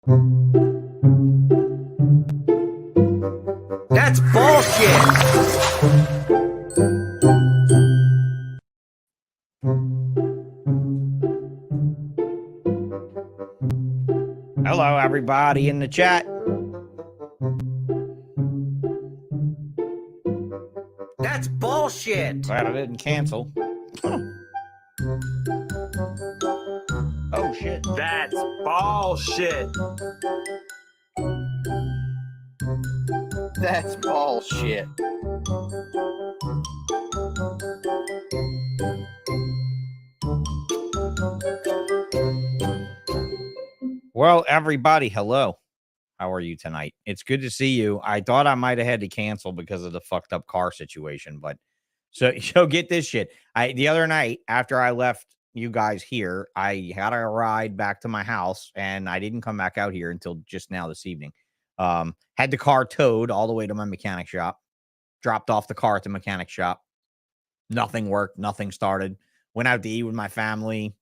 That's bullshit. Hello, everybody in the chat. That's bullshit. Glad I didn't cancel. Oh, shit. That's bullshit. That's bullshit. Well, everybody, hello. How are you tonight? It's good to see you. I thought I might have had to cancel because of the fucked up car situation, but so get this shit. The other night after I left you guys here, I had a ride back to my house and I didn't come back out here until just now this evening. Had the car towed all the way to my mechanic shop, dropped off the car at the mechanic shop. Nothing worked. Nothing started. Went out to eat with my family.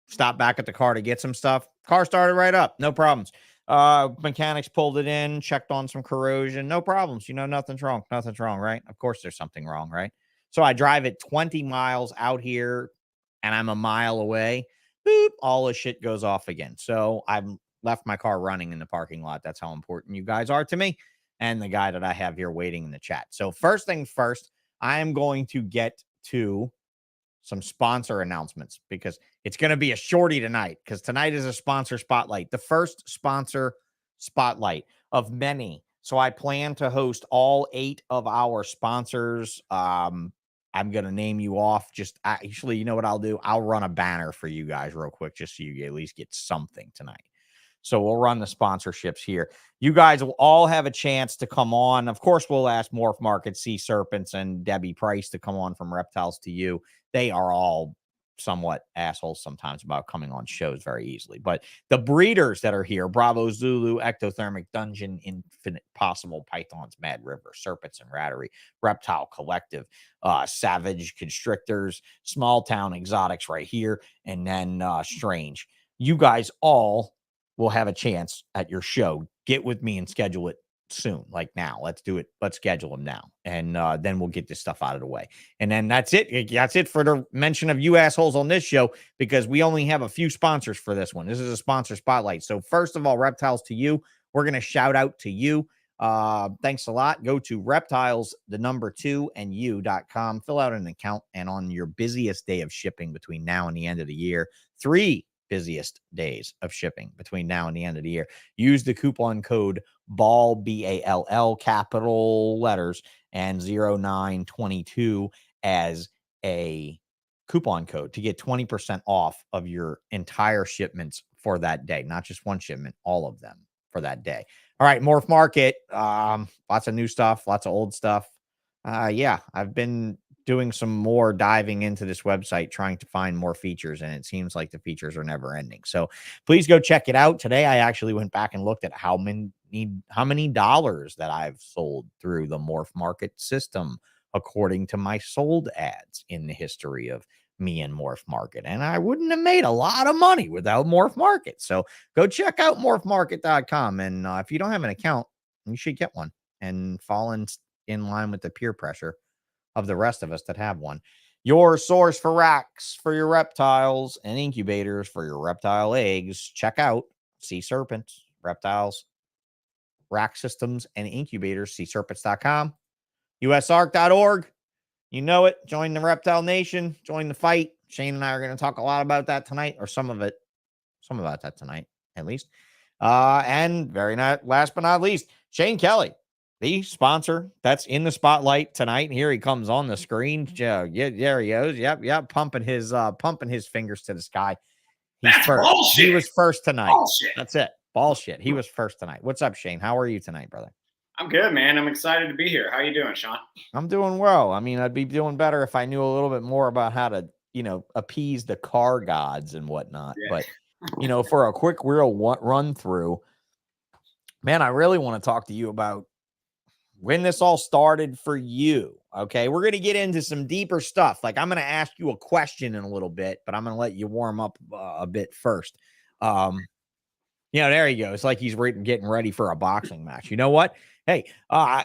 Stopped back at the car to get some stuff. Car started right up. No problems. Mechanics pulled it in, checked on some corrosion. No problems. You know, nothing's wrong. Nothing's wrong, right? Of course there's something wrong, right? So I drive it 20 miles out here and I'm a mile away. Boop. All the shit goes off again. So I've left my car running in the parking lot. That's how important you guys are to me and the guy that I have here waiting in the chat. So first things first, I am going to get to some sponsor announcements because it's going to be a shorty tonight because tonight is a sponsor spotlight, the first sponsor spotlight of many. So I plan to host all 8 of our sponsors. I'm going to name you off. Just actually, you know what I'll do? I'll run a banner for you guys real quick just so you at least get something tonight. So we'll run the sponsorships here. You guys will all have a chance to come on. Of course, we'll ask Morph Market, C-SERPENTS, and Debbie Price to come on from Reptiles to You. They are all somewhat assholes sometimes about coming on shows very easily. But the breeders that are here, Bravo, Zulu, Ectothermic, Dungeon, Infinite Possible, Pythons, MADRIVER, Serpents and Rattery, Reptile Collective, Savage Constrictors, Small Town Xotics right here, and then Strange. You guys all will have a chance at your show. Get with me and schedule it soon, like now. Let's do it. Let's schedule them now. And then we'll get this stuff out of the way. And then that's it. That's it for the mention of you assholes on this show, because we only have a few sponsors for this one. This is a sponsor spotlight. So first of all, Reptiles to You. We're going to shout out to you. Thanks a lot. Go to reptiles, the number 2 and you.com. Fill out an account. And on your busiest day of shipping between now and the end of the year, 3 busiest days of shipping between now and the end of the year, use the coupon code BALL, BALL, capital letters, and 0922 as a coupon code to get 20% off of your entire shipments for that day. Not just one shipment, all of them for that day. All right, Morph Market. Lots of new stuff, lots of old stuff. Yeah, I've been doing some more diving into this website, trying to find more features, and it seems like the features are never ending. So please go check it out. Today, I actually went back and looked at how many dollars that I've sold through the Morph Market system, according to my sold ads in the history of me and Morph Market. And I wouldn't have made a lot of money without Morph Market. So go check out morphmarket.com. And if you don't have an account, you should get one and fall in line with the peer pressure of the rest of us that have one. Your source for racks for your reptiles and incubators for your reptile eggs. Check out C-SERPENTS, reptiles, rack systems, and incubators, cserpents.com, usarc.org. You know it. Join the Reptile Nation. Join the fight. Shane and I are going to talk a lot about that tonight, or some about that tonight, at least. And last but not least, Shane Kelley, the sponsor that's in the spotlight tonight. Here he comes on the screen. Yeah, there he goes. Yep. Pumping his fingers to the sky. That's first. bullshit. He was first tonight. Bullshit. That's it. Bullshit. He was first tonight. What's up, Shane? How are you tonight, brother? I'm good, man. I'm excited to be here. How you doing, Sean? I'm doing well. I mean, I'd be doing better if I knew a little bit more about how to, appease the car gods and whatnot. Yeah. But, for a quick real run through, man, I really want to talk to you about when this all started for you. Okay. We're going to get into some deeper stuff. Like, I'm going to ask you a question in a little bit, but I'm going to let you warm up a bit first. You know, there you go. It's like he's getting ready for a boxing match. You know what? Hey,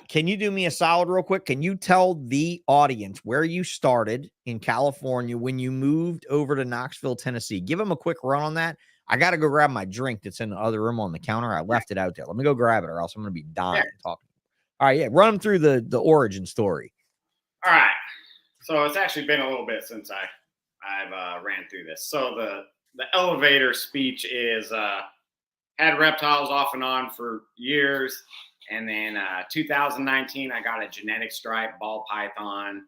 can you do me a solid real quick? Can you tell the audience where you started in California when you moved over to Knoxville, Tennessee? Give them a quick run on that. I got to go grab my drink that's in the other room on the counter. I left it out there. Let me go grab it or else I'm going to be dying talking. All right, yeah, run them through the origin story. All right. So it's actually been a little bit since I've ran through this. So the elevator speech is had reptiles off and on for years. And then 2019, I got a genetic stripe ball python.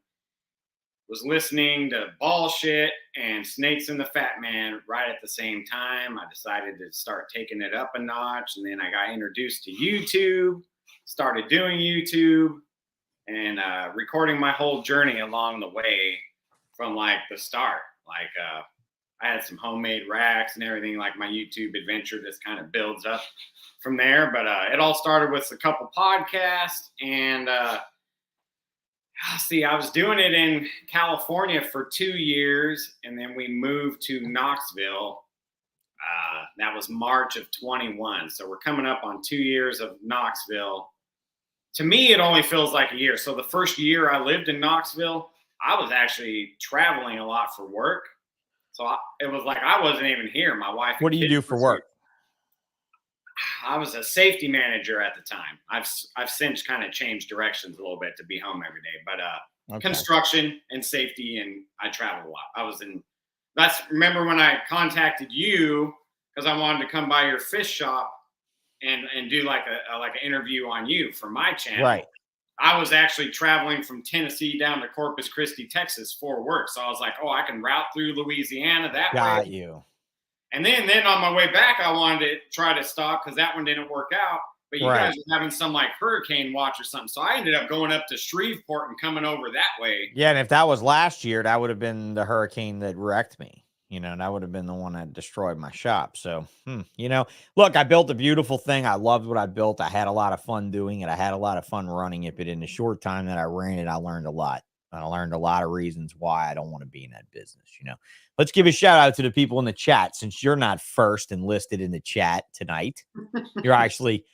Was listening to Ballsh and Snakes in the Fat Man right at the same time. I decided to start taking it up a notch. And then I got introduced to YouTube, started doing YouTube, and recording my whole journey along the way from like the start. Like I had some homemade racks and everything. Like my YouTube adventure just kind of builds up from there. But it all started with a couple podcasts. And see, I was doing it in California for 2 years. And then we moved to Knoxville. That was March of 21. So we're coming up on 2 years of Knoxville. To me, it only feels like a year. So the first year I lived in Knoxville, I was actually traveling a lot for work. So it was like I wasn't even here. My wife. What do you do for work? I was a safety manager at the time. I've since kind of changed directions a little bit to be home every day. But construction and safety, and I traveled a lot. Remember when I contacted you because I wanted to come by your fish shop and do like an interview on you for my channel. Right. I was actually traveling from Tennessee down to Corpus Christi, Texas for work. So I was like, I can route through Louisiana that way. Got you. And then on my way back, I wanted to try to stop because that one didn't work out. But you guys were having some like hurricane watch or something. So I ended up going up to Shreveport and coming over that way. Yeah, and if that was last year, that would have been the hurricane that wrecked me. You know, that would have been the one that destroyed my shop. So, you know, look, I built a beautiful thing. I loved what I built. I had a lot of fun doing it. I had a lot of fun running it. But in the short time that I ran it, I learned a lot. I learned a lot of reasons why I don't want to be in that business. You know, let's give a shout out to the people in the chat. Since you're not first and listed in the chat tonight, you're actually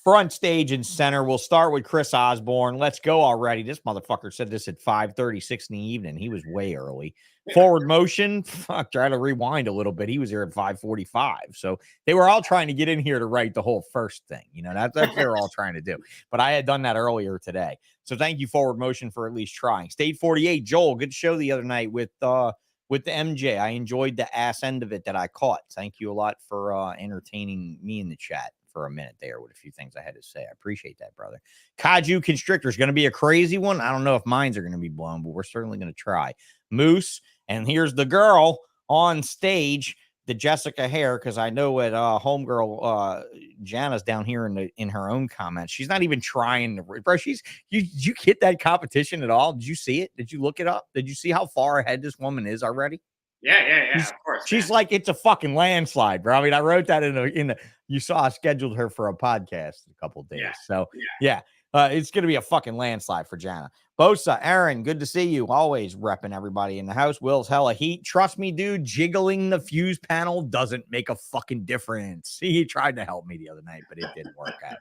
front stage and center. We'll start with Chris Osborne. Let's go already. This motherfucker said this at 5:36 in the evening. He was way early. Forward motion. Fuck, try to rewind a little bit. He was here at 5:45. So they were all trying to get in here to write the whole first thing. You know, that's what they're all trying to do. But I had done that earlier today. So thank you, Forward Motion, for at least trying. State 48, Joel, good show the other night with the MJ. I enjoyed the ass end of it that I caught. Thank you a lot for entertaining me in the chat for a minute there with a few things I had to say. I appreciate that, brother. Kaiju Constrictor is going to be a crazy one. I don't know if mines are going to be blown, but we're certainly going to try. Moose, and here's the girl on stage, the Jessica Hare, because I know at homegirl Jana's down here in her own comments. She's not even trying to, bro. Did you get that competition at all? Did you see it? Did you look it up? Did you see how far ahead this woman is already? Yeah, of course. She's like, it's a fucking landslide, bro. I mean, I wrote that in the you saw I scheduled her for a podcast in a couple of days. Yeah. So yeah. It's going to be a fucking landslide for Jana. Bosa, Aaron, good to see you. Always repping everybody in the house. Will's hella heat. Trust me, dude, jiggling the fuse panel doesn't make a fucking difference. He tried to help me the other night, but it didn't work out.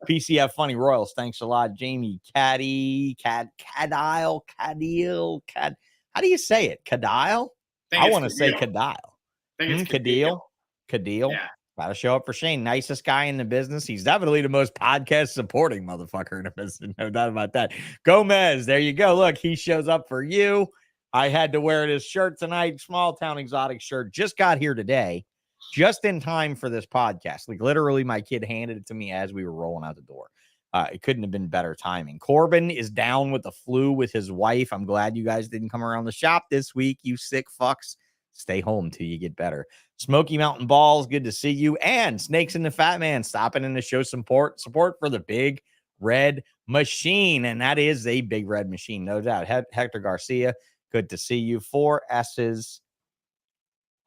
PCF Funny Royals, thanks a lot. Jamie, Cadile. How do you say it? Cadile? I want to say Cadile. Cadile. Yeah. Gotta show up for Shane. Nicest guy in the business. He's definitely the most podcast supporting motherfucker in the business. No doubt about that. Gomez, there you go. Look, he shows up for you. I had to wear this shirt tonight. Small Town Exotic shirt. Just got here today, just in time for this podcast. Like literally, my kid handed it to me as we were rolling out the door. It couldn't have been better timing. Corbin is down with the flu with his wife. I'm glad you guys didn't come around the shop this week, you sick fucks. Stay home till you get better. Smoky Mountain Balls, good to see you. And Snakes in the Fat Man stopping in to show support for the Big Red Machine. And that is a Big Red Machine, no doubt. Hector Garcia, good to see you. 4 S's.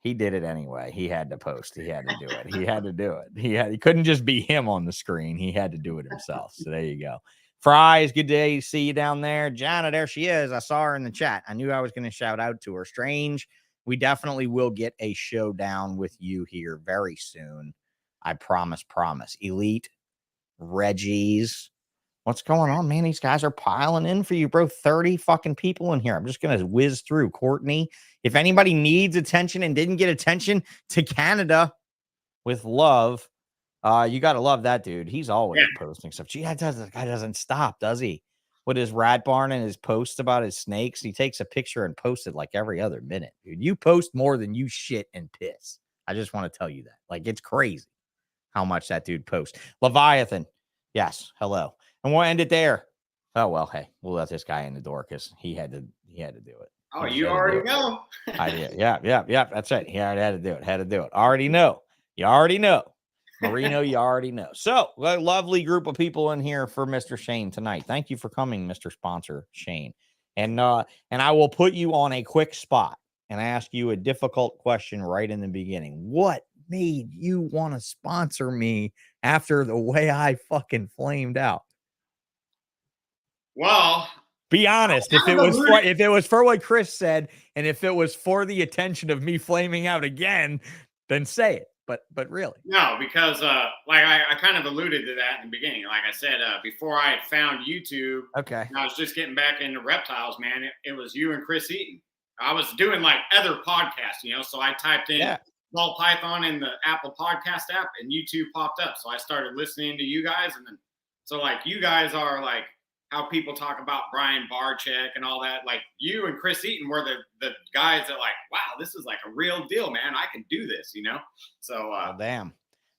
He did it anyway. He had to post. He had to do it. He had to do it. He couldn't just be him on the screen. He had to do it himself. So there you go. Fries, good day to see you down there. Jana, there she is. I saw her in the chat. I knew I was going to shout out to her. Strange. We definitely will get a showdown with you here very soon. I promise. Elite, Reggie's. What's going on, man? These guys are piling in for you, bro. 30 fucking people in here. I'm just going to whiz through. Courtney, if anybody needs attention and didn't get attention, to Canada with love. You got to love that dude. He's always posting stuff. Gee, the guy doesn't stop, does he? With his rat barn and his posts about his snakes, he takes a picture and posts it like every other minute, dude. You post more than you shit and piss. I just want to tell you that. Like, it's crazy how much that dude posts. Leviathan. Yes. Hello. And we'll end it there. Oh, well, hey, we'll let this guy in the door because he had to do it. Oh, you already know. I did. Yeah. That's it. He already had to do it. Already know. You already know. Marino, you already know. So, a lovely group of people in here for Mr. Shane tonight. Thank you for coming, Mr. Sponsor Shane. And I will put you on a quick spot and ask you a difficult question right in the beginning. What made you want to sponsor me after the way I fucking flamed out? Well, be honest. If it was for what Chris said, and if it was for the attention of me flaming out again, then say it. But really, no, because like I kind of alluded to that in the beginning. Like I said, before I had found YouTube, okay, I was just getting back into reptiles, man. It was you and Chris Eaton. I was doing like other podcasts, so I typed in Ball Python in the Apple Podcast app, and YouTube popped up. So I started listening to you guys, and then so like you guys are like how people talk about Brian Barczyk and all that. Like you and Chris Eaton were the guys that like, wow, this is like a real deal, man. I can do this, So well, damn.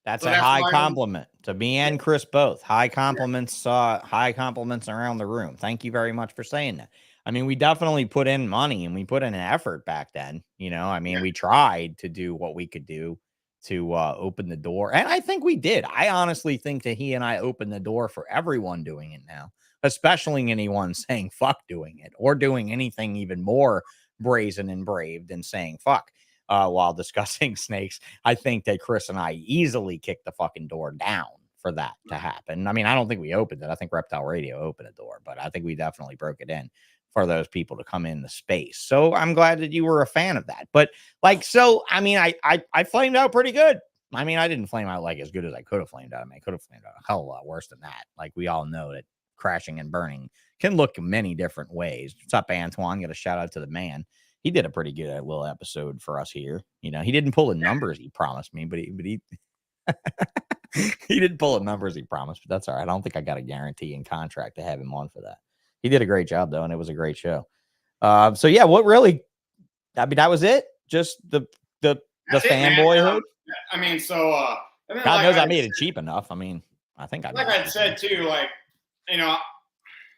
That's a high compliment to me and Chris both. High compliments around the room. Thank you very much for saying that. I mean, we definitely put in money and we put in an effort back then. We tried to do what we could do to open the door. And I think we did. I honestly think that he and I opened the door for everyone doing it now, especially anyone saying fuck doing it or doing anything even more brazen and brave than saying fuck. While discussing snakes, I think that Chris and I easily kicked the fucking door down for that to happen. I mean, I don't think we opened it. I think Reptile Radio opened the door, but I think we definitely broke it in for those people to come in the space. So I'm glad that you were a fan of that. But I mean, I flamed out pretty good. I mean, I didn't flame out like as good as I could have flamed out. I mean, I could have flamed out a hell of a lot worse than that. Like we all know that crashing and burning can look many different ways. What's up, Antoine? Get a shout out to the man. He did a pretty good little episode for us here. He didn't pull the numbers he promised me, but he he didn't pull the numbers he promised, but that's all right. I don't think I got a guarantee in contract to have him on for that. He did a great job though, and it was a great show. So yeah, what really? I mean, that was it. Just the fanboyhood. I mean, God knows I made it cheap enough. I mean, I think I said too,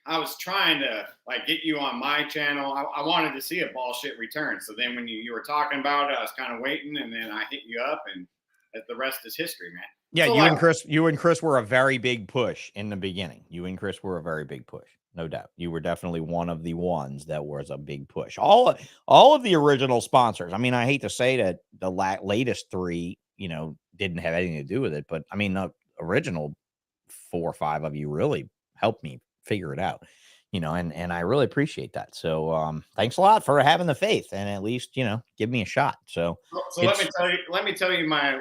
I was trying to get you on my channel. I wanted to see a bullshit return. So then when you were talking about it, I was kind of waiting, and then I hit you up, and the rest is history, man. Yeah, you and Chris were a very big push in the beginning. You and Chris were a very big push, no doubt. You were definitely one of the ones that was a big push. All of the original sponsors. I mean, I hate to say that the latest three, didn't have anything to do with it, but I mean, the original 4 or 5 of you really helped me figure it out, and I really appreciate that. So thanks a lot for having the faith and at least give me a shot. So let me tell you my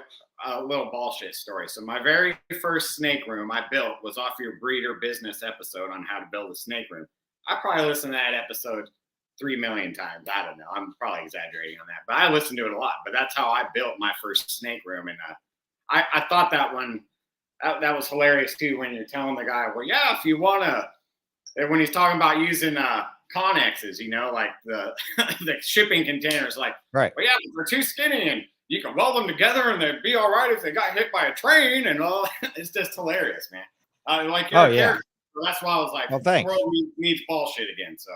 little bullshit story. So my very first snake room I built was off your breeder business episode on how to build a snake room. I probably listened to that episode 3 million times. I don't know, I'm probably exaggerating on that, but I listened to it a lot. But that's how I built my first snake room. And I thought that one that was hilarious too, when you're telling the guy, well, yeah, if you want to, when he's talking about using Connexes, like the the shipping containers, like, right. Well, yeah, they're too skinny and you can weld them together and they'd be all right if they got hit by a train and all. It's just hilarious, man. Yeah. So that's why I was like, well, thanks. The world needs bullshit again. So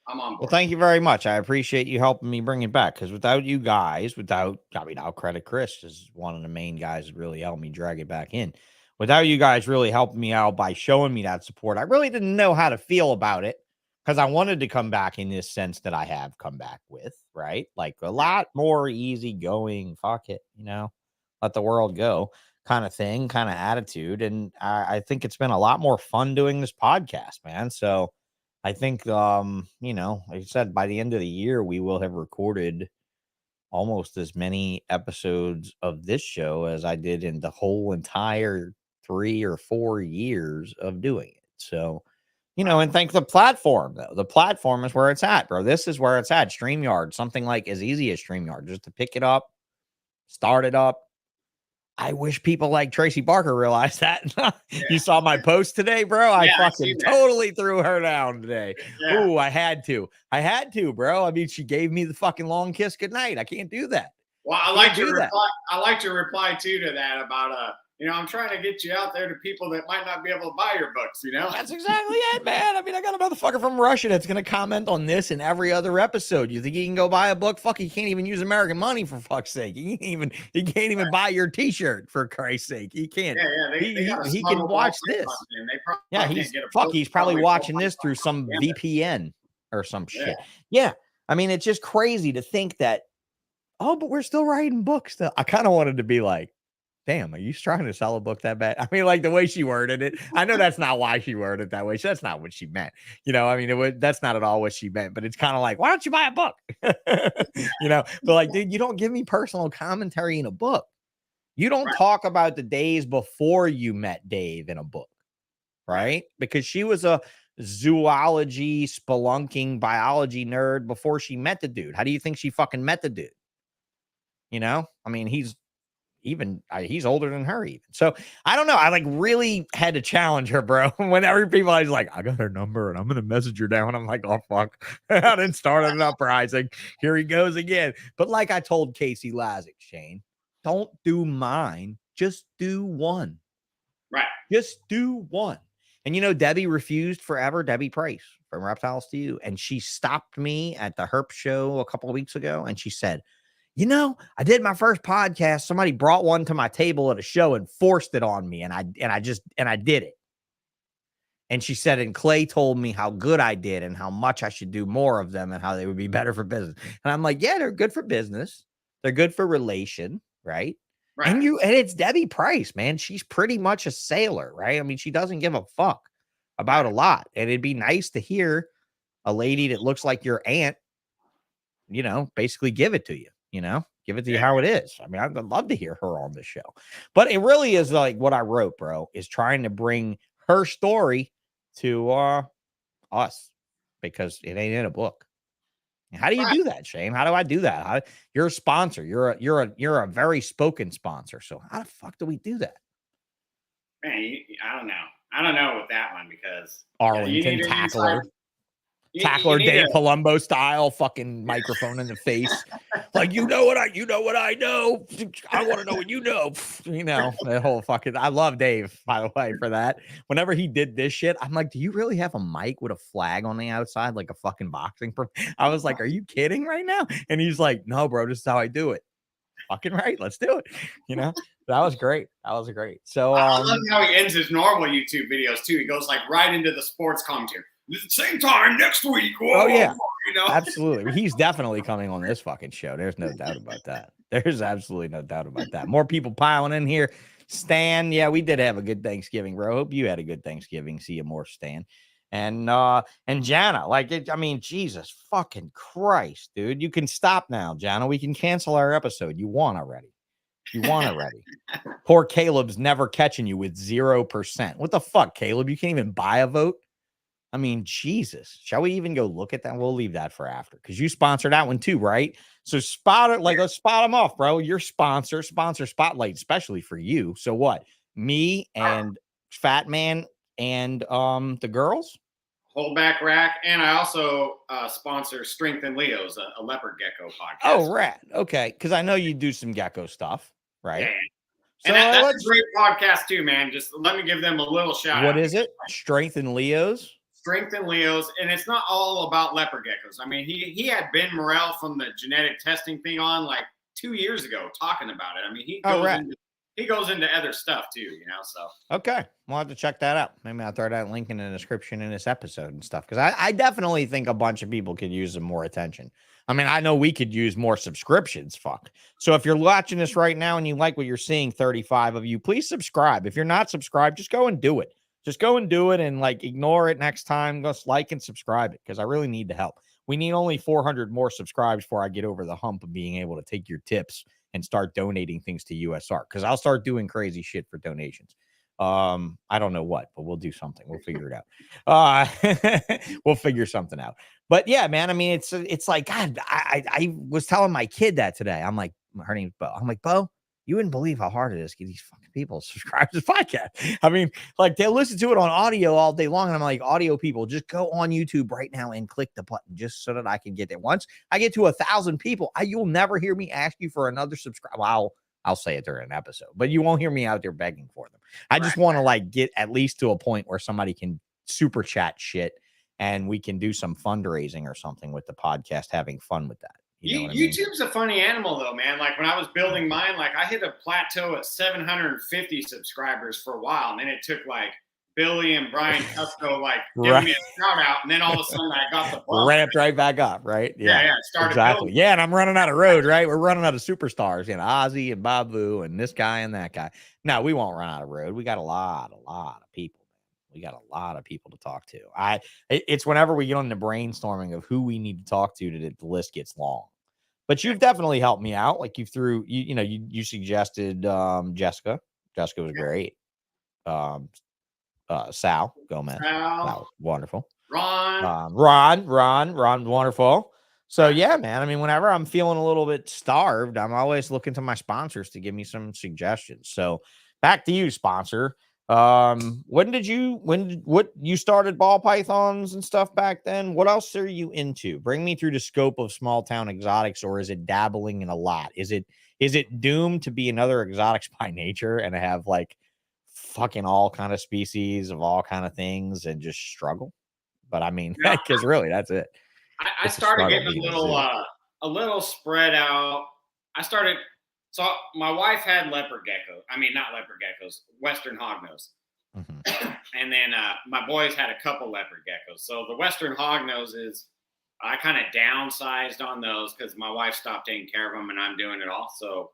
I'm on board. Well, thank you very much. I appreciate you helping me bring it back, because without you guys, I'll credit Chris as one of the main guys that really helped me drag it back in. Without you guys really helping me out by showing me that support, I really didn't know how to feel about it, because I wanted to come back in this sense that I have come back with, right? Like a lot more easygoing, fuck it, let the world go kind of thing, kind of attitude. And I think it's been a lot more fun doing this podcast, man. So I think, like I said, by the end of the year, we will have recorded almost as many episodes of this show as I did in the whole entire 3 or 4 years of doing it. So, you know, and thank the platform, though. The platform is where it's at, bro. This is where it's at. StreamYard, something like as easy as StreamYard, just to pick it up, start it up. I wish people like Tracy Barker realized that. You saw my post today, bro. I fucking totally threw her down today. Yeah. Ooh, I had to, bro. I mean, she gave me the fucking long kiss goodnight. I can't do that. Well, I like your reply. I like your reply too to that about you know, I'm trying to get you out there to people that might not be able to buy your books, you know? That's exactly it, man. I mean, I got a motherfucker from Russia that's going to comment on this in every other episode. You think he can go buy a book? Fuck, he can't even use American money, for fuck's sake. He can't even buy your t-shirt, for Christ's sake. He can't. Yeah, he can watch this. Yeah, he's probably watching this through some VPN or some shit. Yeah. I mean, it's just crazy to think that, oh, but we're still writing books. I kind of wanted to be like, damn, are you trying to sell a book that bad? I mean, like the way she worded it. I know that's not why she worded it that way. That's not what she meant. You know, I mean, that's not at all what she meant, but it's kind of like, why don't you buy a book? You know, but like, dude, you don't give me personal commentary in a book. You don't talk about the days before you met Dave in a book, right? Because she was a zoology, spelunking, biology nerd before she met the dude. How do you think she fucking met the dude? You know, I mean, he's older than her even. So I don't know. I like really had to challenge her, bro. Whenever people I was like, I got her number and I'm gonna message her down. I'm like, oh fuck. I didn't start an uprising. Here he goes again. But like I told Casey Lazick, Shane, don't do mine. Just do one. Right. Just do one. And you know, Debbie refused forever. Debbie Price from Reptiles to You. And she stopped me at the Herp show a couple of weeks ago. And she said, you know, I did my first podcast. Somebody brought one to my table at a show and forced it on me. And I did it. And she said, and Clay told me how good I did and how much I should do more of them and how they would be better for business. And I'm like, yeah, they're good for business. They're good for relation. Right. And it's Debbie Price, man. She's pretty much a sailor, right? I mean, she doesn't give a fuck about a lot. And it'd be nice to hear a lady that looks like your aunt, you know, basically give it to you. You know, give it to you how it is. I mean, I'd love to hear her on the show, but it really is like what I wrote, bro, is trying to bring her story to us because it ain't in a book. How do you do that, Shane? How do I do that? You're a sponsor. You're a very spoken sponsor. So how the fuck do we do that? Man, I don't know. I don't know with that one because Arlington tackler. Tackler Dave Palumbo style fucking microphone in the face. Like, you know what I know. I want to know what you know. You know, that whole fucking, I love Dave, by the way, for that. Whenever he did this shit, I'm like, do you really have a mic with a flag on the outside? Like a fucking boxing? I was like, are you kidding right now? And he's like, no, bro, this is how I do it. Fucking right. Let's do it. You know, that was great. So I love how he ends his normal YouTube videos too. He goes like right into the sports commentary. Same time next week. Whoa, oh yeah, you know? Absolutely. He's definitely coming on this fucking show. There's no doubt about that. There's absolutely no doubt about that. More people piling in here. Stan, yeah, we did have a good Thanksgiving, bro. Hope you had a good Thanksgiving. See you more, Stan. And Jana, like I mean, Jesus fucking Christ, dude. You can stop now, Jana. We can cancel our episode. You won already. Poor Caleb's never catching you with 0%. What the fuck, Caleb? You can't even buy a vote. I mean, Jesus, shall we even go look at that? We'll leave that for after because you sponsored that one too, right? So let's spot them off, bro. Your sponsor spotlight, especially for you. So what? Me and Fat Man and the girls? Holdback Rack. And I also sponsor Strength and Leo's, a leopard gecko podcast. Oh, rat. Okay. Because I know you do some gecko stuff, right? Yeah. So and that's a great podcast too, man. Just let me give them a little shout out. What is it? Strength and Leo's? Strength and Leo's, and it's not all about leopard geckos. I mean, he had Ben Morrell from the genetic testing thing on like 2 years ago talking about it. I mean, he goes into other stuff too, you know. So okay, we'll have to check that out. Maybe I'll throw that link in the description in this episode and stuff because I definitely think a bunch of people could use some more attention. I mean, I know we could use more subscriptions. Fuck. So if you're watching this right now and you like what you're seeing, 35 of you, please subscribe. If you're not subscribed, just go and do it. Just go and do it and like ignore it next time. Just like and subscribe it because I really need the help. we need only 400 more subscribers before I get over the hump of being able to take your tips and start donating things to USR, because I'll start doing crazy shit for donations. I don't know what, but we'll do something. We'll figure it out. We'll figure something out. But yeah, man, I mean, it's like, God, I was telling my kid that today. I'm like, her name's Bo. I'm like, Bo, you wouldn't believe how hard it is to get these fucking people to subscribe to this podcast. I mean, like, they'll listen to it on audio all day long. And I'm like, audio people, just go on YouTube right now and click the button just so that I can get there. Once I get to 1,000 people, you'll never hear me ask you for another subscribe. Well, I'll say it during an episode, but you won't hear me out there begging for them. I just want to like get at least to a point where somebody can super chat shit and we can do some fundraising or something with the podcast, having fun with that. You know what I mean? YouTube's a funny animal though, man. Like when I was building mine, like I hit a plateau at 750 subscribers for a while. And then it took like Billy and Brian Cusco like giving me a shout out. And then all of a sudden I got the bump. Ramped right back up, right? Yeah. Started exactly. building. Yeah, and I'm running out of road, right? We're running out of superstars, you know, Ozzy and Babu and this guy and that guy. No, we won't run out of road. We got a lot of people. We got a lot of people to talk to. It's whenever we get on the brainstorming of who we need to talk to that the list gets long. But you've definitely helped me out. Like you suggested Jessica. Jessica was great. Sal Gomez. That was wonderful. Ron, wonderful. So yeah, man. I mean, whenever I'm feeling a little bit starved, I'm always looking to my sponsors to give me some suggestions. So back to you, sponsor. What you started ball pythons and stuff back then? What else are you into? Bring me through the scope of small town exotics, or is it dabbling in a lot? Is it doomed to be another exotics by nature and have like fucking all kind of species of all kind of things and just struggle? But I mean, because really that's it. I started getting a little spread out. So my wife had leopard gecko. I mean, not leopard geckos, Western hognose. Mm-hmm. And then my boys had a couple leopard geckos. So the Western hognoses, I kind of downsized on those because my wife stopped taking care of them and I'm doing it all. So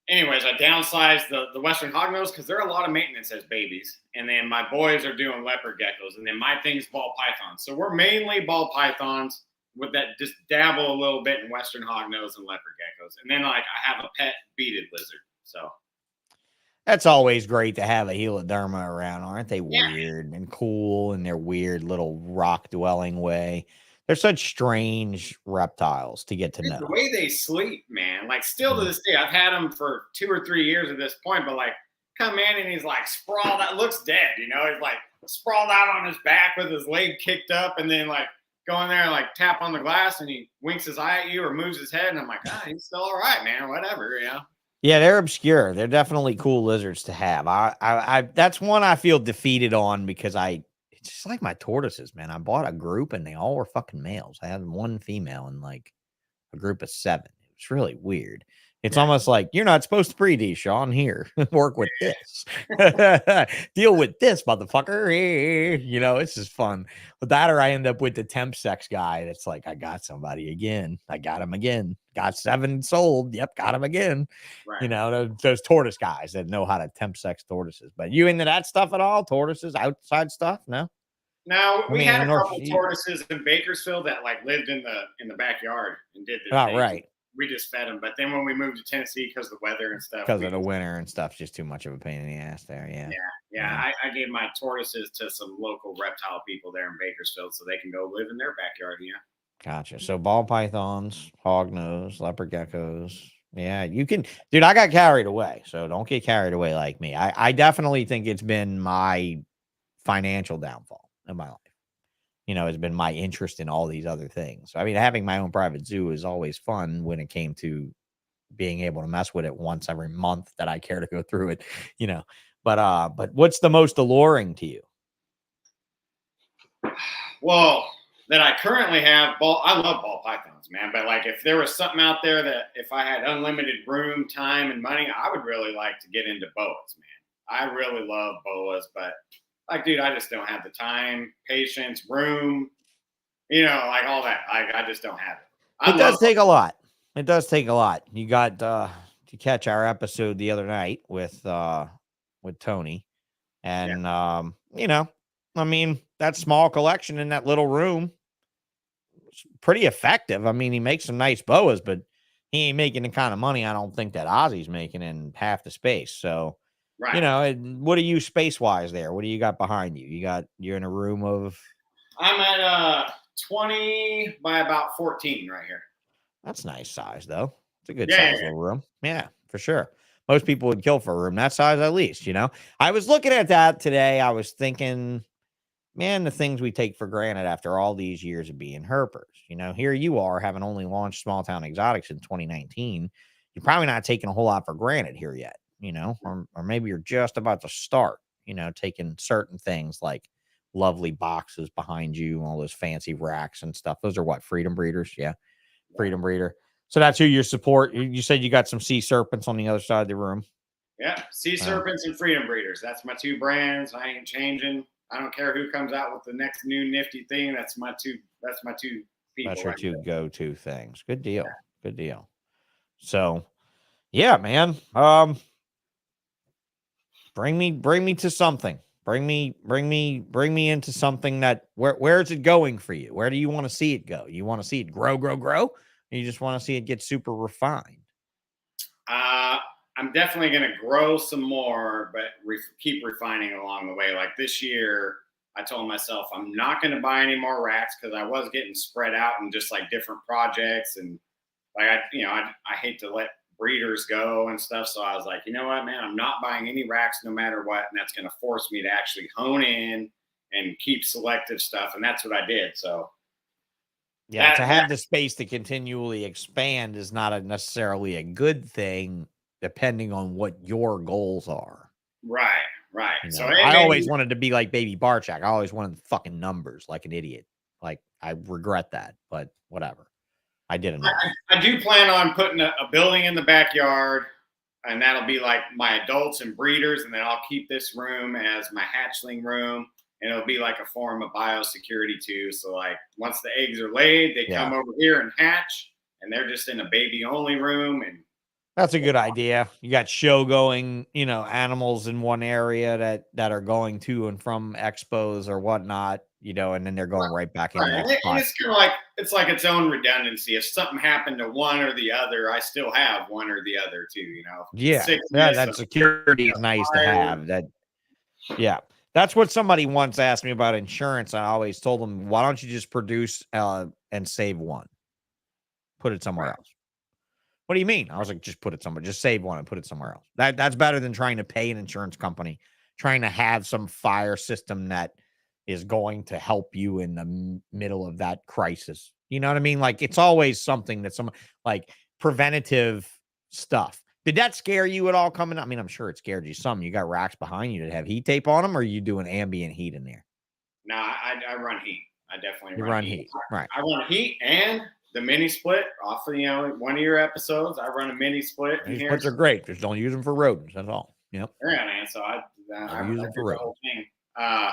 anyways, I downsized the Western hognose because they're a lot of maintenance as babies. And then my boys are doing leopard geckos. And then my thing's ball pythons. So we're mainly ball pythons. With that, just dabble a little bit in Western hognose and leopard geckos. And then like I have a pet beaded lizard. So that's always great to have a heloderma around. Aren't they weird and cool in their weird little rock dwelling way? They're such strange reptiles to get to know. The way they sleep, man. Like still to this day, I've had them for 2 or 3 years at this point, but like come in and he's like sprawled out, looks dead, you know, he's like sprawled out on his back with his leg kicked up and then like go in there and like tap on the glass and he winks his eye at you or moves his head. And I'm like, he's still all right, man. Whatever, you know? Yeah, they're obscure. They're definitely cool lizards to have. I that's one I feel defeated on because it's just like my tortoises, man. I bought a group and they all were fucking males. I had one female and like a group of 7. It was really weird. It's almost like you're not supposed to breed these, Sean. Here, work with this. Deal with this, motherfucker. You know, it's just fun. But that or I end up with the temp sex guy that's like, I got somebody again. I got him again. Got 7 sold. Yep, got him again. Right. You know, those tortoise guys that know how to temp sex tortoises. But you into that stuff at all? Tortoises, outside stuff? No? No, we had a couple tortoises in Bakersfield that like lived in the backyard and did their thing. Right. We just fed them. But then when we moved to Tennessee because of the weather and stuff. Because of the winter and stuff, just too much of a pain in the ass there. Yeah. I gave my tortoises to some local reptile people there in Bakersfield so they can go live in their backyard. Yeah. Gotcha. So ball pythons, hognose, leopard geckos. Yeah, you can. Dude, I got carried away. So don't get carried away like me. I definitely think it's been my financial downfall in my life. You know, it's been my interest in all these other things. I mean, having my own private zoo is always fun when it came to being able to mess with it once every month that I care to go through it, you know. But what's the most alluring to you? Well, that I currently have I love ball pythons, man. But like if there was something out there that if I had unlimited room, time, and money, I would really like to get into boas, man. I really love boas, but like, dude, I just don't have the time, patience, room, you know, like all that. I just don't have it. It does take a lot. It does take a lot. You got to catch our episode the other night with Tony. And, you know, I mean, that small collection in that little room, pretty effective. I mean, he makes some nice boas, but he ain't making the kind of money I don't think that Ozzy's making in half the space. So, Right. you know, what are you space wise there? What do you got behind you? You're in a room of. I'm at 20 by about 14 right here. That's nice size though. It's a good Yeah, size little room. Yeah, for sure. Most people would kill for a room that size at least. You know, I was looking at that today. I was thinking, man, the things we take for granted after all these years of being herpers. You know, here you are having only launched Small Town Exotics in 2019. You're probably not taking a whole lot for granted here yet, you know, or maybe you're just about to start, you know, taking certain things like lovely boxes behind you, all those fancy racks and stuff. Those are what, Freedom Breeders? Yeah, Freedom Breeder. So that's who you support. You said you got some C-SERPENTS on the other side of the room. Yeah, C-SERPENTS and Freedom Breeders. That's my two brands. I ain't changing. I don't care who comes out with the next new nifty thing. That's my two people. That's your right two there. go-to things. Good deal. Good deal. So, yeah, man. Bring me to something. Bring me into something that where is it going for you? Where do you want to see it go? You want to see it grow? Or you just want to see it get super refined? I'm definitely going to grow some more, but keep refining along the way. Like this year, I told myself I'm not going to buy any more racks because I was getting spread out in just like different projects, and like I hate to let breeders go and stuff. So I was like, you know what, man, I'm not buying any racks no matter what, and that's going to force me to actually hone in and keep selective stuff, and that's what I did. So. Yeah, to have the space to continually expand is not necessarily a good thing, depending on what your goals are. Right. You know, so I always wanted to be like Baby Barchak. I always wanted the fucking numbers like an idiot. Like, I regret that, but whatever. I did enough. I do plan on putting a building in the backyard, and that'll be like my adults and breeders, and then I'll keep this room as my hatchling room. And it'll be like a form of biosecurity too. So like once the eggs are laid, they come over here and hatch, and they're just in a baby only room. And that's a good idea. You got show going, you know, animals in one area that are going to and from expos or whatnot, you know, and then they're going right back in the next spot. It's kind of like its own redundancy. If something happened to one or the other, I still have one or the other too, you know. Yeah, that security is nice to have. That's what somebody once asked me about insurance. I always told them, why don't you just produce and save one? Put it somewhere else. What do you mean? I was like, just put it somewhere. Just save one and put it somewhere else. That's better than trying to pay an insurance company, trying to have some fire system that is going to help you in the middle of that crisis. You know what I mean? Like, it's always something that like preventative stuff. Did that scare you at all coming up? I mean, I'm sure it scared you some. You got racks behind you that have heat tape on them, or are you doing ambient heat in there? No, I run heat. I definitely run heat. Right. I run heat and the mini split off of, one of your episodes. I run a mini split. Mini splits are great. Just don't use them for rodents. That's all. Yep. Yeah, man. So I use them for rodents. The whole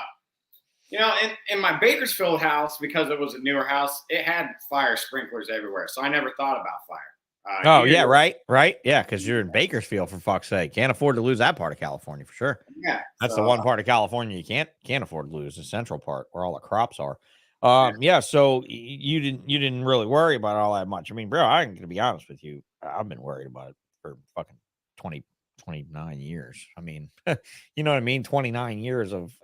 thing. In my Bakersfield house, because it was a newer house, it had fire sprinklers everywhere. So I never thought about fire. Yeah, right. Yeah, because you're in Bakersfield, for fuck's sake. Can't afford to lose that part of California for sure. Yeah, that's the one part of California you can't afford to lose, the central part where all the crops are. Yeah. So you didn't really worry about all that much. I mean, bro, I'm gonna be honest with you. I've been worried about it for fucking 29 years. I mean, you know what I mean? 29 years of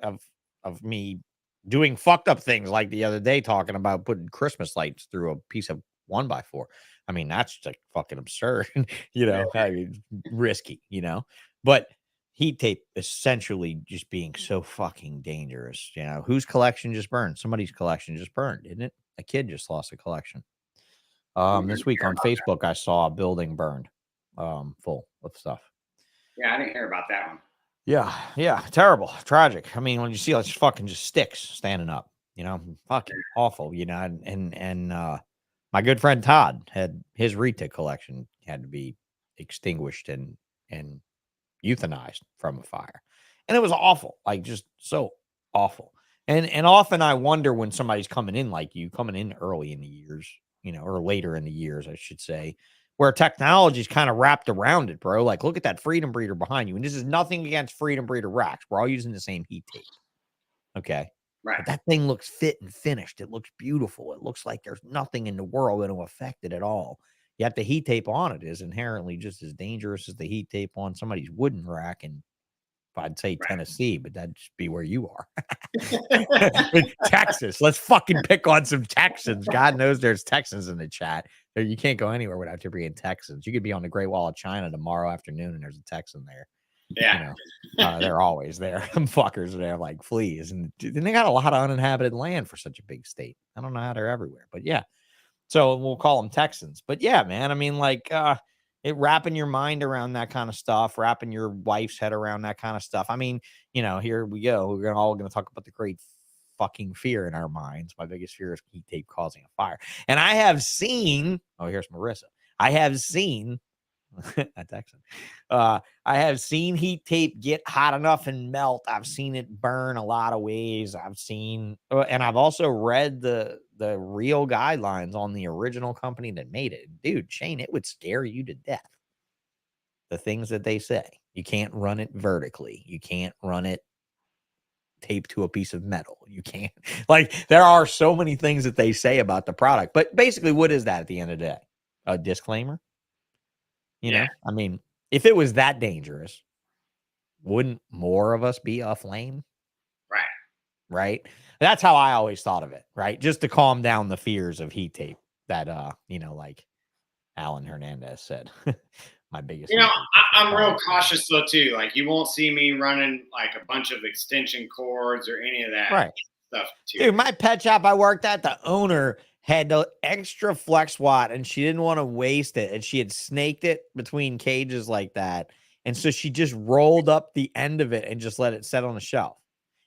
me doing fucked up things, like the other day talking about putting Christmas lights through a piece of 1x4. I mean, that's like fucking absurd, you know, I mean, risky, you know, but heat tape essentially just being so fucking dangerous. You know, whose collection just burned? Somebody's collection just burned, didn't it? A kid just lost a collection. This week on Facebook, I saw a building burned, full of stuff. Yeah, I didn't hear about that one. Yeah, terrible, tragic. I mean, when you see like fucking just sticks standing up, you know, fucking awful, you know, and my good friend Todd had his retic collection had to be extinguished and euthanized from a fire, and it was awful, like just so awful. And often I wonder when somebody's coming in like you, coming in early in the years, you know, or later in the years, I should say, where technology's kind of wrapped around it, bro. Like, look at that Freedom Breeder behind you, and this is nothing against Freedom Breeder racks. We're all using the same heat tape, okay? But that thing looks fit and finished. It looks beautiful. It looks like there's nothing in the world that will affect it at all. Yet the heat tape on it is inherently just as dangerous as the heat tape on somebody's wooden rack in, I'd say Tennessee, but that'd just be where you are. Texas. Let's fucking pick on some Texans. God knows there's Texans in the chat. You can't go anywhere without there being Texans. You could be on the Great Wall of China tomorrow afternoon and there's a Texan there. Yeah. You know, they're always there. Them fuckers are there like fleas. And they got a lot of uninhabited land for such a big state. I don't know how they're everywhere, but yeah. So we'll call them Texans. But yeah, man, I mean, like, it wrapping your mind around that kind of stuff, wrapping your wife's head around that kind of stuff. I mean, you know, here we go. We're all going to talk about the great fucking fear in our minds. My biggest fear is heat tape causing a fire. And I have seen, oh, here's Marissa. I have seen, a Texan. I have seen heat tape get hot enough and melt. I've seen it burn a lot of ways. I've seen, and I've also read the real guidelines on the original company that made it. Dude, Shane, it would scare you to death. The things that they say. You can't run it vertically. You can't run it taped to a piece of metal. You can't. Like, there are so many things that they say about the product. But basically, what is that at the end of the day? A disclaimer? You know? I mean, if it was that dangerous, wouldn't more of us be aflame? Right? That's how I always thought of it, right? Just to calm down the fears of heat tape that, you know, like Alan Hernandez said. My biggest. You know, I'm real cautious though too. Like, you won't see me running like a bunch of extension cords or any of that stuff too. Dude, my pet shop I worked at, the owner had the extra flex watt and she didn't want to waste it. And she had snaked it between cages like that. And so she just rolled up the end of it and just let it set on the shelf.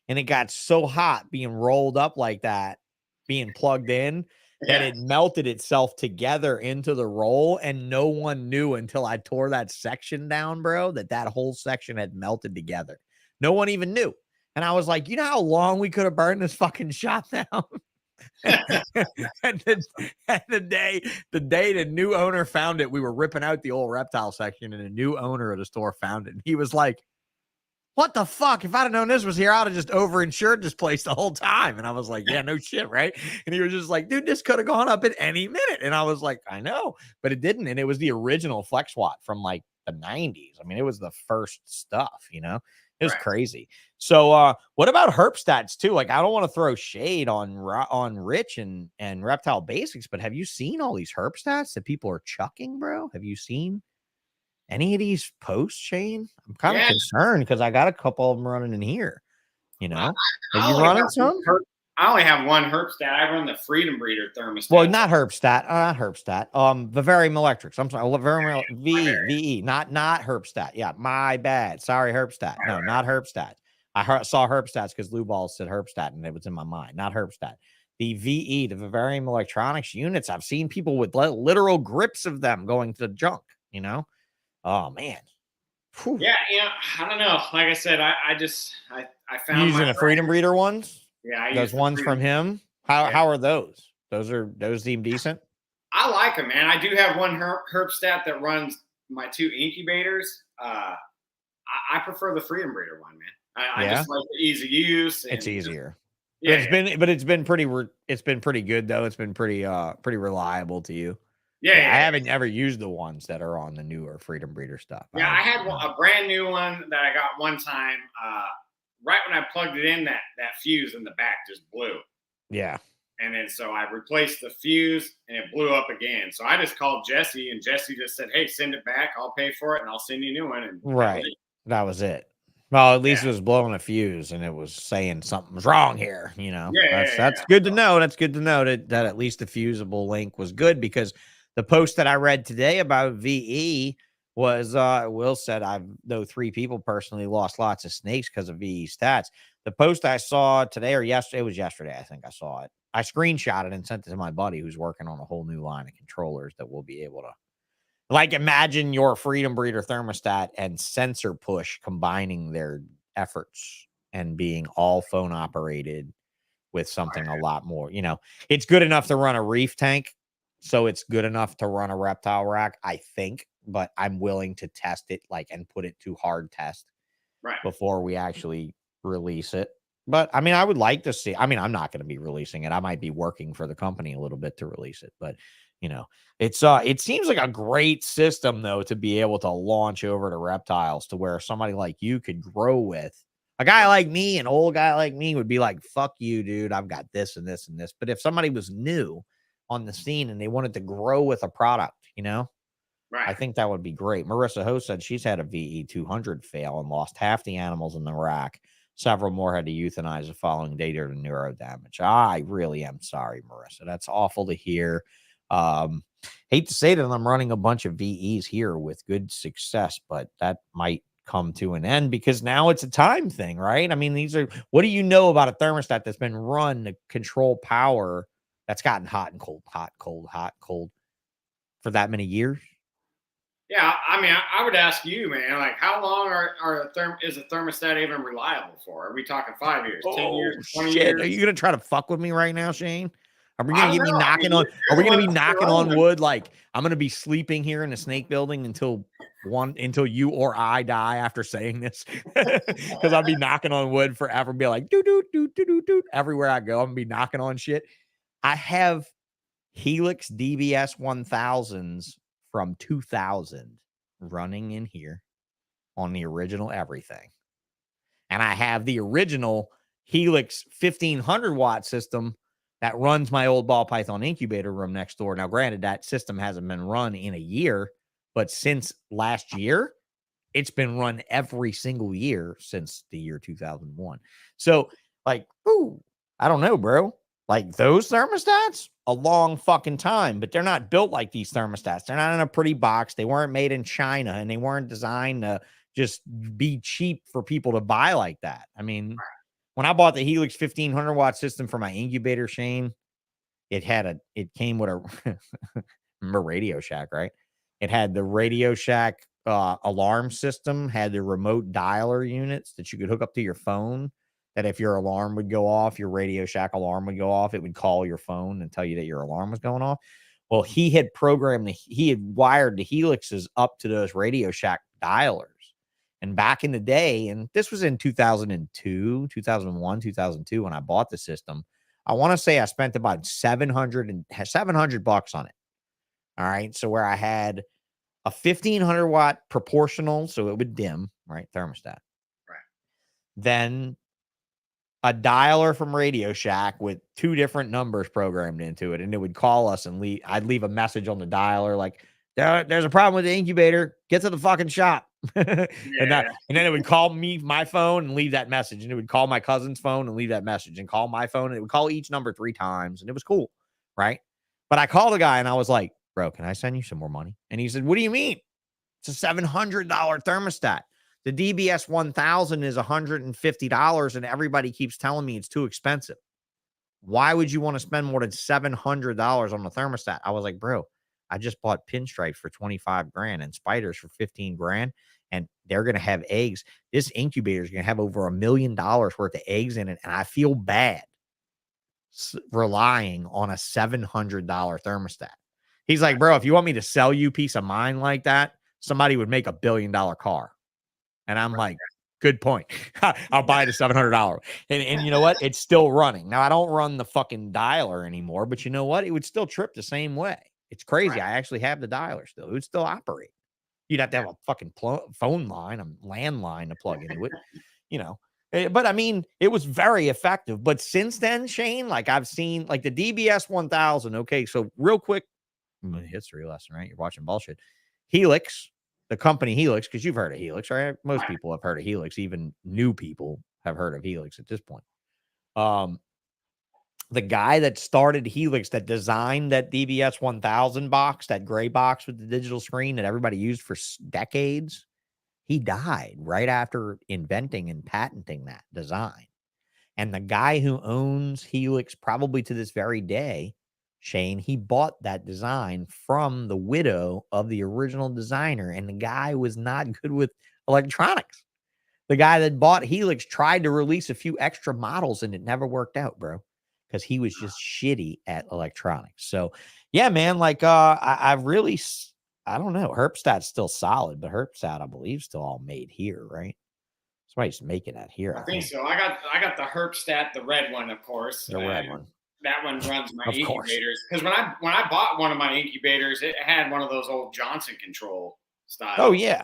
And it got so hot being rolled up like that, being plugged in, that it melted itself together into the roll. And no one knew until I tore that section down, bro, that whole section had melted together. No one even knew. And I was like, you know how long we could have burned this fucking shop down? and the day the new owner found it, we were ripping out the old reptile section, and the new owner of the store found it. And he was like, what the fuck? If I'd have known this was here, I'd have just overinsured this place the whole time. And I was like, yeah, no shit, right? And he was just like, dude, this could have gone up at any minute. And I was like, I know, but it didn't. And it was the original Flex Watt from like the 90s. I mean, it was the first stuff, you know? It was crazy. So what about herp stats too? Like, I don't want to throw shade on Rich and Reptile Basics, but have you seen all these herp stats that people are chucking, bro? Have you seen any of these posts, Shane? I'm kind of concerned because I got a couple of them running in here. You know, are you running some? I only have one herp stat. I run the Freedom Breeder thermostat. Well, not herp stat. Not herp stat. Vivarium Electrics. I'm sorry. Vivarium VE. Not herp stat. Yeah, my bad. Sorry, herp stat. No, not herp stat. I saw herp stats because Lou Ball said herp stat, and it was in my mind. Not herp stat. The VE, the Vivarium Electronics units. I've seen people with literal grips of them going to the junk. You know. Oh man. Whew. Yeah, you know, I don't know. Like I said, I found using the Freedom Breeder ones. Yeah, those ones from him. How are those? Those seem decent. I like them, man. I do have one herp stat that runs my 2 incubators. I prefer the Freedom Breeder one, man. I just like the ease of use. It's easier. It's been pretty good though. It's been pretty reliable to you. I haven't ever used the ones that are on the newer Freedom Breeder stuff. Yeah, I had a brand new one that I got one time. Right when I plugged it in, that fuse in the back just blew. Yeah. And then so I replaced the fuse and it blew up again. So I just called Jesse, and Jesse just said, hey, send it back. I'll pay for it and I'll send you a new one. And that was it. Well, at least it was blowing a fuse and it was saying something's wrong here. You know, that's good to know. That's good to know that at least the fusible link was good, because the post that I read today about VE was Will said, I know 3 people personally lost lots of snakes because of VE stats. The post I saw today or yesterday, it was yesterday, I think I saw it. I screenshot it and sent it to my buddy who's working on a whole new line of controllers that will be able to, like, imagine your Freedom Breeder thermostat and sensor push combining their efforts and being all phone operated with something a lot more. You know, it's good enough to run a reef tank. So it's good enough to run a reptile rack, I think, but I'm willing to test it, like, and put it to hard test before we actually release it. But I mean, I would like to see. I mean, I'm not going to be releasing it. I might be working for the company a little bit to release it, but you know, it seems like a great system though to be able to launch over to reptiles to where somebody like you could grow with. A guy like me, an old guy like me, would be like, "Fuck you, dude. I've got this and this and this." But if somebody was new on the scene and they wanted to grow with a product, you know, Right. I think that would be great. Marissa Ho said she's had a VE 200 fail and lost half the animals in the rack. Several more had to euthanize the following day due to neuro damage. I really am sorry, Marissa. That's awful to hear. Hate to say that I'm running a bunch of VEs here with good success, but that might come to an end because now it's a time thing, right? I mean, what do you know about a thermostat that's been run to control power that's gotten hot and cold, hot, cold, hot, cold for that many years? Yeah, I mean, I would ask you, man, like, how long is a thermostat even reliable for? Are we talking 5 years, 10 years, 20 shit. years? Are you gonna try to fuck with me right now, Shane? Are we I gonna don't get me know. I knocking mean, on? Are we you're gonna the be one that's knocking running on them. wood? Like I'm gonna be sleeping here in the snake building until you or I die after saying this, because I'll be knocking on wood forever. Be like do do do do do do everywhere I go. I'm gonna be knocking on shit. I have Helix DBS 1000s from 2000 running in here on the original everything. And I have the original Helix 1500 watt system that runs my old ball python incubator room next door. Now, granted, that system hasn't been run in a year, but since last year, it's been run every single year since the year 2001. So, like, ooh, I don't know, bro. Like those thermostats, a long fucking time, but they're not built like these thermostats. They're not in a pretty box. They weren't made in China and they weren't designed to just be cheap for people to buy like that. I mean, when I bought the Helix 1500 watt system for my incubator, Shane, it came with a remember Radio Shack, right? It had the Radio Shack alarm system, had the remote dialer units that you could hook up to your phone. That if your alarm would go off, your Radio Shack alarm would go off. It would call your phone and tell you that your alarm was going off. Well, he had wired the Helixes up to those Radio Shack dialers. And back in the day, and this was in 2002, 2001, 2002, when I bought the system, I want to say I spent about $700 on it. All right. So where I had a 1500 watt proportional, so it would dim, right? Thermostat. Right. Then a dialer from Radio Shack with 2 different numbers programmed into it. And it would call us and I'd leave a message on the dialer like, there's a problem with the incubator. Get to the fucking shop. And then it would call me, my phone, and leave that message. And it would call my cousin's phone and leave that message and call my phone. And it would call each number 3 times. And it was cool. Right. But I called the guy and I was like, bro, can I send you some more money? And he said, what do you mean? It's a $700 thermostat. The DBS 1000 is $150 and everybody keeps telling me it's too expensive. Why would you want to spend more than $700 on the thermostat? I was like, bro, I just bought pinstripes for 25 grand and spiders for 15 grand. And they're going to have eggs. This incubator is going to have over $1 million worth of eggs in it. And I feel bad relying on a $700 thermostat. He's like, bro, if you want me to sell you peace of mind like that, somebody would make $1 billion car. And I'm like, good point. I'll buy the $700. And you know what? It's still running. Now, I don't run the fucking dialer anymore, but you know what? It would still trip the same way. It's crazy. Right. I actually have the dialer still. It would still operate. You'd have to have a fucking phone line, a landline to plug into it, you know. But I mean, it was very effective. But since then, Shane, like I've seen like the DBS 1000. Okay, so real quick, history lesson, right? You're watching bullshit. Helix, the company Helix, because you've heard of Helix, right? Most people have heard of Helix. Even new people have heard of Helix at this point. The guy that started Helix, that designed that DBS 1000 box, that gray box with the digital screen that everybody used for decades, he died right after inventing and patenting that design. And the guy who owns Helix, probably to this very day, Shane, he bought that design from the widow of the original designer. And the guy was not good with electronics. The guy that bought Helix tried to release a few extra models and it never worked out, bro, because he was just shitty at electronics. So, yeah, man, like I really, I don't know. Herpstat's still solid, but Herpstat, I believe, still all made here, right? Somebody's making that here. I think so. I got the Herpstat, the red one, of course. The red one. That one runs my Of course. incubators. Because when I bought one of my incubators, it had one of those old Johnson control styles. Oh yeah.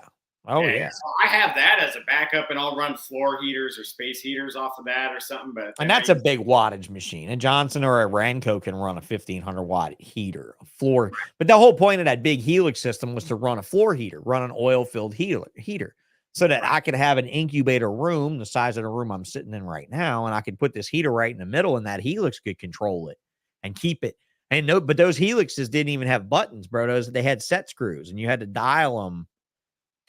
Oh yeah. So I have that as a backup, and I'll run floor heaters or space heaters off of that or something. But And that's a big wattage machine. A Johnson or a Ranco can run a 1500 watt heater, a floor. But the whole point of that big Helix system was to run a floor heater, run an oil filled heater, so that I could have an incubator room the size of the room I'm sitting in right now, and I could put this heater right in the middle, and that Helix could control it and keep it. And no, but those Helixes didn't even have buttons, bro. They had set screws, and you had to dial them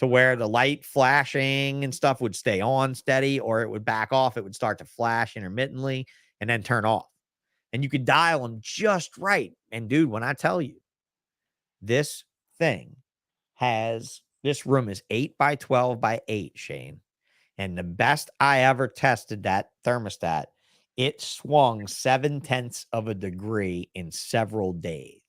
to where the light flashing and stuff would stay on steady, or it would back off. It would start to flash intermittently and then turn off. And you could dial them just right. And dude, when I tell you, this room is 8 by 12 by 8, Shane. And the best I ever tested that thermostat, it swung 7/10 of a degree in several days.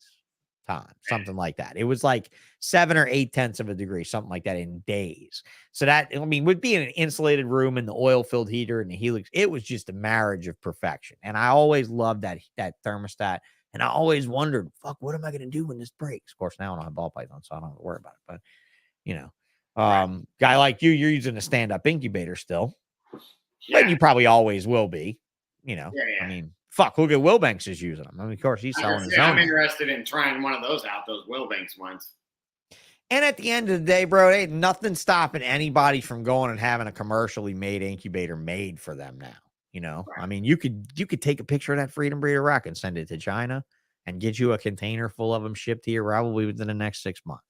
Time, something like that. It was like 7 or 8/10 of a degree, something like that in days. So that, I mean, would be in an insulated room and the oil filled heater and the Helix. It was just a marriage of perfection. And I always loved that thermostat. And I always wondered, fuck, what am I going to do when this breaks? Of course, now I don't have ball python, so I don't have to worry about it. But, you know, guy like you're using a stand-up incubator still. Yeah. But you probably always will be, you know. I mean, fuck, look at Wilbanks is using them. I mean, of course, he's selling his own. I'm interested in trying one of those out, those Wilbanks ones. And at the end of the day, bro, ain't nothing stopping anybody from going and having a commercially made incubator made for them now. You know, right. I mean, you could take a picture of that Freedom Breeder rack and send it to China and get you a container full of them shipped here probably within the next 6 months.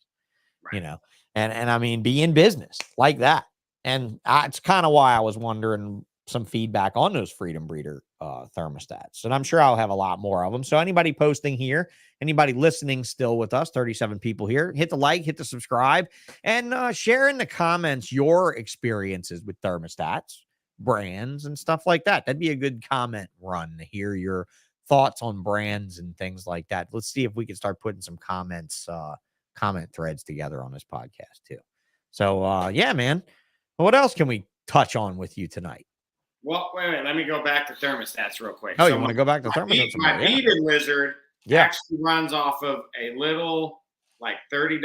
Right. You know, and I mean, be in business like that. And it's kind of why I was wondering some feedback on those Freedom Breeder thermostats. And I'm sure I'll have a lot more of them. So anybody posting here, anybody listening still with us, 37 people here, hit the like, hit the subscribe, and share in the comments your experiences with thermostats, brands, and stuff like that. That'd be a good comment run to hear your thoughts on brands and things like that. Let's see if we can start putting some comment threads together on this podcast too. So yeah, man. What else can we touch on with you tonight? Well, wait. Let me go back to thermostats real quick. Oh, so you want to go back to thermostats? My beaded lizard actually runs off of a little, like, $30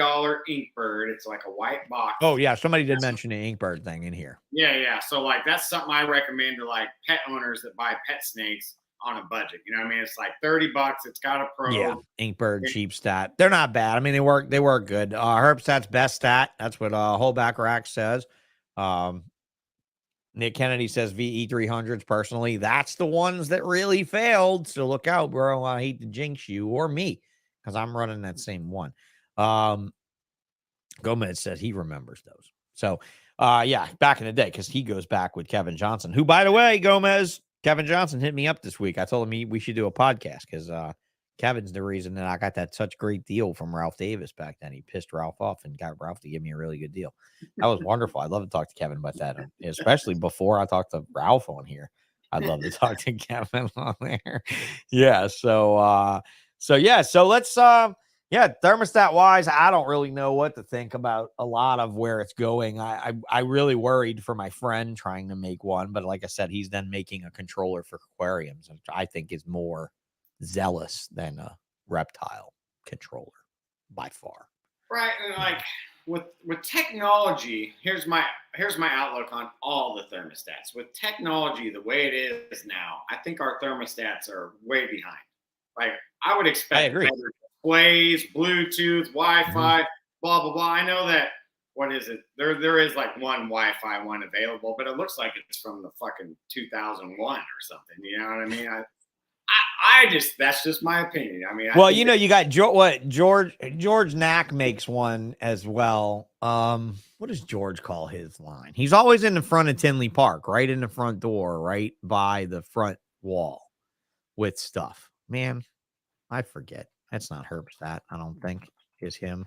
Inkbird. It's like a white box. Oh, yeah. Somebody did mention the Inkbird thing in here. Yeah. So, like, that's something I recommend to, like, pet owners that buy pet snakes on a budget. You know what I mean? It's like $30. It's got a probe. Yeah, Inkbird, cheap stat. They're not bad. I mean, they work good. Herpstat's best stat. That's what Holdback Rack says. Nick Kennedy says VE300s personally. That's the ones that really failed. So look out, bro. I hate to jinx you or me because I'm running that same one. Gomez says he remembers those. So, yeah, back in the day, because he goes back with Kevin Johnson, who, by the way, Gomez, Kevin Johnson hit me up this week. I told him we should do a podcast because Kevin's the reason that I got that such great deal from Ralph Davis back then. He pissed Ralph off and got Ralph to give me a really good deal. That was wonderful. I'd love to talk to Kevin about that, especially before I talk to Ralph on here. I'd love to talk to Kevin on there. Yeah. So let's, thermostat wise, I don't really know what to think about a lot of where it's going. I really worried for my friend trying to make one, but like I said, he's then making a controller for aquariums, which I think is more zealous than a reptile controller by far. Right. And like with technology, here's my outlook on all the thermostats. With technology the way it is now, I think our thermostats are way behind. Like, I would expect better displays, Bluetooth, Wi-Fi, blah blah blah. I know that, what is it? There is like one Wi-Fi one available, but it looks like it's from the fucking 2001 or something. You know what I mean? That's just my opinion. I mean, you got George Knack makes one as well. What does George call his line? He's always in the front of Tinley Park, right in the front door, right by the front wall with stuff. Man, I forget. That's not Herbstat. I don't think is him.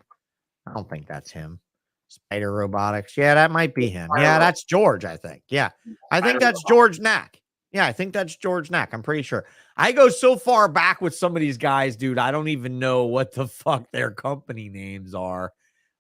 I don't think that's him. Spider Robotics. Yeah, that might be him. Yeah, that's George, I think. Yeah, I think that's George Knack. Yeah, I think that's George Knack. I'm pretty sure. I go so far back with some of these guys, dude. I don't even know what the fuck their company names are.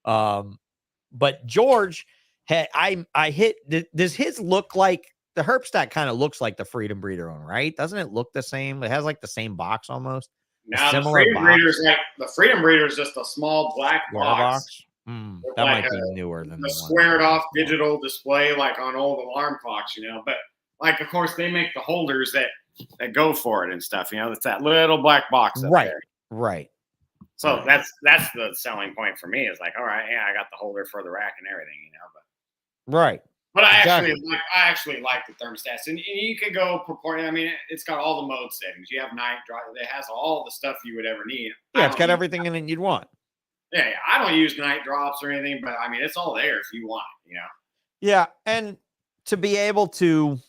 But George, Hey, I hit. Does his look like the Herpstat? Kind of looks like the Freedom Breeder one, right? Doesn't it look the same? It has like the same box almost. Now a the similar Freedom box. Breeder's like the Freedom Breeder is just a small black box. That like might be newer than the squared off digital display, like on old alarm clocks, you know. But like, of course, they make the holders that go for it and stuff. You know, it's that little black box up there. Right. So that's the selling point for me. Is like, all right, yeah, I got the holder for the rack and everything, you know. But right. But I actually like the thermostats, and you can go proportion. I mean, it's got all the mode settings. You have night drive. It has all the stuff you would ever need. Yeah, it's got everything in it you'd want. Yeah, I don't use night drops or anything, but I mean, it's all there if you want it, you know. Yeah, and to be able to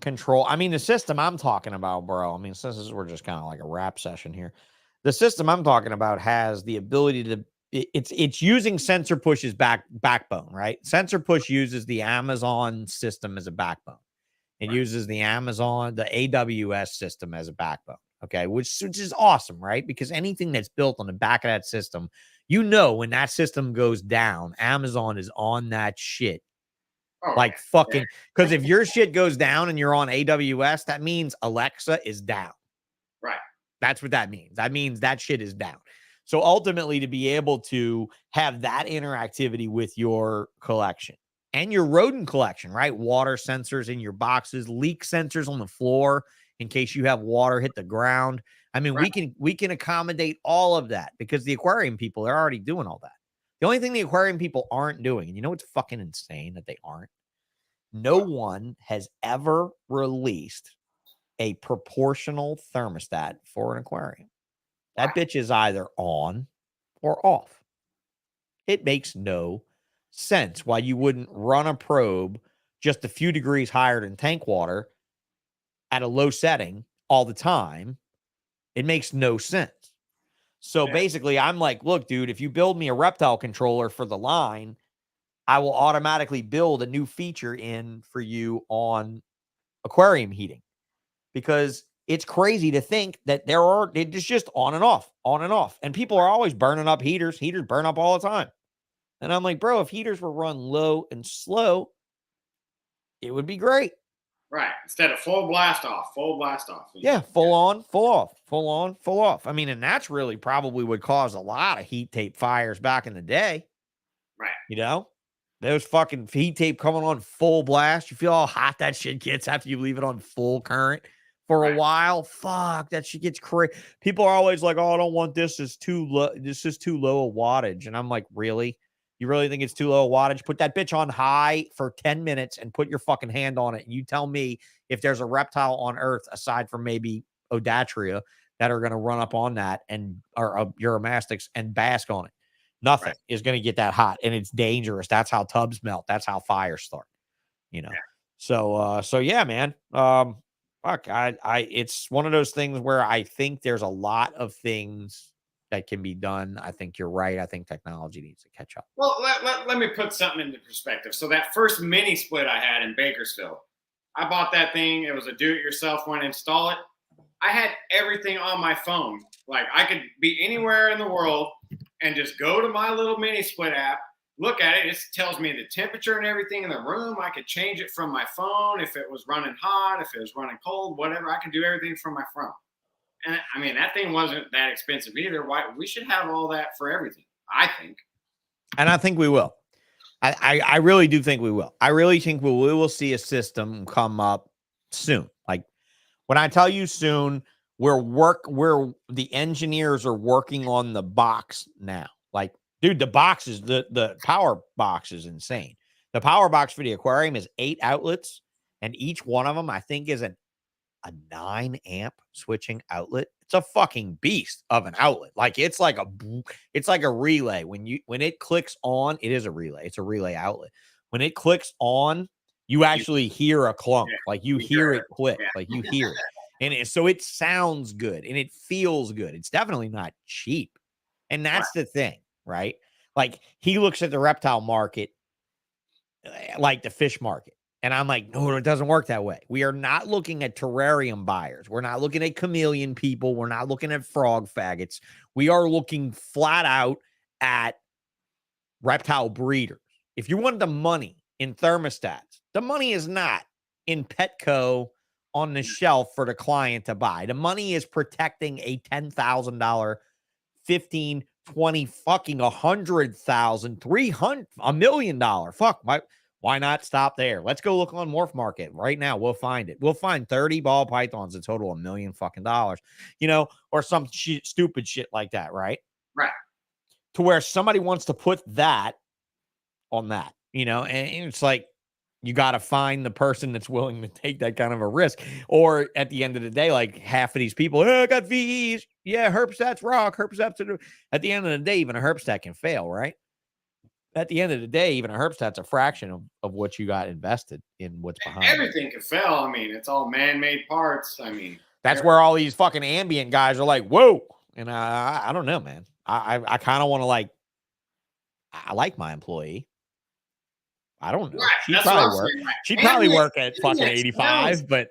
control, I mean, the system I'm talking about, bro. I mean, since we're just kind of like a rap session here, the system I'm talking about has the ability to. It's using Sensor Push's backbone, right? Sensor Push uses the Amazon system as a backbone. It uses the AWS system as a backbone. Okay, which is awesome, right? Because anything that's built on the back of that system, you know, when that system goes down, Amazon is on that shit. Like fucking, because if your shit goes down and you're on AWS, that means Alexa is down. Right. That's what that means. That means that shit is down. So ultimately, to be able to have that interactivity with your collection and your rodent collection, right? Water sensors in your boxes, leak sensors on the floor in case you have water hit the ground. I mean, we can accommodate all of that because the aquarium people are already doing all that. The only thing the aquarium people aren't doing, and you know what's fucking insane that they aren't? No one has ever released a proportional thermostat for an aquarium. That bitch is either on or off. It makes no sense why you wouldn't run a probe just a few degrees higher than tank water at a low setting all the time. It makes no sense. So basically, I'm like, look, dude, if you build me a reptile controller for the line, I will automatically build a new feature in for you on aquarium heating, because it's crazy to think that it's just on and off. And people are always burning up heaters. Heaters burn up all the time. And I'm like, bro, if heaters were run low and slow, it would be great. Right. Instead of full blast off. Yeah, full on, full off, full on, full off. I mean, and that's really probably would cause a lot of heat tape fires back in the day. Right. You know? Those fucking heat tape coming on full blast. You feel how hot that shit gets after you leave it on full current for a while. Fuck, that shit gets crazy. People are always like, "Oh, I don't want this. It's too low. This is too low a wattage." And I'm like, "Really? You really think it's too low a wattage? Put that bitch on high for 10 minutes and put your fucking hand on it. And you tell me if there's a reptile on Earth aside from maybe Odatria that are going to run up on that and or Uromastyx and bask on it. Nothing is going to get that hot, and it's dangerous. That's how tubs melt. That's how fires start. You know. Yeah. So yeah, man. Fuck, it's one of those things where I think there's a lot of things that can be done. I think you're right. I think technology needs to catch up. Well, let me put something into perspective. So that first mini split I had in Bakersfield, I bought that thing. It was a do-it-yourself one. Install it. I had everything on my phone. Like I could be anywhere in the world and just go to my little mini split app, look at it. It tells me the temperature and everything in the room. I could change it from my phone if it was running hot, if it was running cold, whatever. I could do everything from my phone. And I mean, that thing wasn't that expensive either. Why we should have all that for everything, I think. And I think we will. I really do think we will. I really think we will see a system come up soon. Like when I tell you soon, where the engineers are working on the box now. Like, dude, the power box is insane. The power box for the aquarium is 8 outlets, and each one of them, I think, is a 9 amp switching outlet. It's a fucking beast of an outlet. Like it's like a relay. When it clicks on, it is a relay. It's a relay outlet. When it clicks on, you actually hear a clunk. Like you hear it click. Like you hear it. And so it sounds good and it feels good. It's definitely not cheap. And that's the thing, right? Like he looks at the reptile market like the fish market. And I'm like, no, it doesn't work that way. We are not looking at terrarium buyers. We're not looking at chameleon people. We're not looking at frog faggots. We are looking flat out at reptile breeders. If you wanted the money in thermostats. The money is not in Petco on the shelf for the client to buy. The money is protecting a $10,000, 15, 20, fucking $100,000, $300, $1 million. Fuck, why not stop there? Let's go look on Morph Market right now. We'll find it. We'll find 30 ball pythons that total $1 million fucking dollars, or some stupid shit like that, right? Right. To where somebody wants to put that on that, and it's like, you got to find the person that's willing to take that kind of a risk. Or at the end of the day, like half of these people, I got VEs. Yeah, herpstats rock. Herpstats. At the end of the day, even a herpstat can fail, right? At the end of the day, even a herpstat's a fraction of what you got invested in what's behind. Everything can fail. I mean, it's all man-made parts. I mean, that's where all these fucking ambient guys are like, whoa. And I don't know, man. I kind of want to I like my employee. I don't know. Right. She'd probably work at fucking 85, but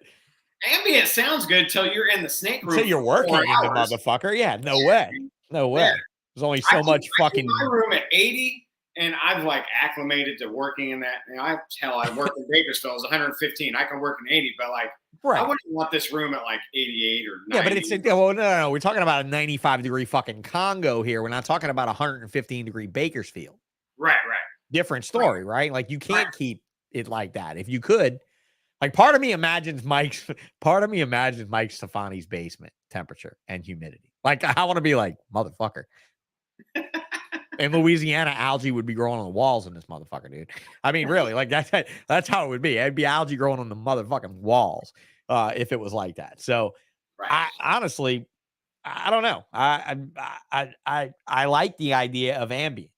ambient sounds good till you're in the snake room. Until you're working in the motherfucker. Yeah, no way. No way. There's only so much fucking. My room at 80, and I've acclimated to working in that. I work in Bakersfield. It's 115. I can work in 80, but I wouldn't want this room at 88 or 90. Yeah, but it's no. We're talking about a 95-degree fucking Congo here. We're not talking about a 115-degree Bakersfield. Right. Different story, right? Like you can't keep it like that. If you could, part of me imagines Mike Stefani's basement temperature and humidity. I want to be like, motherfucker. In Louisiana, algae would be growing on the walls in this motherfucker, dude. I mean, really, that's how it would be. It'd be algae growing on the motherfucking walls if it was like that. So, I honestly, I don't know. I like the idea of ambient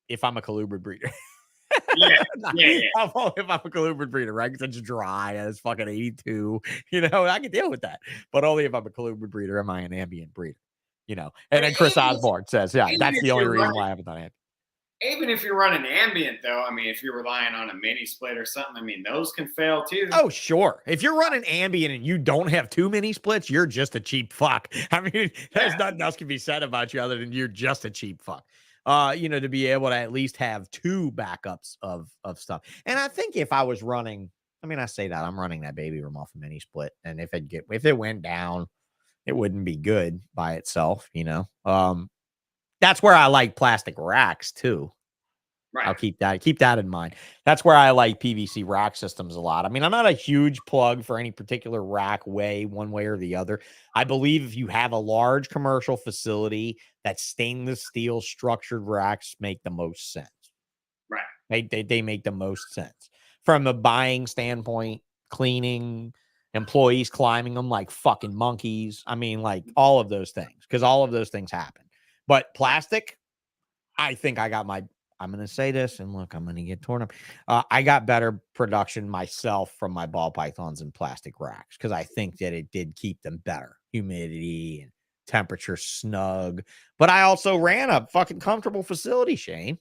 if I'm a colubrid breeder. Yeah. If I'm a colubrid breeder, right? Because it's dry and it's fucking 82. I can deal with that. But only if I'm a colubrid breeder am I an ambient breeder. And then Chris Osborne says, yeah, that's the only reason why I haven't done ambient. Even if you're running ambient, though, I mean, if you're relying on a mini split or something, I mean, those can fail too. Oh, sure. If you're running ambient and you don't have too many splits, you're just a cheap fuck. I mean, there's nothing else can be said about you other than you're just a cheap fuck. To be able to at least have two backups of stuff. And I think if I was running, I say that I'm running that baby room off a mini split. And if it went down, it wouldn't be good by itself, that's where I like plastic racks too. Right. I'll keep that in mind. That's where I like PVC rack systems a lot. I mean, I'm not a huge plug for any particular rack one way or the other. I believe if you have a large commercial facility, that stainless steel structured racks make the most sense. Right. They make the most sense from the buying standpoint, cleaning, employees climbing them like fucking monkeys. I mean, all of those things, because all of those things happen. But plastic, I think I got I'm going to say this, and look, I'm going to get torn up. I got better production myself from my ball pythons and plastic racks because I think that it did keep them better. Humidity and temperature snug. But I also ran a fucking comfortable facility, Shane.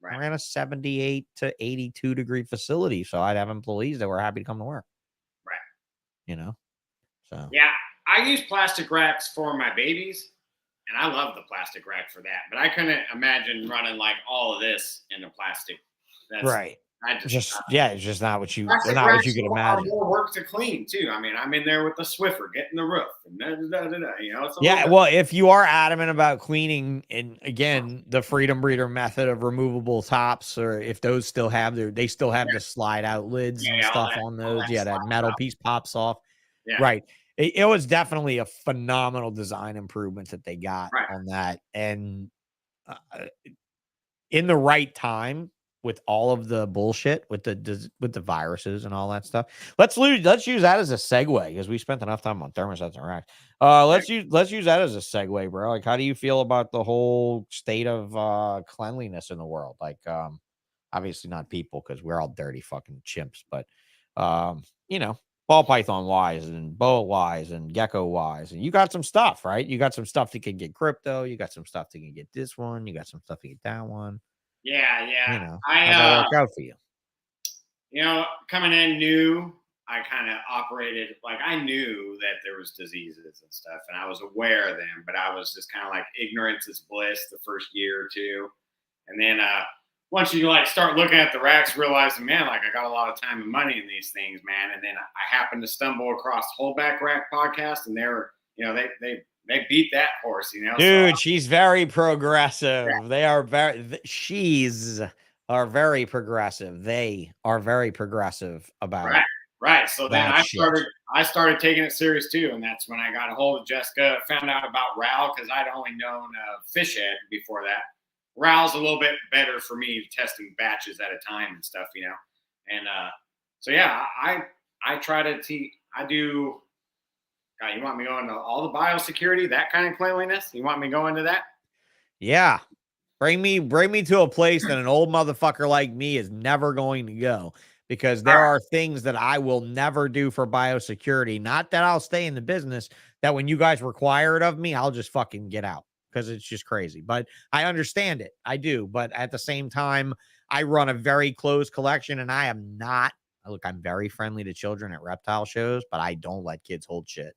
Right. I ran a 78 to 82 degree facility, so I'd have employees that were happy to come to work. Right. So. Yeah, I use plastic racks for my babies. And I love the plastic rack for that, but I couldn't imagine running all of this in a plastic. That's, right. It's just not what you can imagine. More work to clean too. I mean, I'm in there with the Swiffer, getting the roof, and well, if you are adamant about cleaning, and again, the Freedom Breeder method of removable tops, or if those still have the slide out lids and stuff on those. That metal piece pops off. Yeah. Right. It was definitely a phenomenal design improvement that they got on that. And in the right time with all of the bullshit with the viruses and all that stuff. Let's use that as a segue because we spent enough time on thermostats and racks. Let's use that as a segue, bro. How do you feel about the whole state of cleanliness in the world? Obviously not people because we're all dirty fucking chimps, but ball python wise and boa wise and gecko wise, and you got some stuff, right? You got some stuff that can get crypto. You got some stuff that can get this one. You got some stuff to get that one. Yeah. How's that work out for you? Coming in new, I kind of operated I knew that there was diseases and stuff, and I was aware of them, but I was just kind of ignorance is bliss the first year or two, and then once you like start looking at the racks, realizing, man, like I got a lot of time and money in these things, man. And then I happened to stumble across Holdback Rack podcast, and they were, you know, they beat that horse, you know. Dude, so, she's very progressive. They are she's are very progressive. They are very progressive about right. So then that shit. I started taking it serious too, and that's when I got a hold of Jessica. Found out about RAL because I'd only known Fish Head before that. RAL's a little bit better for me, testing batches at a time and stuff, you know. And so yeah, I try to I do. God, you want me going to all the biosecurity, that kind of cleanliness? You want me to go into that? Yeah. Bring me to a place that an old motherfucker like me is never going to go, because there are things that I will never do for biosecurity. Not that I'll stay in the business, that when you guys require it of me, I'll just fucking get out because it's just crazy. But I understand it. I do. But at the same time, I run a very closed collection, and I am not. Look, I'm very friendly to children at reptile shows, but I don't let kids hold shit.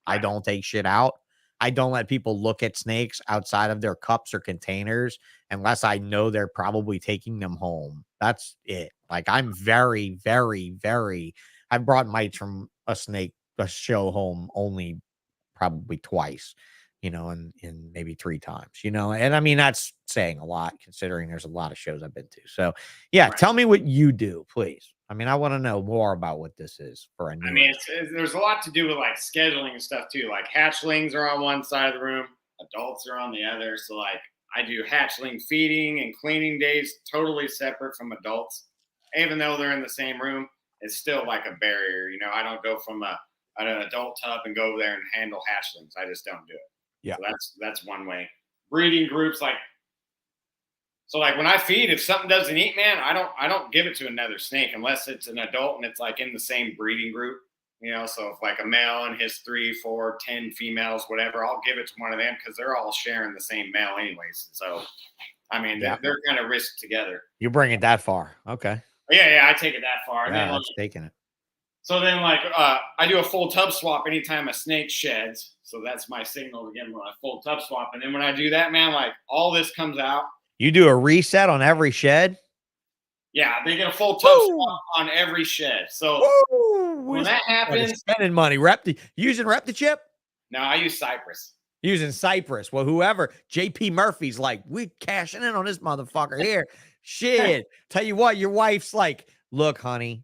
I don't take shit out. I don't let people look at snakes outside of their cups or containers unless I know they're probably taking them home. That's it. Like, I'm very, very, very, I've brought mites from a show home only probably twice, you know, and maybe 3 times, you know, and I mean, that's saying a lot considering there's a lot of shows I've been to. So yeah, tell me what you do, please. I mean, I want to know more about what this is for a new. I mean, there's a lot to do with like scheduling and stuff too. Like hatchlings are on one side of the room, adults are on the other. So like I do hatchling feeding and cleaning days totally separate from adults. Even though they're in the same room, it's still like a barrier. You know, I don't go from an adult tub and go over there and handle hatchlings. I just don't do it. Yeah, so that's one way. Breeding groups like. So like when I feed, if something doesn't eat, man, I don't give it to another snake unless it's an adult and it's like in the same breeding group, you know. So if like a male and his 3, 4, 10 females, whatever, I'll give it to one of them because they're all sharing the same male anyways. So I mean, they're kind of risked together. You bring it that far, okay? Yeah, I take it that far. Yeah, that's taking it. So then, like, I do a full tub swap anytime a snake sheds. So that's my signal to get them a full tub swap. And then when I do that, man, like all this comes out. You do a reset on every shed? Yeah, they get a full tub swap on every shed. So when that happens, spending money, using ReptiChip? No, I use Cypress. Using Cypress. Well, whoever, JP Murphy's like, we cashing in on this motherfucker here. Shit. Tell you what, your wife's like, look, honey,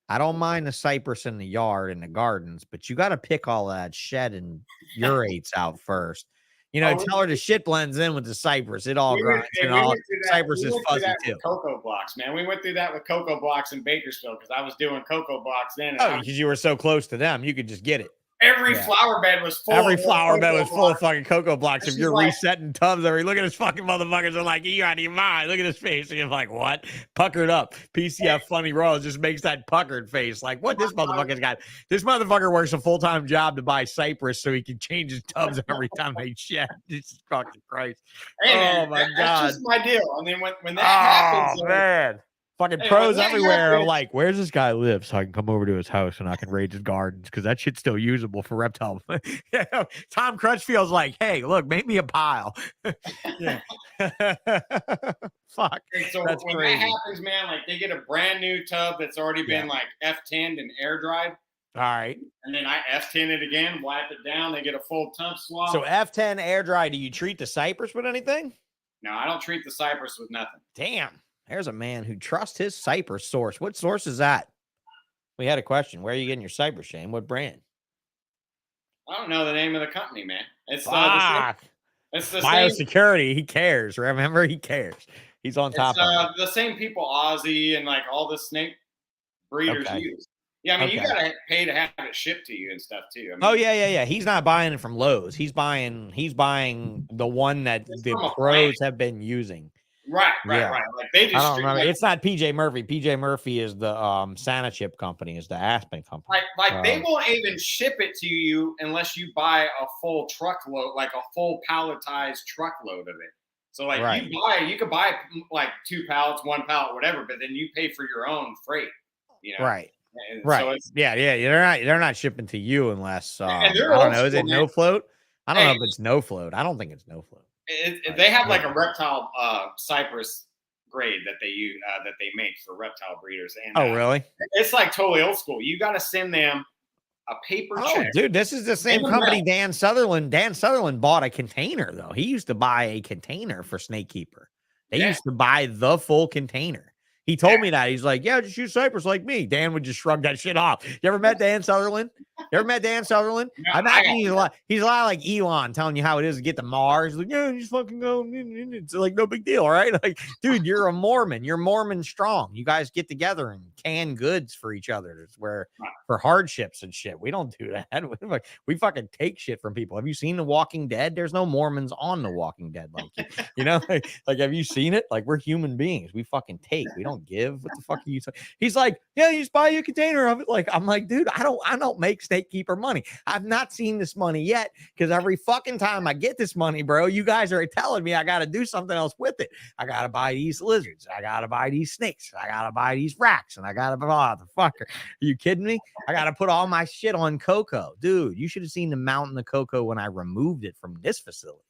I don't mind the cypress in the yard and the gardens, but you got to pick all that shed and urates out first. You know, tell her the shit blends in with the cypress. It all grinds and all. Cypress is fuzzy too. Cocoa blocks, man. We went through that with cocoa blocks in Bakersfield because I was doing cocoa blocks then. Oh, because you were so close to them, you could just get it. Every flower bed was full. Every flower bed was full of fucking cocoa blocks. If you're like, resetting tubs, look at this fucking motherfuckers. They're like, you out of your mind. Look at his face. And you're like, what? Puckered up. PCF Funny Rose just makes that puckered face. Like, what this motherfucker's got? This motherfucker works a full-time job to buy Cypress so he can change his tubs every time they shed. Jesus fucking Christ. Hey, oh, my God. That's just my deal. And then when that happens. Oh, man. Fucking pros everywhere are like, where's this guy live so I can come over to his house and I can raid his gardens because that shit's still usable for reptile. Tom Crutchfield's like, hey, look, make me a pile. Yeah. Fuck. And so that's when crazy. That happens, man, like they get a brand new tub that's already been like F10'd and air dried. All right. And then I F10 it again, wipe it down. They get a full tub swap. So F10 air dry. Do you treat the cypress with anything? No, I don't treat the cypress with nothing. Damn. There's a man who trusts his cypress source. What source is that? We had a question. Where are you getting your cypress, Shane? What brand? I don't know the name of the company, man. It's it's the Biosecurity. Same. He cares. Remember, he cares. He's on top of it. The same people Ozzy and like all the snake breeders use. Yeah, I mean, you gotta pay to have it shipped to you and stuff too. I mean, yeah. He's not buying it from Lowe's. He's buying the one that the pros have been using. Right. Like they just. I don't remember. It's not PJ Murphy. PJ Murphy is the Sanachip company, is the Aspen company. Like they won't even ship it to you unless you buy a full truckload, like a full palletized truckload of it. So like you could buy like 2 pallets, 1 pallet, whatever, but then you pay for your own freight. You know? Right. And right. So they're not shipping to you unless I don't know. Is it no float? I don't know if it's no float. I don't think it's no float. They have like a reptile cypress grade that they use that they make for reptile breeders. And Oh, really? it's like totally old school. You got to send them a paper check. Dude, this is the same company Dan Sutherland bought a container, though. He used to buy a container for Snake Keeper. They used to buy the full container. He told me that. He's like, yeah, just use Cypress like me. Dan would just shrug that shit off. You ever met Dan Sutherland? You ever met Dan Sutherland? No, I imagine he's a lot like Elon telling you how it is to get to Mars. He's like, yeah, just fucking go. It's like no big deal, right? Like, dude, you're a Mormon. You're Mormon strong. You guys get together and can goods for each other. It's where for hardships and shit. We don't do that. We fucking take shit from people. Have you seen The Walking Dead? There's no Mormons on The Walking Dead like you know, like have you seen it? Like, we're human beings. We fucking take. We don't give. What the fuck are you saying? He's like, yeah, you just buy you a container of it. Like, I'm like, dude, I don't make Snake Keeper money. I've not seen this money yet, because every fucking time I get this money, bro, you guys are telling me I got to do something else with it. I got to buy these lizards. I got to buy these snakes. I got to buy these racks. And I got to buy the fucker. Are you kidding me? I got to put all my shit on cocoa. Dude, you should have seen the mountain of cocoa when I removed it from this facility.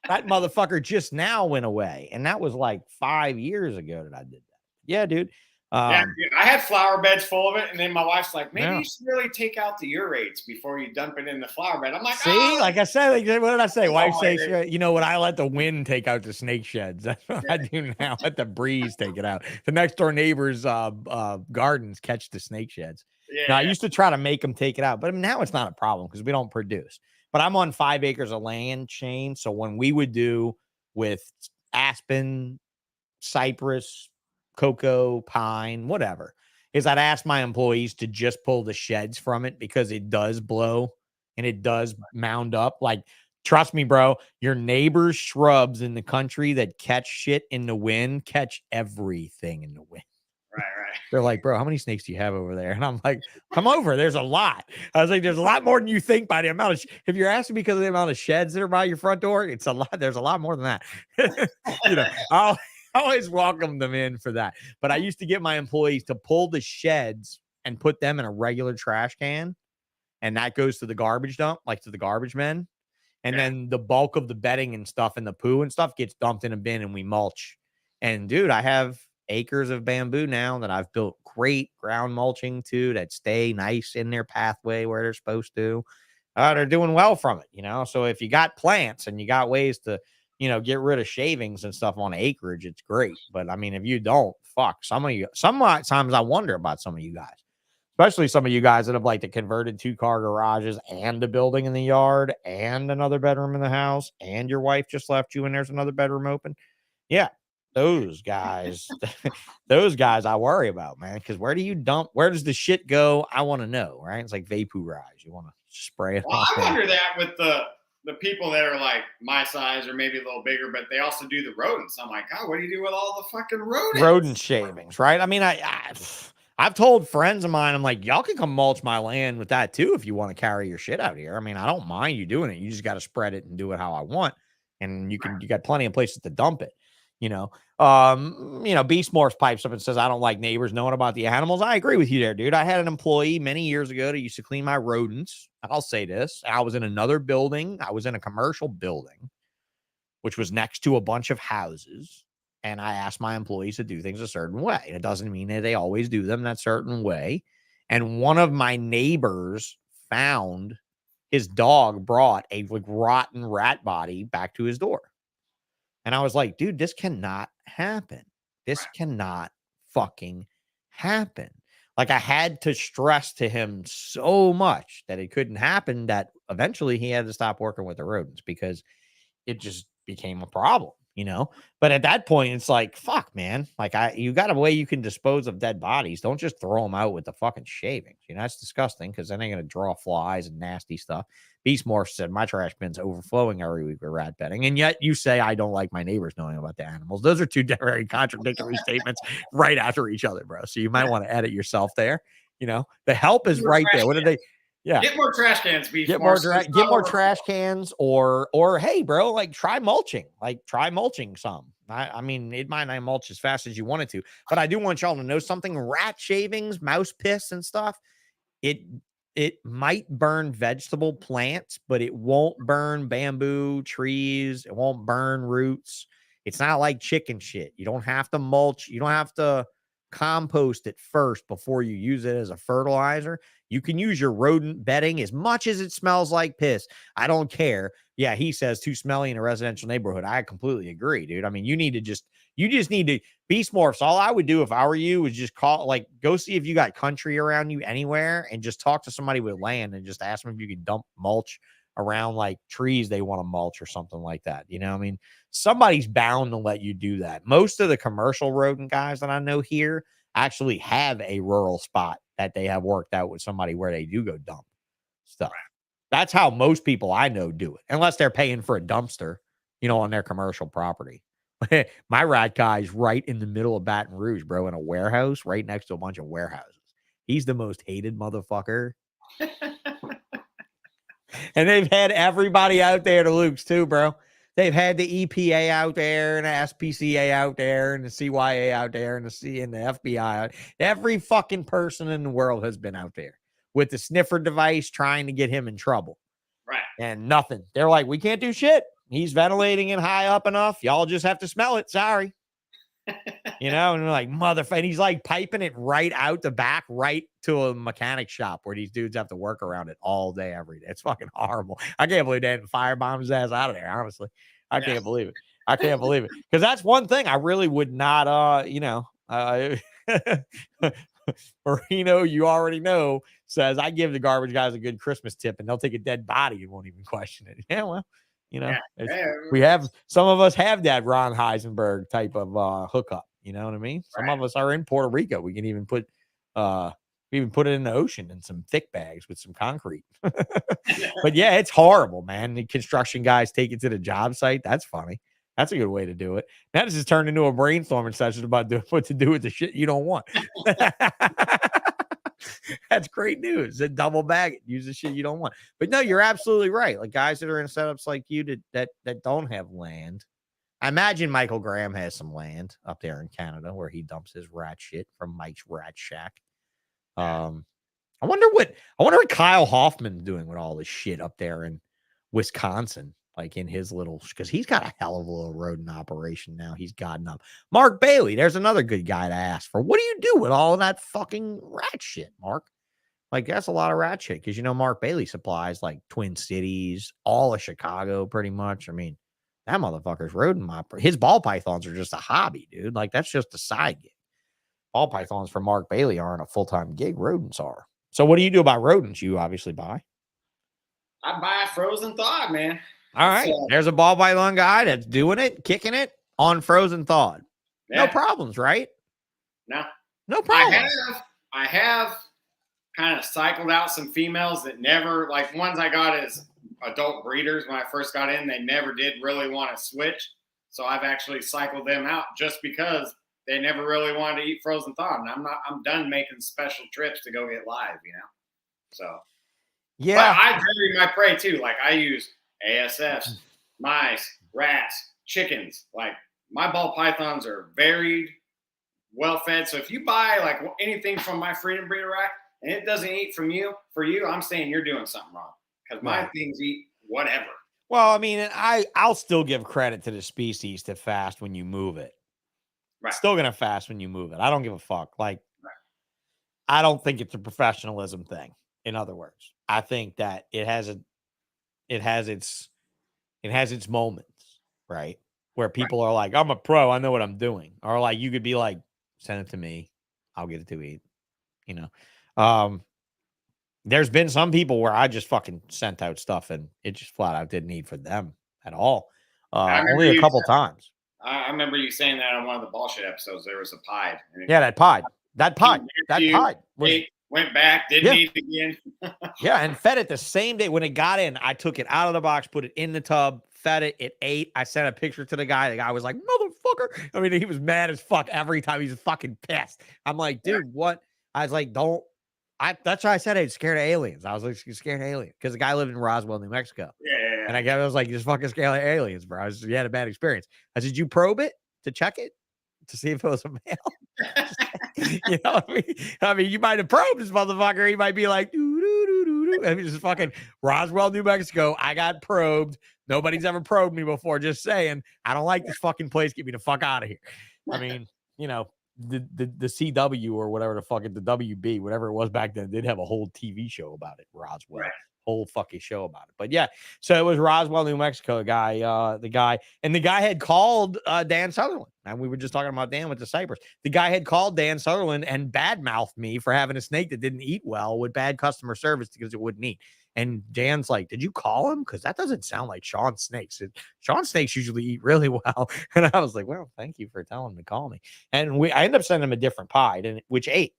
That motherfucker just now went away. And that was like 5 years ago that I did that. Yeah, dude. Yeah, I had flower beds full of it, and then my wife's like, maybe you should really take out the urates before you dump it in the flower bed. I'm like, see, like I said, like, what did I say? Wife says, you know what? I let the wind take out the snake sheds. That's what I do now. Let the breeze take it out. The next door neighbor's gardens catch the snake sheds. Yeah. Now, I used to try to make them take it out, but now it's not a problem because we don't produce. But I'm on 5 acres of land chain. So when we would do with aspen, cypress, cocoa, pine, whatever, is I'd ask my employees to just pull the sheds from it, because it does blow and it does mound up. Like, trust me, bro, your neighbor's shrubs in the country that catch shit in the wind catch everything in the wind. Right. They're like, bro, how many snakes do you have over there? And I'm like, come over. There's a lot. I was like, there's a lot more than you think by the amount of, if you're asking because of the amount of sheds that are by your front door, it's a lot. There's a lot more than that. You know, I'll always welcome them in for that. But I used to get my employees to pull the sheds and put them in a regular trash can. And that goes to the garbage dump, like to the garbage men. And then the bulk of the bedding and stuff and the poo and stuff gets dumped in a bin and we mulch. And dude, I have acres of bamboo now that I've built great ground mulching to, that stay nice in their pathway where they're supposed to. They're doing well from it, you know? So if you got plants and you got ways to, you know, get rid of shavings and stuff on acreage, it's great. But I mean, if you don't, fuck, sometimes I wonder about some of you guys, especially some of you guys that have like the converted 2-car garages and a building in the yard and another bedroom in the house, and your wife just left you and there's another bedroom open. Yeah. Those guys, I worry about, man, because where do you dump? Where does the shit go? I want to know, right? It's like vaporize. You want to spray it. Well, I wonder that with the people that are like my size or maybe a little bigger, but they also do the rodents. I'm like, oh, what do you do with all the fucking rodents? Rodent shavings, right? I mean, I've told friends of mine, I'm like, y'all can come mulch my land with that too if you want to carry your shit out here. I mean, I don't mind you doing it. You just got to spread it and do it how I want, and you got plenty of places to dump it. You know, Beast Morphs pipes up and says, I don't like neighbors knowing about the animals. I agree with you there, dude. I had an employee many years ago that used to clean my rodents. I'll say this. I was in another building. I was in a commercial building, which was next to a bunch of houses. And I asked my employees to do things a certain way. It doesn't mean that they always do them that certain way. And one of my neighbors found his dog brought a like rotten rat body back to his door. And I was like, dude, this cannot happen. This cannot fucking happen. Like, I had to stress to him so much that it couldn't happen that eventually he had to stop working with the rodents because it just became a problem, you know? But at that point, it's like, fuck, man. Like, you got a way you can dispose of dead bodies. Don't just throw them out with the fucking shavings. You know, that's disgusting because then they're going to draw flies and nasty stuff. Beast Morph said, my trash bin's overflowing every week with rat bedding. And yet you say, I don't like my neighbors knowing about the animals. Those are two very contradictory statements right after each other, bro. So you might want to edit yourself there. You know, the help is right there. What did they? Yeah. Get more trash cans, Beast Get more trash cans or hey, bro, like try mulching. Like try mulching some. I mean, it might not mulch as fast as you want it to, but I do want y'all to know something. Rat shavings, mouse piss and stuff, it might burn vegetable plants, but it won't burn bamboo trees. It won't burn roots. It's not like chicken shit. You don't have to mulch. You don't have to compost it first before you use it as a fertilizer. You can use your rodent bedding as much as it smells like piss. I don't care. Yeah, he says too smelly in a residential neighborhood. I completely agree, dude. I mean, you just need to beast morphs. All I would do if I were you is just go see if you got country around you anywhere and just talk to somebody with land and just ask them if you can dump mulch around like trees they want to mulch or something like that. You know, I mean, somebody's bound to let you do that. Most of the commercial rodent guys that I know here actually have a rural spot that they have worked out with somebody where they do go dump stuff. That's how most people I know do it, unless they're paying for a dumpster, you know, on their commercial property. My rat guy's right in the middle of Baton Rouge, bro, in a warehouse right next to a bunch of warehouses. He's the most hated motherfucker. And they've had everybody out there to Luke's too, bro. They've had the EPA out there and the SPCA out there and the CYA out there and the FBI. Every fucking person in the world has been out there with the sniffer device trying to get him in trouble. Right. And nothing. They're like, we can't do shit. He's ventilating it high up enough. Y'all just have to smell it. Sorry. You know, and they're like, motherfucker. And he's like piping it right out the back, right to a mechanic shop where these dudes have to work around it all day, every day. It's fucking horrible. I can't believe they didn't firebomb his ass out of there, honestly. I can't believe it. I can't believe it. Because that's one thing I really would not, Marino, you already know, says I give the garbage guys a good Christmas tip and they'll take a dead body and won't even question it. Yeah, well, you know, we have, some of us have that Ron Heisenberg type of hookup. You know what I mean? Some of us are in Puerto Rico. We can even put it in the ocean in some thick bags with some concrete. But yeah, it's horrible, man. The construction guys take it to the job site. That's funny. That's a good way to do it. Now this has turned into a brainstorming session about what to do with the shit you don't want. That's great news. A double bag it. Use the shit you don't want. But no, you're absolutely right. Like guys that are in setups like you that don't have land. I imagine Michael Graham has some land up there in Canada where he dumps his rat shit from Mike's Rat Shack. I wonder what Kyle Hoffman's doing with all this shit up there in Wisconsin, like in his little, because he's got a hell of a little rodent operation now. He's gotten up. Mark Bailey, there's another good guy to ask for. What do you do with all of that fucking rat shit, Mark? Like that's a lot of rat shit because you know Mark Bailey supplies like Twin Cities, all of Chicago, pretty much. I mean, that motherfucker's rodent his ball pythons are just a hobby, dude. Like that's just a side gig. Ball pythons for Mark Bailey aren't a full-time gig. Rodents are. So what do you do about rodents? You obviously buy. I buy frozen thawed, man. All right. There's a ball python guy that's doing it, kicking it on frozen thawed. Yeah. No problems, right? No problem. I have kind of cycled out some females that never, like ones I got as adult breeders when I first got in, they never did really want to switch. So I've actually cycled them out just because they never really wanted to eat frozen thawed. And I'm done making special trips to go get live, you know? So, yeah. But I vary my prey too. Like I use ASFs, mice, rats, chickens. Like my ball pythons are varied, well fed. So if you buy like anything from my freedom breeder rack and it doesn't eat for you, I'm saying you're doing something wrong because my things eat whatever. Well, I mean, I'll still give credit to the species to fast when you move it. Right. Still gonna fast when you move it. I don't give a fuck. Like, I don't think it's a professionalism thing. In other words, I think that it has its moments, right? Where people are like, I'm a pro, I know what I'm doing. Or like you could be like, send it to me, I'll get it to eat. You know. There's been some people where I just fucking sent out stuff and it just flat out didn't eat for them at all. Only a couple times. I remember you saying that on one of the Ballsh episodes. There was a pied. That pied. Went back, didn't eat again. Yeah, and fed it the same day. When it got in, I took it out of the box, put it in the tub, fed it. It ate. I sent a picture to the guy. The guy was like, motherfucker. I mean, he was mad as fuck every time. He's fucking pissed. I'm like, dude, what? I was like, that's why I said I was scared of aliens. I was like, scared of aliens. Because the guy lived in Roswell, New Mexico. Yeah. And I was like, you're just fucking scared of aliens, bro. You had a bad experience. I said, you probe it to check it? To see if it was a male? You know what I mean? You might have probed this motherfucker. He might be like, I mean, this is fucking Roswell, New Mexico. I got probed. Nobody's ever probed me before. Just saying, I don't like this fucking place. Get me the fuck out of here. I mean, you know, the CW or whatever the fuck, the WB, whatever it was back then, did have a whole TV show about it. Roswell, whole fucking show about it. But yeah, so it was Roswell, New Mexico guy. The guy had called Dan Sutherland, and we were just talking about Dan with the Cypress. The guy had called Dan Sutherland and badmouthed me for having a snake that didn't eat well with bad customer service because it wouldn't eat. And Dan's like, did you call him? Because that doesn't sound like Sean's snakes. Sean's snakes usually eat really well. And I was like, well, thank you for telling him to call me. And I ended up sending him a different pie, which ate.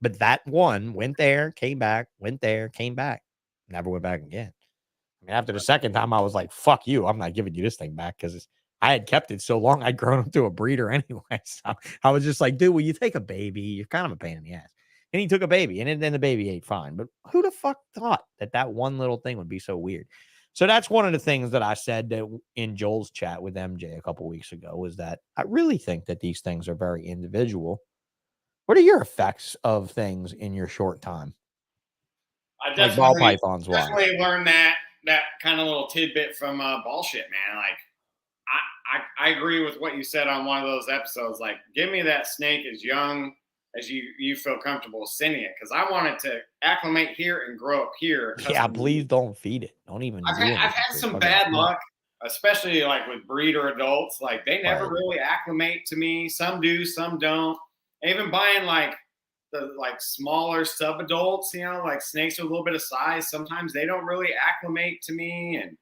But that one went there, came back, went there, came back. Never went back again. I mean, after the second time, I was like, fuck you. I'm not giving you this thing back because I had kept it so long. I'd grown up to a breeder anyway. So I was just like, dude, will you take a baby? You're kind of a pain in the ass. And he took a baby, and then the baby ate fine. But who the fuck thought that one little thing would be so weird? So that's one of the things that I said in Joel's chat with MJ a couple weeks ago, was that I really think that these things are very individual. What are your effects of things in your short time? I definitely learned that kind of little tidbit from Bullshit, man. Like, I agree with what you said on one of those episodes. Like, give me that snake as young as you feel comfortable sending it, because I want it to acclimate here and grow up here. Yeah, please don't feed it. Don't even. I've had some bad luck, especially like with breeder adults. Like, they never really acclimate to me. Some do, some don't. Even buying like the smaller sub adults, you know, like snakes with a little bit of size, sometimes they don't really acclimate to me. And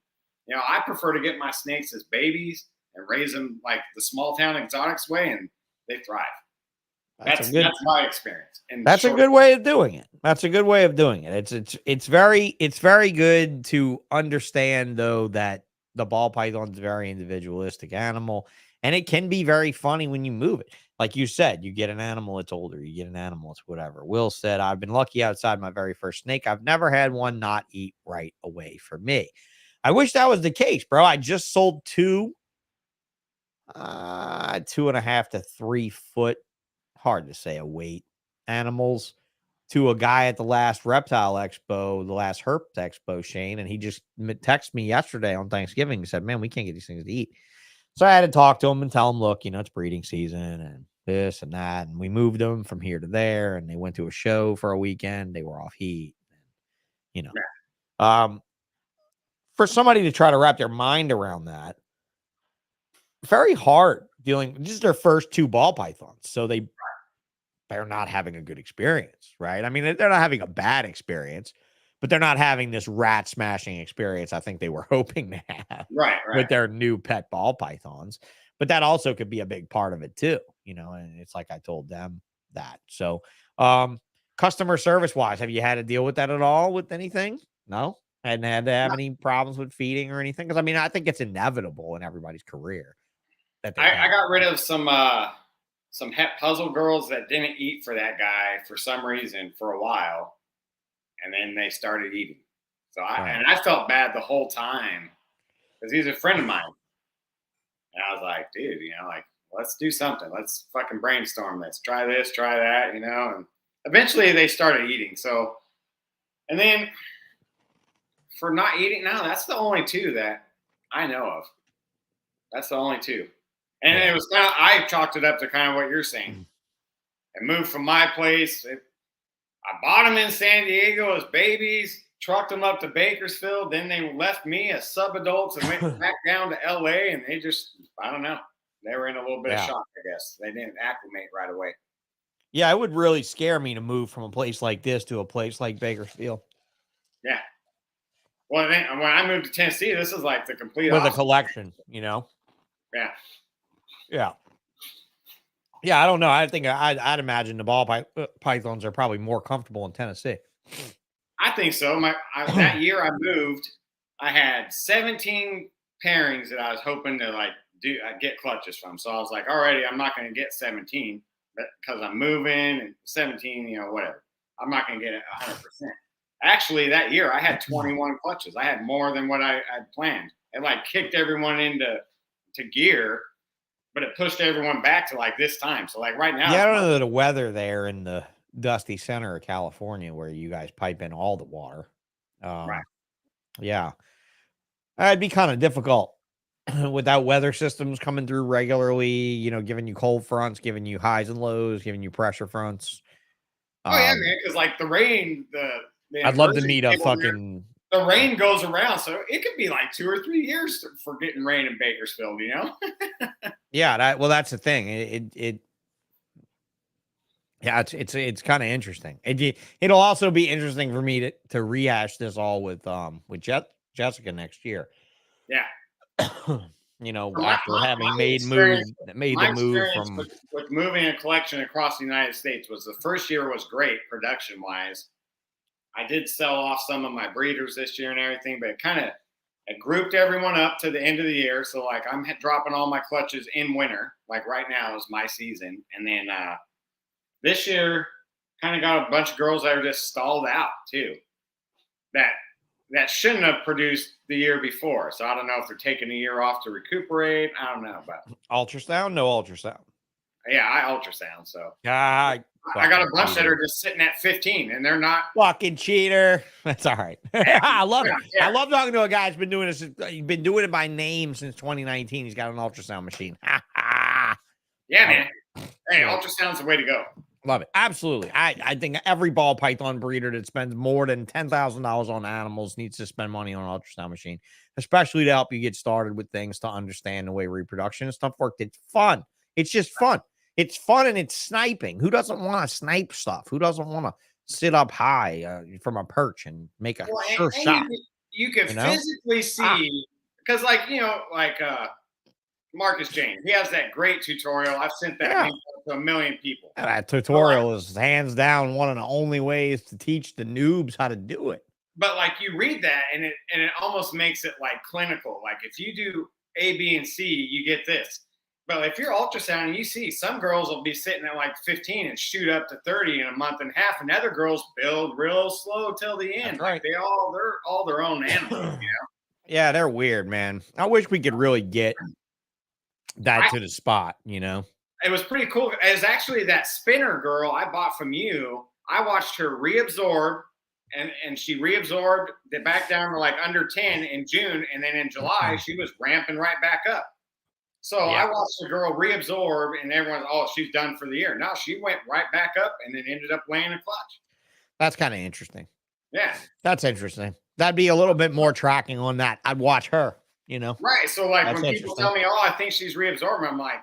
you know, I prefer to get my snakes as babies and raise them like the small town exotics way, and they thrive. That's my experience. And that's a good way of doing it. That's a good way of doing it. It's very good to understand, though, that the ball python is a very individualistic animal, and it can be very funny when you move it. Like you said, you get an animal, it's older. You get an animal, it's whatever. Will said, I've been lucky outside my very first snake. I've never had one not eat right away for me. I wish that was the case, bro. I just sold 2.5 to 3 foot, hard to say a weight, animals to a guy at the last Reptile Expo, the last Herp Expo, Shane, and he just texted me yesterday on Thanksgiving and said, man, we can't get these things to eat. So I had to talk to him and tell him, look, you know, it's breeding season and this and that, and we moved them from here to there, and they went to a show for a weekend. They were off heat, you know. For somebody to try to wrap their mind around that, very hard dealing. This is their first 2 ball pythons, so they're not having a good experience, right? I mean, they're not having a bad experience, but they're not having this rat smashing experience I think they were hoping to have with their new pet ball pythons. But that also could be a big part of it too, you know, and it's like I told them that. So customer service wise, have you had to deal with that at all with anything? No? Hadn't had to have any problems with feeding or anything? Because I mean, I think it's inevitable in everybody's career. That I got rid of some het puzzle girls that didn't eat for that guy for some reason for a while, and then they started eating. So I felt bad the whole time because he's a friend of mine, and I was like, dude, you know, like, let's do something. Let's fucking brainstorm. Let's try this, try that, you know. And eventually they started eating. So, and then for not eating now, that's the only 2 that I know of. That's the only 2. And it was kind of, I chalked it up to kind of what you're saying. I moved from my place. I bought them in San Diego as babies, trucked them up to Bakersfield. Then they left me as sub-adults and went back down to LA. And they just, I don't know. They were in a little bit of shock, I guess. They didn't acclimate right away. Yeah, it would really scare me to move from a place like this to a place like Bakersfield. Yeah. Well, then, when I moved to Tennessee, this is like the complete with a collection, you know? Yeah. Yeah. Yeah, I don't know. I think I'd imagine the ball pythons are probably more comfortable in Tennessee. I think so. That year I moved, I had 17 pairings that I was hoping to get clutches from. So I was like, alrighty, I'm not going to get 17 because I'm moving, and 17, you know, whatever. I'm not going to get it 100%. Actually, that year I had 21 clutches. I had more than what I had planned. It like kicked everyone into gear, but it pushed everyone back to like this time. So like right now, yeah, I don't know the weather there in the dusty center of California where you guys pipe in all the water. Right. Yeah. It'd be kind of difficult without weather systems coming through regularly, you know, giving you cold fronts, giving you highs and lows, giving you pressure fronts. Oh yeah, man. Because like the rain, the I'd love to inversion meet a cable there, fucking. the rain goes around, so it could be like 2 or 3 years for getting rain in Bakersfield. You know? Yeah, that's the thing. Yeah, it's kind of interesting. It'll also be interesting for me to rehash this all with Jessica next year. Yeah. You know, My after having made my the move experience from with moving a collection across the United States was the first year was great production wise. I did sell off some of my breeders this year and everything, but it grouped everyone up to the end of the year. So like I'm dropping all my clutches in winter, like right now is my season, and then this year kind of got a bunch of girls that are just stalled out too. That shouldn't have produced the year before. So I don't know if they're taking a year off to recuperate. I don't know, but ultrasound, no ultrasound. Yeah, I ultrasound. So I got a bunch that are just sitting at 15, and they're not fucking cheater. That's all right. I love it. Yeah. I love talking to a guy who's been doing this. He's been doing it by name since 2019. He's got an ultrasound machine. Yeah, man. Hey, ultrasound's the way to go. Love it. Absolutely. I think every ball python breeder that spends more than $10,000 on animals needs to spend money on an ultrasound machine, especially to help you get started with things, to understand the way reproduction and stuff work. It's fun. It's just fun. It's fun, and it's sniping. Who doesn't want to snipe stuff? Who doesn't want to sit up high from a perch and make a sure shot? You can physically see, because like, Marcus James, he has that great tutorial. I've sent that link to 1 million people. And that tutorial is hands down one of the only ways to teach the noobs how to do it. But like you read that and it almost makes it like clinical. Like if you do A, B, and C, you get this. But if you're ultrasounding, you see some girls will be sitting at like 15 and shoot up to 30 in a month and a half, and other girls build real slow till the end. That's right. Like they're all their own animals, you know? Yeah, they're weird, man. I wish we could really get that to the spot, you know. It was pretty cool. It was actually that spinner girl I bought from you. I watched her reabsorb, and she reabsorbed back down to like under 10 in June, and then in July she was ramping right back up. So I watched the girl reabsorb, and everyone's, oh, she's done for the year. No, she went right back up and then ended up laying a clutch. That's kind of interesting. Yeah. That's interesting. That'd be a little bit more tracking on that. I'd watch her, you know? Right. So like when people tell me, oh, I think she's reabsorbing, I'm like,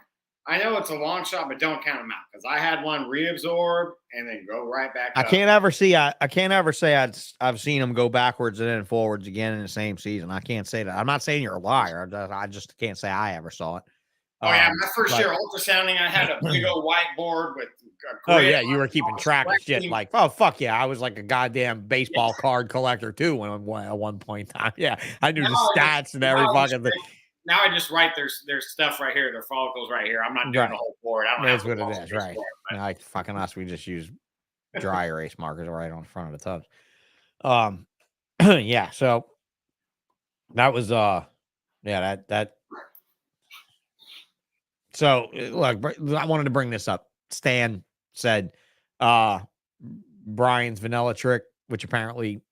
I know it's a long shot, but don't count them out, because I had one reabsorb and then go right back up. I can't ever say I've seen them go backwards and then forwards again in the same season. I can't say that. I'm not saying you're a liar. I just can't say I ever saw it. Oh yeah, my first year ultrasounding, I had a big old whiteboard with. Oh yeah, you were keeping track of shit. Like, oh fuck yeah, I was like a goddamn baseball card collector too at one point in time. Yeah, I knew the stats and every fucking thing. Now I just write their stuff right here, their follicles right here. I'm not doing the whole board. I don't That's have what it is, right? Like fucking us, we just use dry erase markers right on the front of the tubs. Yeah. So that was that. So look, I wanted to bring this up. Stan said Brian's vanilla trick, which apparently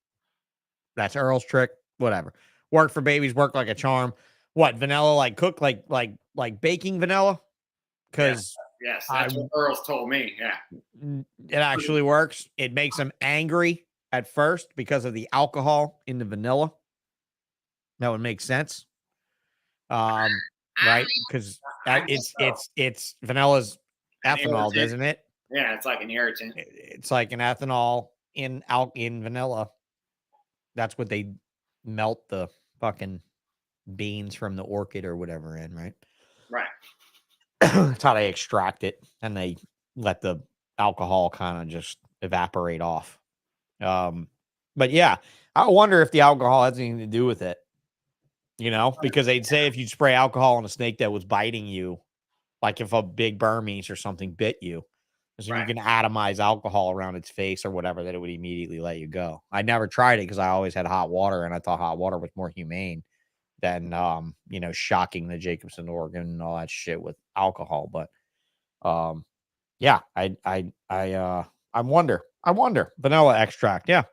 that's Earl's trick, whatever. Work for babies, work like a charm. What, vanilla like cook like baking vanilla? Because yes, that's what Earl's told me. Yeah. It actually works. It makes them angry at first because of the alcohol in the vanilla. That would make sense. Right? Because it's vanilla's ethanol, isn't it? Yeah, it's like an irritant. It's like an ethanol in vanilla. That's what they melt the fucking beans from the orchid or whatever in, right? Right. That's how they extract it, and they let the alcohol kind of just evaporate off. But yeah, I wonder if the alcohol has anything to do with it. You know, because they'd say if you spray alcohol on a snake that was biting you, like if a big Burmese or something bit you, so you can atomize alcohol around its face or whatever, that it would immediately let you go. I never tried it because I always had hot water, and I thought hot water was more humane than shocking the Jacobson organ and all that shit with alcohol. But yeah, I wonder vanilla extract. Yeah.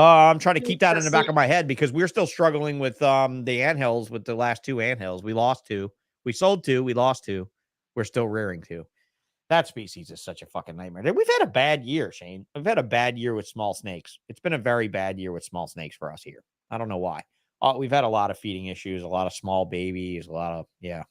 I'm trying to keep that in the back of my head because we're still struggling with the anthills with the last 2 anthills. We lost 2. We sold 2. We lost 2. We're still rearing 2. That species is such a fucking nightmare. We've had a bad year, Shane. We've had a bad year with small snakes. It's been a very bad year with small snakes for us here. I don't know why. We've had a lot of feeding issues, a lot of small babies, a lot of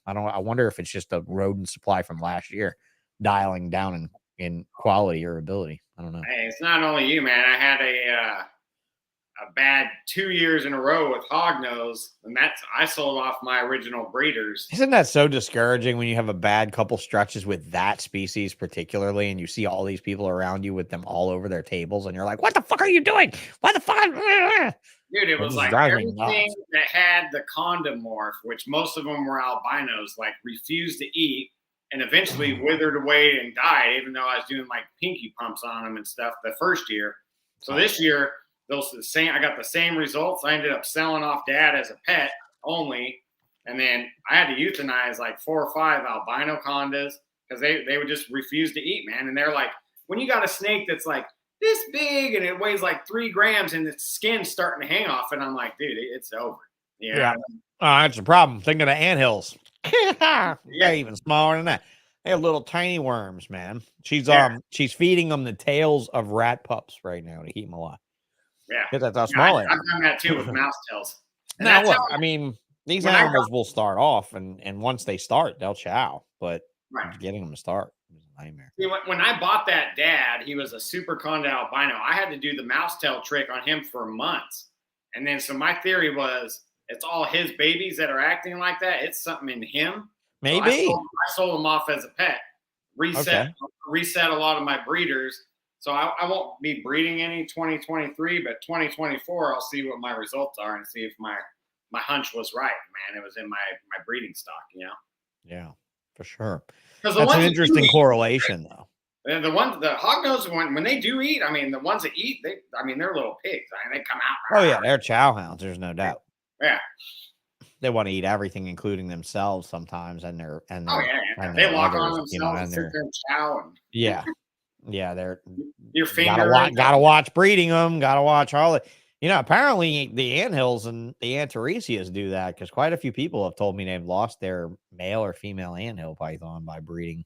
I wonder if it's just the rodent supply from last year dialing down in quality or ability. I don't know. Hey, it's not only you, man. I had a bad 2 years in a row with hognose, and I sold off my original breeders. Isn't that so discouraging when you have a bad couple stretches with that species particularly, and you see all these people around you with them all over their tables, and you're like, what the fuck are you doing? Why the fuck? Dude, it was like everything that had the condom morph, which most of them were albinos, like refused to eat and eventually withered away and died, even though I was doing like pinky pumps on them and stuff the first year. So this year, I got the same results. I ended up selling off dad as a pet only. And then I had to euthanize like 4 or 5 albino condas because they would just refuse to eat, man. And they're like, when you got a snake that's like this big and it weighs like 3 grams and its skin's starting to hang off, and I'm like, dude, it's over. Yeah. That's the problem. Think of the anthills. Yeah, even smaller than that. They're little tiny worms, man. She's feeding them the tails of rat pups right now to keep them alive. Yeah, that's how small they are. I've done that too with mouse tails. Now look, I mean, these animals will start off, and once they start, they'll chow. But getting them to start is a nightmare. See, when I bought that dad, he was a super conda albino. I had to do the mouse tail trick on him for months, and then so my theory was it's all his babies that are acting like that. It's something in him. Maybe so I sold him off as a pet. Reset a lot of my breeders. So I won't be breeding any 2023, but 2024, I'll see what my results are and see if my hunch was right, man. It was in my breeding stock, you know? Yeah, for sure. That's an interesting correlation, though. And the hognose, when they do eat, I mean, the ones that eat, they're little pigs. I mean, they come out. Oh, yeah, they're chow hounds. There's no doubt. Yeah. They want to eat everything, including themselves sometimes, and they're they lock on themselves and sit there and chow. Yeah, they're your finger. Gotta watch breeding them. Gotta watch all it. Apparently the anthills and the Antaresias do that because quite a few people have told me they've lost their male or female anthill python by breeding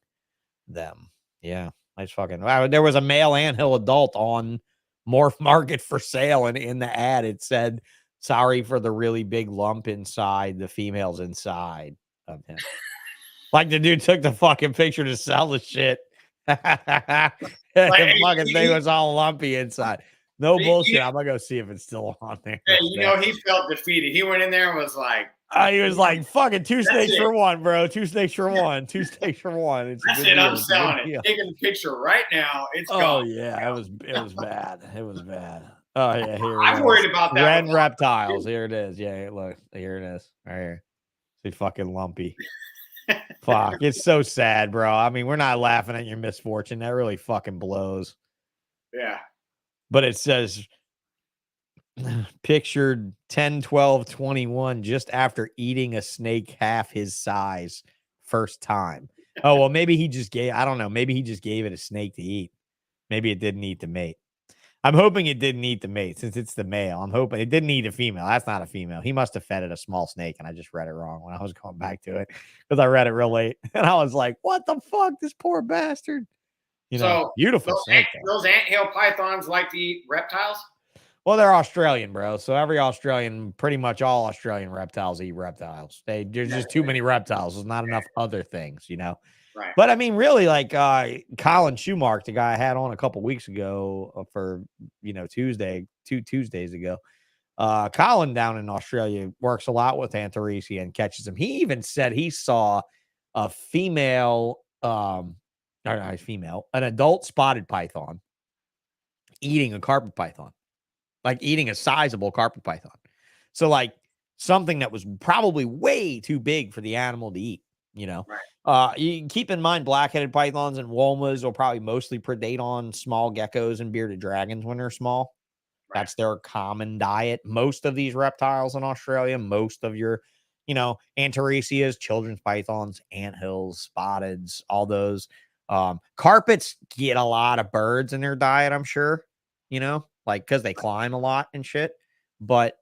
them. Yeah, that's fucking. There was a male anthill adult on Morph Market for sale, and in the ad it said, "Sorry for the really big lump inside. The female's inside of him." Like the dude took the fucking picture to sell the shit. The fucking thing was all lumpy inside. No bullshit. I'm gonna go see if it's still on there. Yeah, he felt defeated. He went in there and was like, he was like, fucking 2 snakes for one, bro. 2 snakes for one. 2 snakes for one. That's it. I'm selling it. Taking the picture right now. It's gone. Oh yeah, it was bad. It was bad. Oh yeah, here I'm worried about that. Red reptiles. Here it is. Yeah, look, here it is. Right here. It's fucking lumpy. Fuck, it's so sad, bro. I mean, we're not laughing at your misfortune. That really fucking blows. Yeah. But it says pictured 10, 12, 21 just after eating a snake half his size first time. Oh, well, maybe he just gave, I don't know. Maybe he just gave it a snake to eat. Maybe it didn't eat the mate. I'm hoping it didn't eat the mate since it's the male. I'm hoping it didn't eat a female. That's not a female. He must have fed it a small snake, and I just read it wrong when I was going back to it because I read it real late. And I was like, what the fuck? This poor bastard. Beautiful snake. Those anthill pythons like to eat reptiles? Well, they're Australian, bro. So pretty much all Australian reptiles eat reptiles. There's just too many reptiles. There's not enough other things, Right. But I mean, really, like Colin Schumark, the guy I had on a couple weeks ago for Tuesdays ago. Colin down in Australia works a lot with Antaresia and catches them. He even said he saw a female, an adult spotted python eating a carpet python, like eating a sizable carpet python. So like something that was probably way too big for the animal to eat. Right. You keep in mind black-headed pythons and womas will probably mostly predate on small geckos and bearded dragons when they're small. Right. That's their common diet. Most of these reptiles in Australia, most of your, Antaresias, children's pythons, anthills, spotteds, all those. Carpets get a lot of birds in their diet, I'm sure, like because they climb a lot and shit. But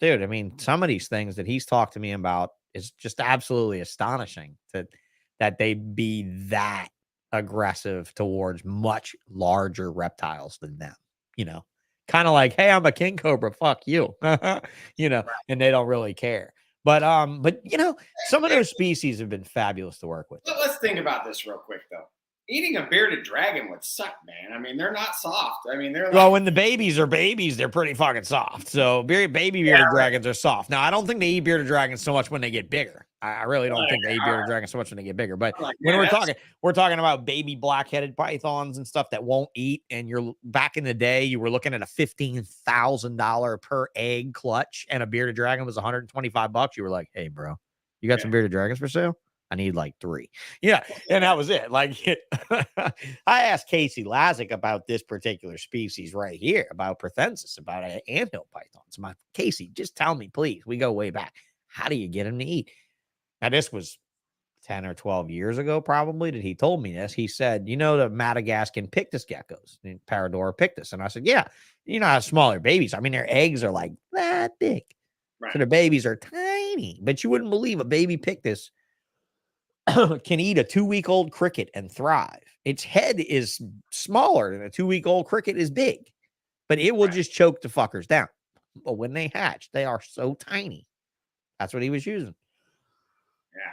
dude, I mean, some of these things that he's talked to me about is just absolutely astonishing that they be that aggressive towards much larger reptiles than them, you know, kind of like, hey, I'm a king cobra, fuck you, you know, and they don't really care. But you know, some of those species have been fabulous to work with. Let's think about this real quick though. Eating a bearded dragon would suck, man. I mean, they're not soft. I mean, they're well, when the babies are babies, they're pretty fucking soft. So baby bearded dragons are soft. Now, I don't think they eat bearded dragons so much when they get bigger. I really don't think they eat bearded dragons so much when they get bigger. But like, when we're talking about baby black-headed pythons and stuff that won't eat. And you're back in the day, you were looking at a $15,000 per egg clutch, and a bearded dragon was $125. You were like, hey, bro, you got some bearded dragons for sale? I need like 3. Yeah. And that was it. Like, I asked Casey Lazick about this particular species right here, about Prothensis, about anthill pythons. My Casey, just tell me, please. We go way back. How do you get them to eat? Now, this was 10 or 12 years ago, probably, that he told me this. He said, you know, the Madagascan pictus geckos, Paradora pictus. And I said, yeah, you know how smaller babies. I mean, their eggs are like that big. Right. So their babies are tiny, but you wouldn't believe a baby pictus can eat a 2-week-old cricket and thrive. Its head is smaller than a 2-week-old cricket is big, but it will just choke the fuckers down. But when they hatch, they are so tiny. That's what he was using.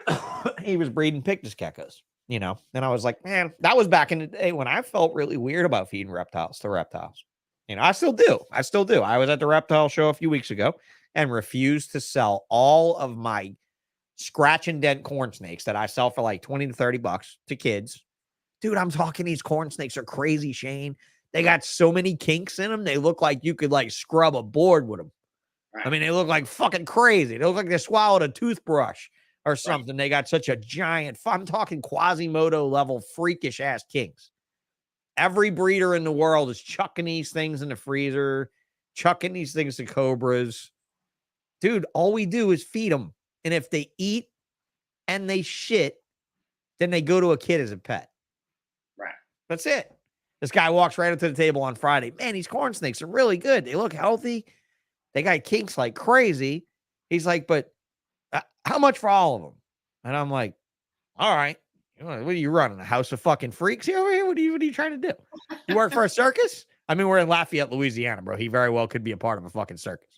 Yeah. He was breeding pictus geckos, you know. And I was like, man, that was back in the day when I felt really weird about feeding reptiles to reptiles. You know, I still do. I was at the reptile show a few weeks ago and refused to sell all of my scratch and dent corn snakes that I sell for like $20 to $30 to kids. Dude, I'm talking, these corn snakes are crazy, Shane. They got so many kinks in them. They look like you could like scrub a board with them. Right. I mean, they look like fucking crazy. They look like they swallowed a toothbrush or something. Right. They got such a giant, I'm talking Quasimodo level freakish ass kinks. Every breeder in the world is chucking these things in the freezer, chucking these things to cobras. Dude, all we do is feed them. And if they eat and they shit, then they go to a kid as a pet. Right. That's it. This guy walks right up to the table on Friday. Man, these corn snakes are really good. They look healthy. They got kinks like crazy. He's like, but how much for all of them? And I'm like, all right. What are you running? A house of fucking freaks here over here? What are you trying to do? You work for a circus? I mean, we're in Lafayette, Louisiana, bro. He very well could be a part of a fucking circus.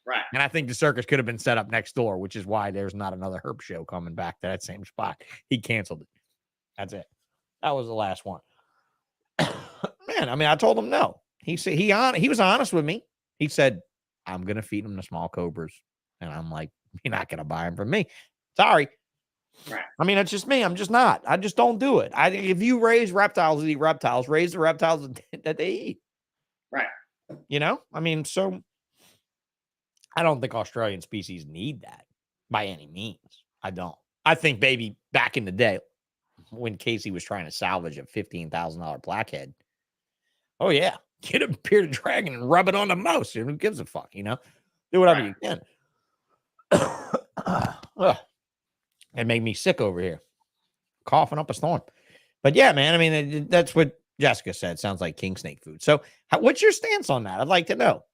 Right. And I think the circus could have been set up next door, which is why there's not another herp show coming back to that same spot. He canceled it. That's it. That was the last one. Man, I mean, I told him no. He said he was honest with me. He said, I'm going to feed him the small cobras. And I'm like, you're not going to buy them from me. Sorry. Right. I mean, it's just me. I'm just not. I just don't do it. If you raise reptiles that eat reptiles, raise the reptiles that they eat. Right. You know? I mean, so I don't think Australian species need that by any means. I don't. I think maybe back in the day when Casey was trying to salvage a $15,000 blackhead, oh yeah, get a bearded dragon and rub it on the mouse. Who gives a fuck, you know? Do whatever you can. It made me sick over here, coughing up a storm. But yeah, man, I mean, that's what Jessica said. Sounds like king snake food. So what's your stance on that? I'd like to know.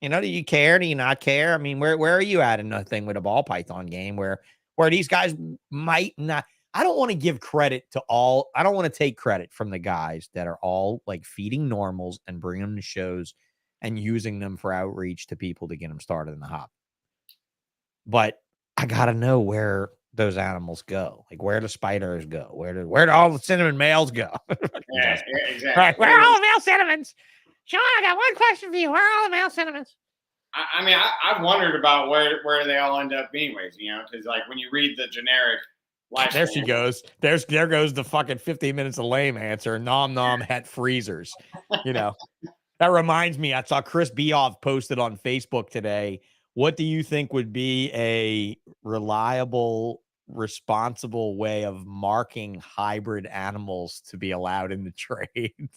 You know, do you care? Do you not care? I mean, where are you at in the thing with a ball python game where these guys might not? I don't want to give credit to all. I don't want to take credit from the guys that are all like feeding normals and bringing them to shows and using them for outreach to people to get them started in the hobby. But I got to know where those animals go. Like, where do spiders go? Where do all the cinnamon males go? Yeah, exactly. Right, where are all the male cinnamons? Sean, I got one question for you. Where are all the male cinnamons? I mean, I've wondered about where they all end up anyways, you know, because like when you read the generic life. There she goes. There goes the fucking 15 minutes of lame answer. Nom nom het freezers. You know, that reminds me, I saw Chris Beoff posted on Facebook today. What do you think would be a reliable, responsible way of marking hybrid animals to be allowed in the trade?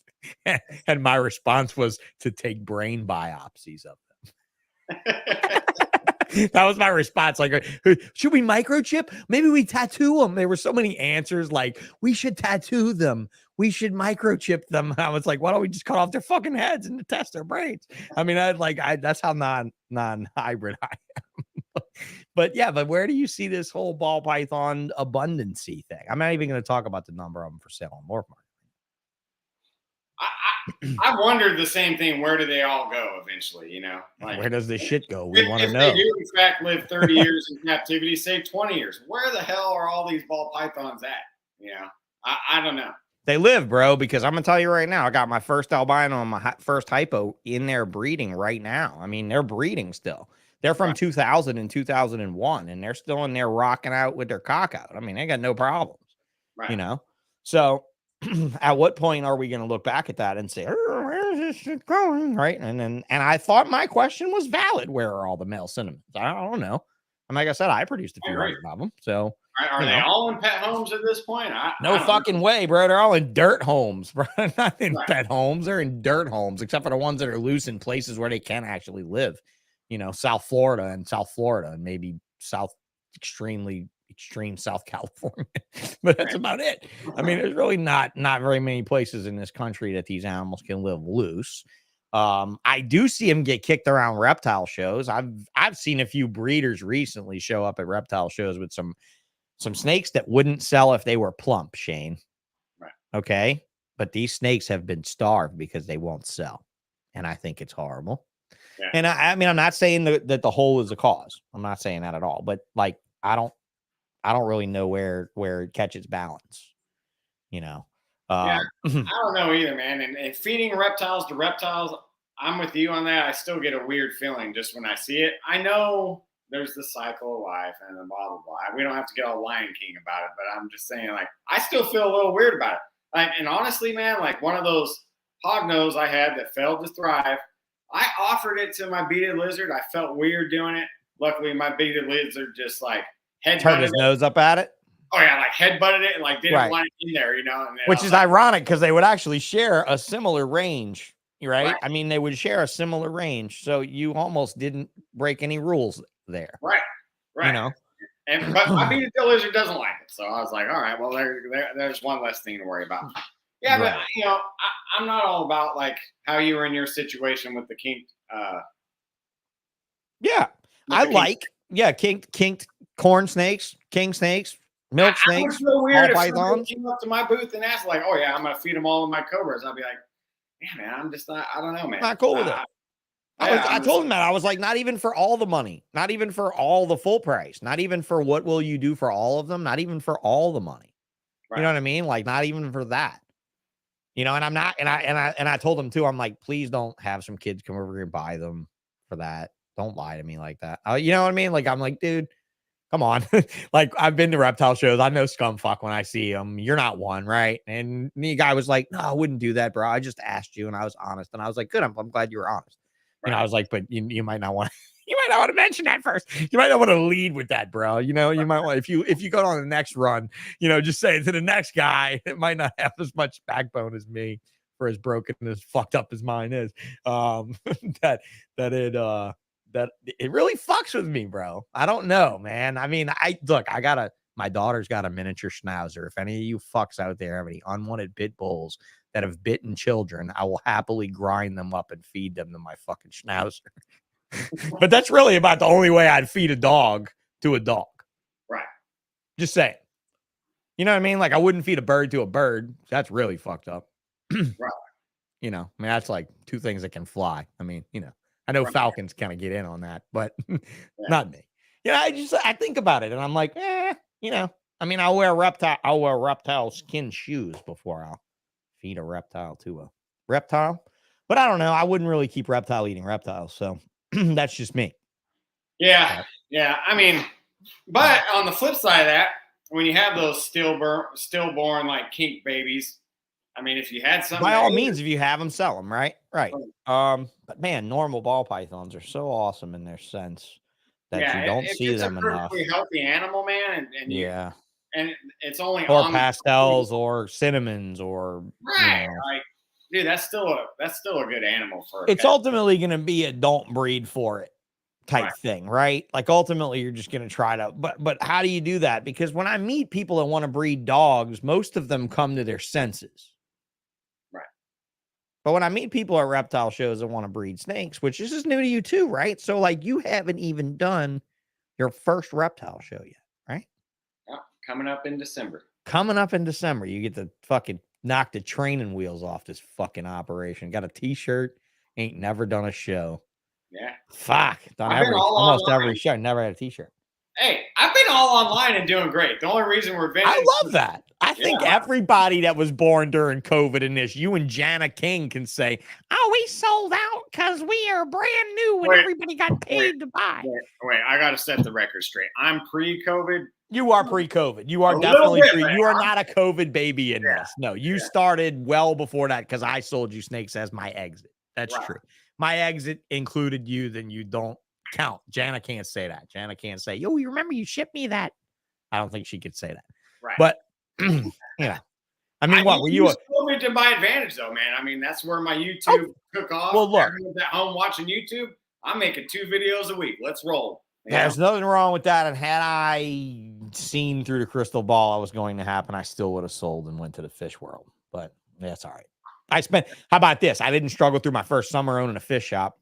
And my response was to take brain biopsies of them. That was my response. Like, should we microchip? Maybe we tattoo them. There were so many answers. Like, we should tattoo them. We should microchip them. I was like, why don't we just cut off their fucking heads and test their brains? I mean, that's how non-hybrid I am. But yeah, but where do you see this whole ball python abundancy thing? I'm not even going to talk about the number of them for sale on Morph Market. I wondered the same thing. Where do they all go eventually? You know, like, where does this shit go? We want to know. If they do, in fact, live 30 years in captivity, say 20 years, where the hell are all these ball pythons at? You know, I don't know. They live, bro, because I'm going to tell you right now, I got my first albino and my first hypo in there breeding right now. I mean, they're breeding still. They're from 2000 and 2001, and they're still in there rocking out with their cock out. I mean, they got no problems, you know? So at what point are we going to look back at that and say, where is this shit going? Right. And I thought my question was valid. Where are all the male cinnamons? I don't know. And like I said, I produced a few hundred of them. So are they all in pet homes at this point? No fucking way, bro. They're all in dirt homes, bro. Not in pet homes. They're in dirt homes, except for the ones that are loose in places where they can actually live. You know, South Florida and maybe extreme South California. But that's about it. I mean, there's really not very many places in this country that these animals can live loose. I do see them get kicked around reptile shows. I've seen a few breeders recently show up at reptile shows with some snakes that wouldn't sell if they were plump, Shane. Right. Okay. But these snakes have been starved because they won't sell. And I think it's horrible. Yeah. And I mean, I'm not saying that the hole is the cause. I'm not saying that at all. But like, I don't really know where it catches balance, you know? Yeah, I don't know either, man. And feeding reptiles to reptiles, I'm with you on that. I still get a weird feeling just when I see it. I know there's the cycle of life and the blah, blah, blah. We don't have to get all Lion King about it, but I'm just saying, like, I still feel a little weird about it. Like, and honestly, man, like one of those hognose I had that failed to thrive, I offered it to my beaded lizard. I felt weird doing it. Luckily, my beaded lizard just like turned his nose up at it. Oh yeah, like headbutted it and like didn't want it in there, you know. And which is ironic because they would actually share a similar range, right? I mean, they would share a similar range, so you almost didn't break any rules there, right? You know. And but my beaded lizard doesn't like it, so I was like, all right, well, there's one less thing to worry about. Yeah, but you know, I'm not all about like how you were in your situation with the kinked. Kinked corn snakes, king snakes, milk snakes. I would feel weird if somebody came up to my booth and asked, like, "Oh yeah, I'm gonna feed them all of my cobras." I'd be like, "Yeah, man, I'm just not. I don't know, man. Not cool with it." I told him that. I was like, not even for all the money, not even for all the full price, not even for what will you do for all of them, not even for all the money. You know what I mean? Like, not even for that. You know, and I'm not, and I told him too, I'm like, please don't have some kids come over here and buy them for that. Don't lie to me like that. You know what I mean? Like, I'm like, dude, come on. Like, I've been to reptile shows. I know scumfuck when I see them. You're not one, right? And the guy was like, no, I wouldn't do that, bro. I just asked you and I was honest. And I was like, good. I'm glad you were honest. And I was like, but you might not want you might not want to mention that first. You might not want to lead with that, bro. You know, you might want, if you go on the next run, you know, just say it to the next guy. It might not have as much backbone as me, for as broken and as fucked up as mine is. That it really fucks with me, bro. I don't know, man. I mean, my daughter's got a miniature schnauzer. If any of you fucks out there have any unwanted pit bulls that have bitten children, I will happily grind them up and feed them to my fucking schnauzer. But that's really about the only way I'd feed a dog to a dog. Right. Just saying. You know what I mean? Like, I wouldn't feed a bird to a bird. That's really fucked up. Right. You know, I mean, that's like two things that can fly. I mean, you know, I know falcons kind of get in on that, but not me. You know, I think about it and I'm like, you know, I mean, I'll wear reptile skin shoes before I'll feed a reptile to a reptile. But I don't know. I wouldn't really keep reptile eating reptiles. So that's just me. Yeah. Yeah. I mean, but on the flip side of that, when you have those stillborn like kink babies, I mean, if you had something, by all means, if you have them, sell them, right? Right. But man, normal ball pythons are so awesome in their sense that you don't see them enough. It's a healthy animal, man, and it's only or pastels or cinnamons or right. You know, like, dude, that's still a good animal for. It's ultimately going to be a don't breed for it type thing, right? Like ultimately you're just going to try to, but how do you do that? Because when I meet people that want to breed dogs, most of them come to their senses. Right. But when I meet people at reptile shows that want to breed snakes, which this is new to you too, right? So like you haven't even done your first reptile show yet, right? Yeah, coming up in December. Coming up in December, you get to fucking knock the training wheels off this fucking operation. Got a t-shirt, ain't never done a show. Yeah. Fuck. Done almost every show. Never had a t-shirt. Hey, I've been all online and doing great. The only reason we're vintage. I love that. I think everybody that was born during COVID in this, you and Jana King can say, oh, we sold out because we are brand new and everybody got paid to buy. Wait, I got to set the record straight. I'm pre-COVID. You are pre-COVID. You are definitely pre. You are not a COVID baby in this. No, you started well before that because I sold you snakes as my exit. That's true. My exit included you, then you don't count. Jana can't say that. Jana can't say, yo, you remember you shipped me that? I don't think she could say that. Right. But, yeah. I mean, what were you? COVID to my advantage, though, man. I mean, that's where my YouTube took off. Well, look. Everyone's at home watching YouTube. I'm making 2 videos a week. Let's roll. There's nothing wrong with that. And had I seen through the crystal ball I was going to happen, I still would have sold and went to the fish world. But that's all right. How about this? I didn't struggle through my first summer owning a fish shop.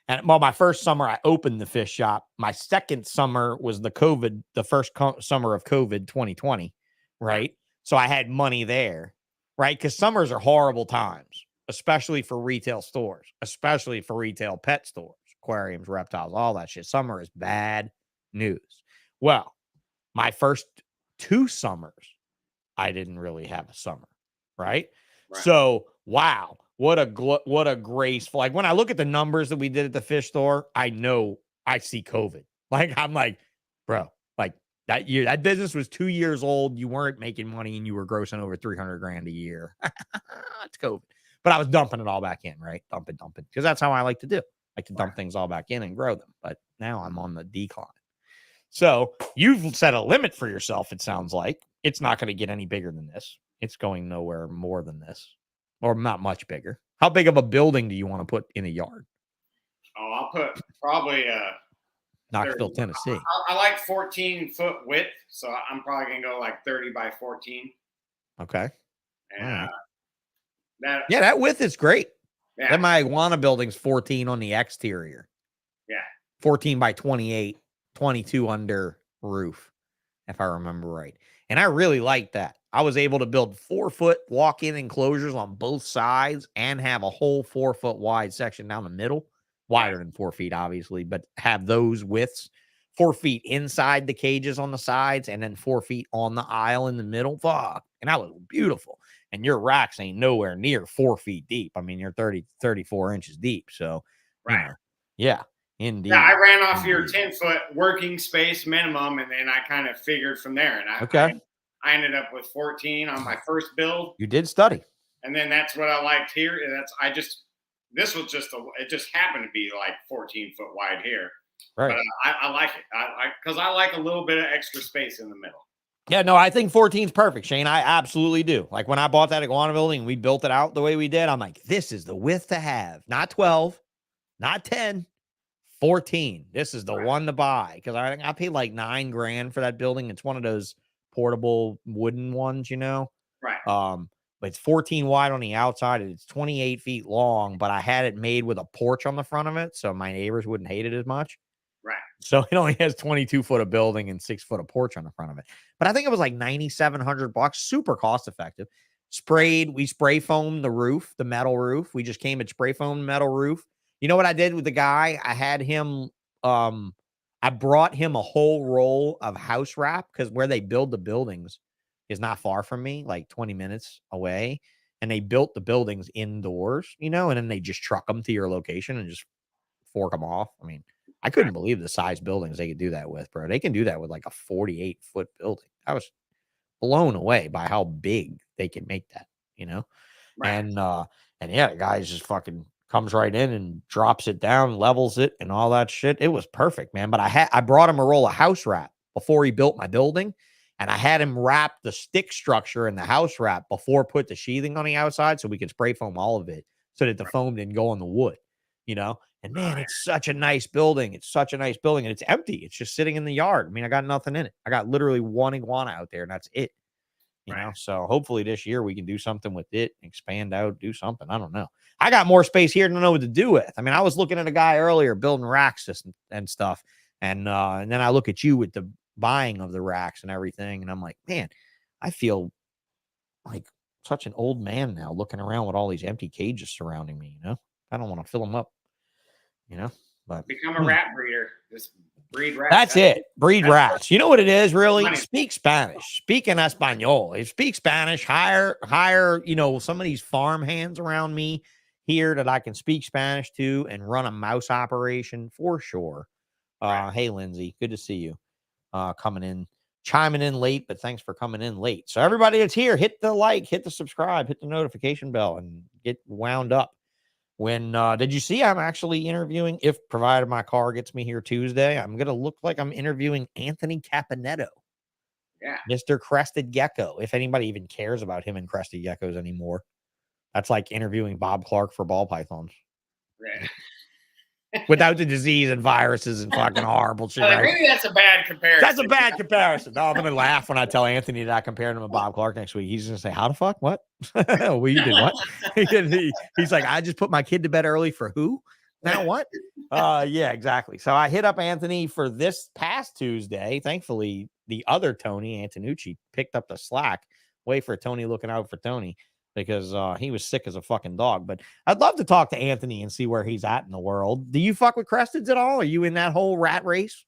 And well, my first summer, I opened the fish shop. My second summer was the first summer of COVID 2020, right? So I had money there, right? Because summers are horrible times, especially for retail stores, especially for retail pet stores, aquariums, reptiles, all that shit. Summer is bad news. Well, my first 2 summers, I didn't really have a summer, right? So, wow. What a graceful, like when I look at the numbers that we did at the fish store, I know I see COVID. Like, I'm like, bro, like that year, that business was 2 years old. You weren't making money and you were grossing over 300 grand a year. It's COVID. But I was dumping it all back in, right? Dumping. Because that's how I like to do. I like to dump things all back in and grow them. But now I'm on the decline. So you've set a limit for yourself, it sounds like. It's not going to get any bigger than this. It's going nowhere more than this. Or not much bigger. How big of a building do you want to put in a yard? Oh, I'll put probably Knoxville, Tennessee. I like 14-foot width, so I'm probably gonna go like 30 by 14. Okay. And that width is great. Yeah. That my iguana building's 14 on the exterior. Yeah. 14 by 28, 22 under roof, if I remember right. And I really like that. I was able to build 4-foot walk-in enclosures on both sides and have a whole 4-foot wide section down the middle, wider than 4 feet, obviously, but have those widths, 4 feet inside the cages on the sides and then 4 feet on the aisle in the middle. Fuck. And that was beautiful. And your racks ain't nowhere near 4 feet deep. I mean, you're 34 inches deep. So, you know, yeah, indeed. Yeah, I ran off your 10-foot working space minimum, and then I kind of figured from there. And I ended up with 14 on my first build. You did study. And then that's what I liked here. This was just it just happened to be like 14-foot wide here. Right. But I like it. Because I like a little bit of extra space in the middle. Yeah, no, I think 14 is perfect, Shane. I absolutely do. Like when I bought that iguana building and we built it out the way we did, I'm like, this is the width to have. Not 12, not 10, 14. This is the one to buy. Because I paid like $9 grand for that building. It's one of those portable wooden ones, you know? Right. But it's 14 wide on the outside and it's 28 feet long, but I had it made with a porch on the front of it, so my neighbors wouldn't hate it as much. Right. So it only has 22 foot of building and 6 foot of porch on the front of it. But I think it was like $9,700, super cost effective. We spray foamed the roof, the metal roof. We just came and spray foamed metal roof. You know what I did with the guy? I had him, I brought him a whole roll of house wrap because where they build the buildings is not far from me, like 20 minutes away. And they built the buildings indoors, you know, and then they just truck them to your location and just fork them off. I mean, I couldn't believe the size buildings they could do that with, bro. They can do that with like a 48-foot building. I was blown away by how big they can make that, you know? Right. And yeah, the guy just fucking comes right in and drops it down, levels it and all that shit. It was perfect, man. But I brought him a roll of house wrap before he built my building. And I had him wrap the stick structure in the house wrap before put the sheathing on the outside so we could spray foam all of it so that the foam didn't go on the wood, you know? And man, it's such a nice building. It's such a nice building, and it's empty. It's just sitting in the yard. I mean, I got nothing in it. I got literally one iguana out there, and that's it. You know, so hopefully this year we can do something with it, expand out, do something. I don't know. I got more space here to know what to do with. I mean, I was looking at a guy earlier building racks and stuff, and then I look at you with the buying of the racks and everything, and I'm like, man, I feel like such an old man now looking around with all these empty cages surrounding me. You know, I don't want to fill them up. You know, but become a rat breeder. Just breed rats. That's it. Breed rats. You know what it is, really? Money. Speak Spanish. Speak in Espanol. If speak Spanish, hire, you know, some of these farm hands around me here that I can speak Spanish to and run a mouse operation for sure. Hey, Lindsay, good to see you. Coming in, chiming in late, but thanks for coming in late. So everybody that's here, hit the like, hit the subscribe, hit the notification bell, and get wound up. When did you see I'm actually interviewing, if provided my car gets me here Tuesday, I'm going to look like I'm interviewing Anthony Caponetto. Yeah. Mr. Crested Gecko. If anybody even cares about him and Crested Geckos anymore. That's like interviewing Bob Clark for ball pythons. Right. Without the disease and viruses and fucking horrible shit. Right? Maybe that's a bad comparison. That's a bad comparison. No, I'm going to laugh when I tell Anthony that I compared him to Bob Clark next week. He's going to say, how the fuck? What? Well, you did what? He's like, I just put my kid to bed early for who? Now what? Yeah, exactly. So I hit up Anthony for this past Tuesday. Thankfully, the other Tony, Antonucci, picked up the slack. Wait for Tony looking out for Tony. Because he was sick as a fucking dog. But I'd love to talk to Anthony and see where he's at in the world. Do you fuck with Cresteds at all? Are you in that whole rat race?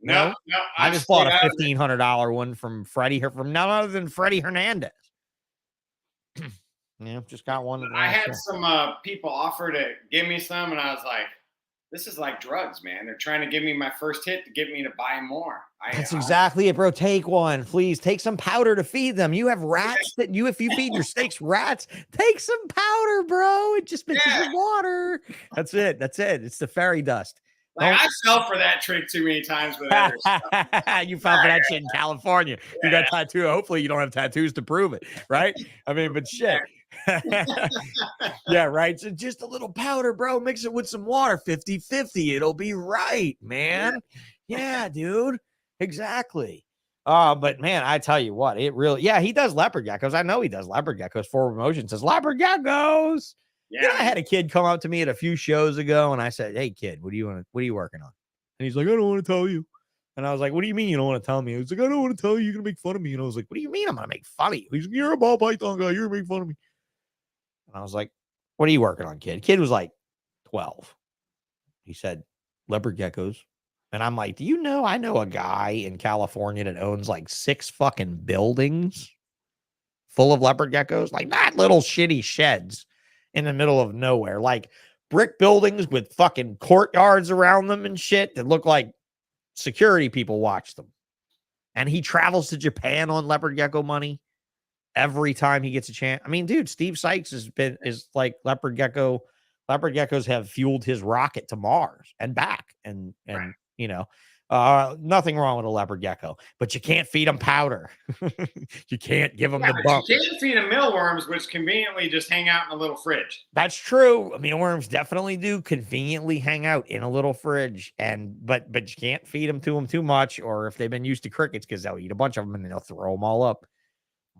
No. I just bought a $1,500 one from none other than Freddie Hernandez. Yeah, just got one. I had some people offer to give me some, and I was like, this is like drugs, man. They're trying to give me my first hit to get me to buy more. That's exactly it, bro. Take one, please. Take some powder to feed them. You have rats that if you feed your steaks rats, take some powder, bro. It just mixes with water. That's it. It's the fairy dust. Like, I fell for that trick too many times with other stuff. You fell for that shit in California. You got tattoo. Hopefully you don't have tattoos to prove it, right? I mean, but shit. Yeah, right. So just a little powder, bro. Mix it with some water, 50-50. It'll be right, man. Yeah, dude. Exactly. But man, I tell you what, it really, he does leopard geckos. I know he does leopard geckos. Forward Motion says leopard geckos. Yeah. You know, I had a kid come up to me at a few shows ago, and I said, "Hey, kid, what are you working on?" And he's like, "I don't want to tell you." And I was like, "What do you mean you don't want to tell me?" He was like, "I don't want to tell you. You're gonna make fun of me." And I was like, "What do you mean I'm gonna make fun of you?" He's like, "You're a ball python guy. You're gonna make fun of me." And I was like, "What are you working on, kid?" Kid was like 12. He said, "Leopard geckos." And I'm like, "Do you know, I know a guy in California that owns like 6 fucking buildings full of leopard geckos, like not little shitty sheds in the middle of nowhere, like brick buildings with fucking courtyards around them and shit that look like security people watch them." And he travels to Japan on leopard gecko money every time he gets a chance. I mean, dude, Steve Sykes is like leopard geckos have fueled his rocket to Mars and back. And right. You know, nothing wrong with a leopard gecko, but you can't feed them powder. You can't give them the bump. You can't feed them mealworms, which conveniently just hang out in a little fridge. That's true. Mealworms definitely do conveniently hang out in a little fridge, but you can't feed them to them too much, or if they've been used to crickets, because they'll eat a bunch of them and they'll throw them all up.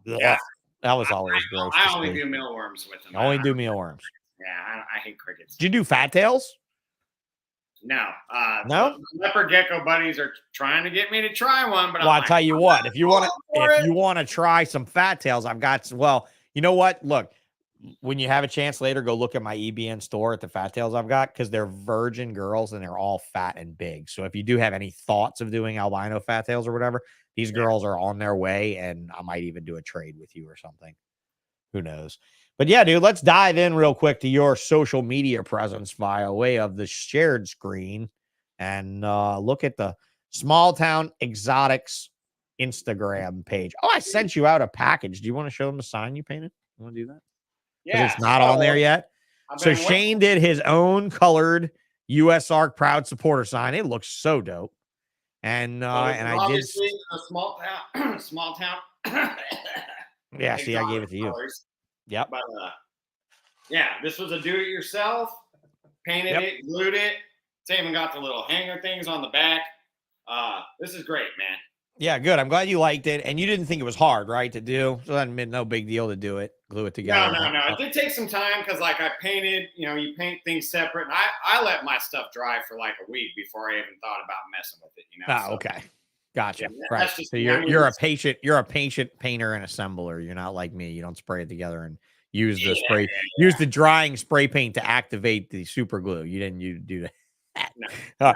Yeah, that was always gross. I only do mealworms with them. I only do mealworms. Yeah, I hate crickets. Did you do fat tails? No. No? Leopard gecko buddies are trying to get me to try one, but I'll tell you what, if you want to try some fat tails, I've got, well, you know what? Look, when you have a chance later, go look at my EBN store at the fat tails I've got, because they're virgin girls and they're all fat and big. So if you do have any thoughts of doing albino fat tails or whatever, these girls are on their way, and I might even do a trade with you or something. Who knows? But yeah, dude, let's dive in real quick to your social media presence via way of the shared screen and look at the Small Town Xotics Instagram page. Oh, I sent you out a package. Do you want to show them the sign you painted? You want to do that? Yeah. It's not on there yet. So Shane did his own colored USARK Proud Supporter sign. It looks so dope. And I did a small town. Yeah, see, I gave it to you. Yep. But yeah, this was a do-it-yourself painted it, glued it. It's even got the little hanger things on the back. This is great, man. Yeah, good. I'm glad you liked it, and you didn't think it was hard, right, to do. So that made no big deal to do it, glue it together. No. It did take some time because, like, I painted. You know, you paint things separate, and I let my stuff dry for like a week before I even thought about messing with it. You know. Oh, okay, gotcha. Yeah, right. just, So you're a patient painter and assembler. You're not like me. You don't spray it together and use the spray. Use the drying spray paint to activate the super glue. You didn't do that. No.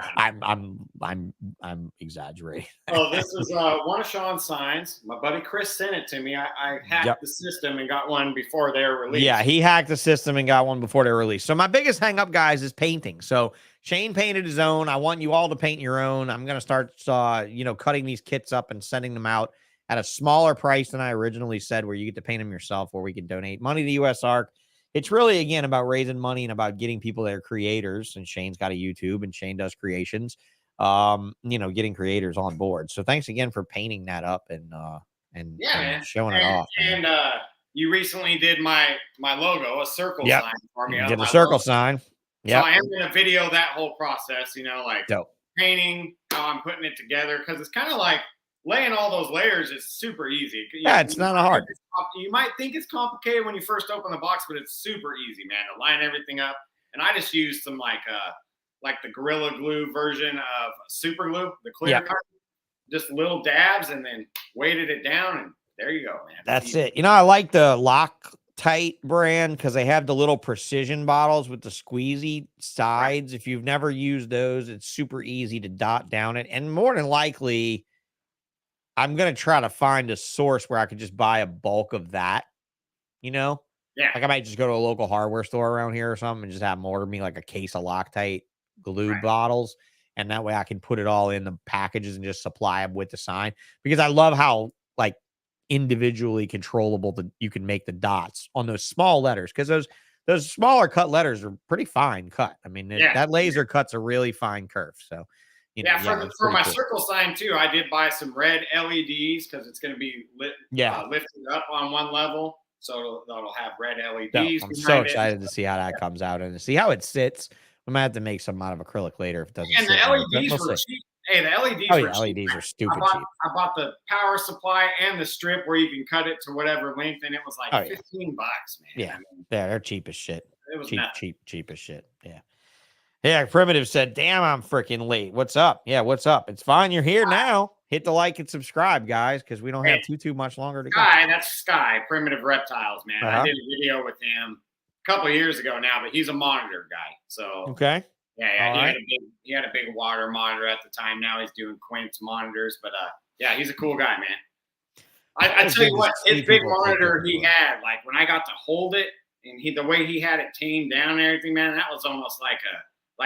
I'm exaggerating. Oh, this is one of Sean's signs. My buddy Chris sent it to me. I hacked the system and got one before they were released. Yeah, he hacked the system and got one before they were released. So my biggest hang up, guys, is painting. So Shane painted his own. I want you all to paint your own. I'm gonna start cutting these kits up and sending them out at a smaller price than I originally said, where you get to paint them yourself, or we can donate money to USARK. It's really, again, about raising money and about getting people that are creators. And Shane's got a YouTube, and Shane does creations. Getting creators on board. So thanks again for painting that up and showing it off. And you recently did my logo, a circle sign for me. Did a circle sign. Yeah. So I am going to video that whole process. Like dope. Painting, how I'm putting it together, because it's kind of like laying all those layers is super easy. It's not hard. You might think it's complicated when you first open the box, but it's super easy, man, to line everything up. And I just used some like the Gorilla Glue version of super glue, the clear kind, just little dabs, and then weighted it down, and there you go, man. That's it. I like the Loctite brand because they have the little precision bottles with the squeezy sides. If you've never used those, it's super easy to dot down it, and more than likely, I'm going to try to find a source where I could just buy a bulk of that, Yeah. Like I might just go to a local hardware store around here or something and just have them order me like a case of Loctite glue bottles. And that way I can put it all in the packages and just supply them with the sign, because I love how like individually controllable you can make the dots on those small letters. Cause those smaller cut letters are pretty fine cut. I mean, that laser cut's a really fine curve. So, for my circle sign too, I did buy some red LEDs because it's going to be lifted up on one level, so it'll have red LEDs. I'm so excited to see how that comes out and to see how it sits. We might have to make some out of acrylic later if it doesn't. And the LEDs were cheap. Hey, the LEDs were cheap. LEDs are stupid cheap. I bought the power supply and the strip where you can cut it to whatever length, and it was like $15, man. Yeah, they're cheap as shit. It was cheap as shit. Yeah. Yeah, Primitive said, damn, I'm freaking late. What's up? Yeah, what's up? It's fine. You're here now. Hit the like and subscribe, guys, because we don't have too much longer to go. That's Sky, Primitive Reptiles, man. I did a video with him a couple of years ago now, but he's a monitor guy. So okay. Yeah. He had a big water monitor at the time. Now he's doing Quince monitors, but he's a cool guy, man. I tell you what, his big monitor he had, like when I got to hold it and the way he had it tamed down and everything, man, that was almost like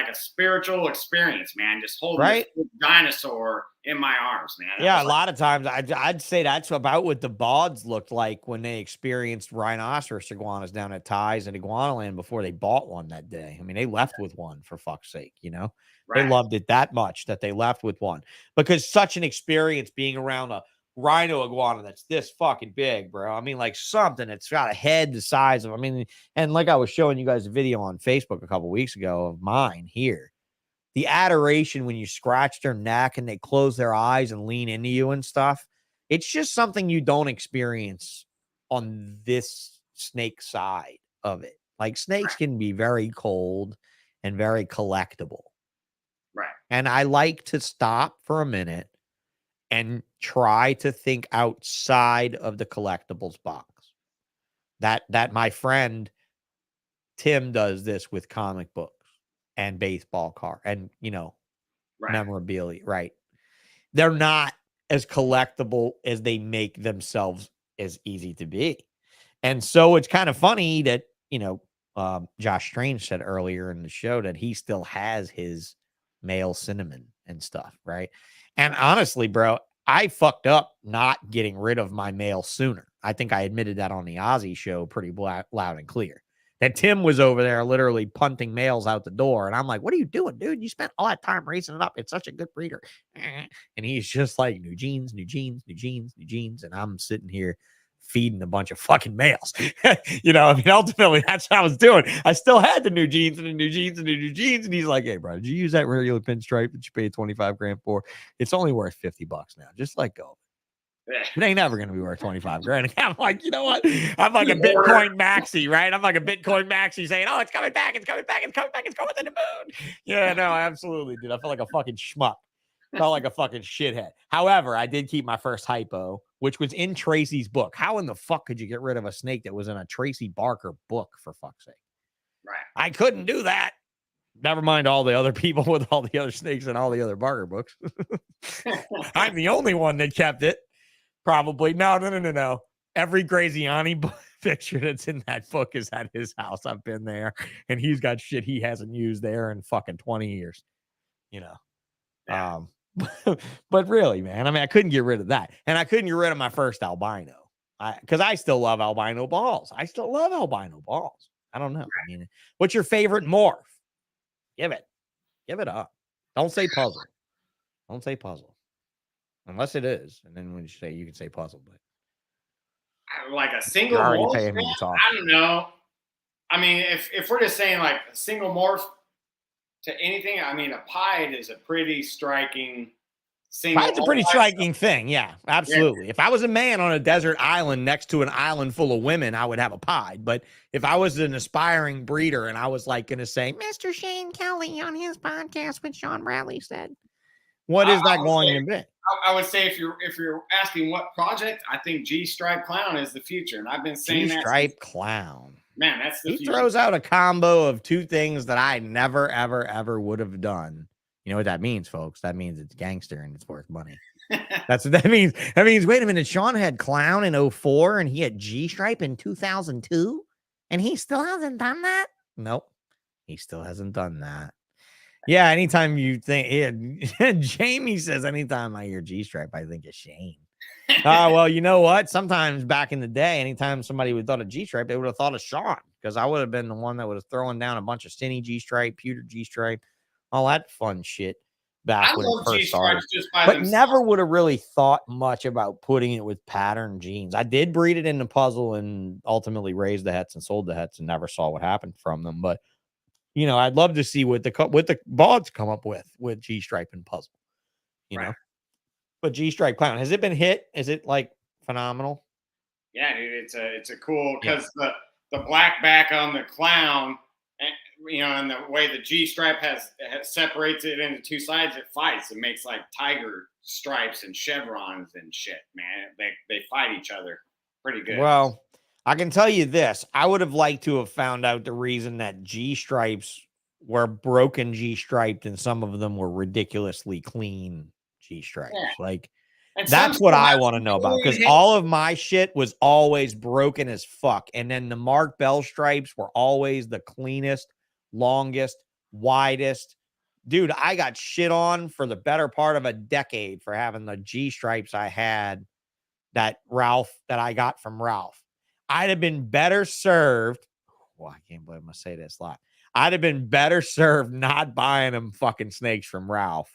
a spiritual experience, man. Just holding this dinosaur in my arms, man. A lot of times I'd say that's about what the Bauds looked like when they experienced rhinoceros iguanas down at Ty's and Iguanaland before they bought one that day. I mean, they left with one, for fuck's sake, They loved it that much that they left with one, because such an experience being around a rhino iguana that's this fucking big, bro. I mean, like something that's got a head the size of, and like I was showing you guys a video on Facebook a couple weeks ago of mine here, the adoration when you scratch their neck and they close their eyes and lean into you and stuff. It's just something you don't experience on this snake side of it. Like snakes can be very cold and very collectible. Right. And I like to stop for a minute and try to think outside of the collectibles box. That my friend Tim does this with comic books and baseball card and memorabilia, right? They're not as collectible as they make themselves as easy to be. And so it's kind of funny that, Josh Strange said earlier in the show that he still has his male cinnamon and stuff, right? And honestly, bro, I fucked up not getting rid of my male sooner. I think I admitted that on the Aussie show pretty loud and clear. That Tim was over there literally punting males out the door. And I'm like, what are you doing, dude? You spent all that time racing it up. It's such a good breeder. And he's just like, new jeans. And I'm sitting here feeding a bunch of fucking males. You know, I mean, ultimately, that's what I was doing. I still had the new jeans and the new jeans and the new jeans. And he's like, hey, bro, did you use that regular pinstripe that you paid 25 grand for? It's only worth 50 bucks now. Just let go. It ain't never going to be worth 25 grand. I'm like, you know what? I'm like a Bitcoin maxi, right? I'm like a Bitcoin maxi saying, oh, it's coming back. It's coming back. It's coming back. It's going to the moon. Yeah, no, absolutely, dude. I felt like a fucking schmuck. Felt like a fucking shithead. However, I did keep my first hypo, which was in Tracy's book. How in the fuck could you get rid of a snake that was in a Tracy Barker book, for fuck's sake? Right. I couldn't do that. Never mind all the other people with all the other snakes and all the other Barker books. I'm the only one that kept it. Probably. No. Every Graziani picture that's in that book is at his house. I've been there, and he's got shit he hasn't used there in fucking 20 years. You know. Yeah. But really, man, I mean, I couldn't get rid of that. And I couldn't get rid of my first albino. Because I still love albino balls. I still love albino balls. I don't know. I mean, what's your favorite morph? Give it up. Don't say puzzle. Don't say puzzle. Unless it is. And then when you say, you can say puzzle, but like a single you're already morph, paying me to talk. I don't know. I mean, if we're just saying like a single morph to anything, I mean, a pied is a pretty striking single. Pied's a pretty striking thing. Yeah, absolutely. Yeah. If I was a man on a desert island next to an island full of women, I would have a pied. But if I was an aspiring breeder and I was like going to say, Mr. Shane Kelley on his podcast with Sean Bradley said, what is that going to be? I would say if you're asking what project, I think G-Stripe Clown is the future. And I've been saying that. G-Stripe Clown. Man, that's the future. Throws out a combo of two things that I never, ever, ever would have done. You know what that means, folks? That means it's gangster and it's worth money. That's what that means. That means, wait a minute, Sean had Clown in 2004 and he had G-Stripe in 2002 and he still hasn't done that? Nope. He still hasn't done that. Yeah, anytime you think, Jamie says, anytime I hear G-Stripe, I think of Shane. Well, you know what? Sometimes back in the day, anytime somebody would have thought of G-Stripe, they would have thought of Sean, because I would have been the one that was throwing down a bunch of Stinny G-Stripe, pewter G-Stripe, all that fun shit back when it first started. But never would have really thought much about putting it with pattern genes. I did breed it in the puzzle and ultimately raised the hets and sold the hets and never saw what happened from them. But you know, I'd love to see what the bods come up with G-Stripe and puzzle, you know. But G-Stripe Clown, has it been hit? Is it like phenomenal? Yeah, dude, it's a cool, because the black back on the Clown, you know, and the way the G-Stripe has separates it into two sides, it fights. It makes like tiger stripes and chevrons and shit, man. They fight each other pretty good. Well, I can tell you this. I would have liked to have found out the reason that G-Stripes were broken G-Striped and some of them were ridiculously clean G-Stripes. Yeah. Like, and that's what I want to know about, because all of my shit was always broken as fuck. And then the Mark Bell stripes were always the cleanest, longest, widest. Dude, I got shit on for the better part of a decade for having the G-Stripes I had that I got from Ralph. I'd have been better served. Well, I can't believe I'm going to say this a lot. I'd have been better served not buying them fucking snakes from Ralph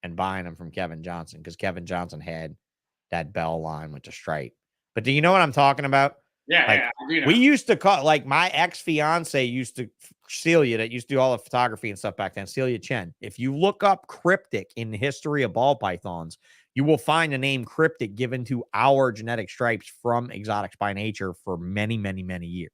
and buying them from Kevin Johnson, because Kevin Johnson had that Bell line with the stripe. But do you know what I'm talking about? Yeah, like, yeah. We used to call, like, my ex-fiance used to, Celia, that used to do all the photography and stuff back then, Celia Chen. If you look up cryptic in the history of ball pythons, you will find the name cryptic given to our genetic stripes from Exotics by Nature for many, many, many years.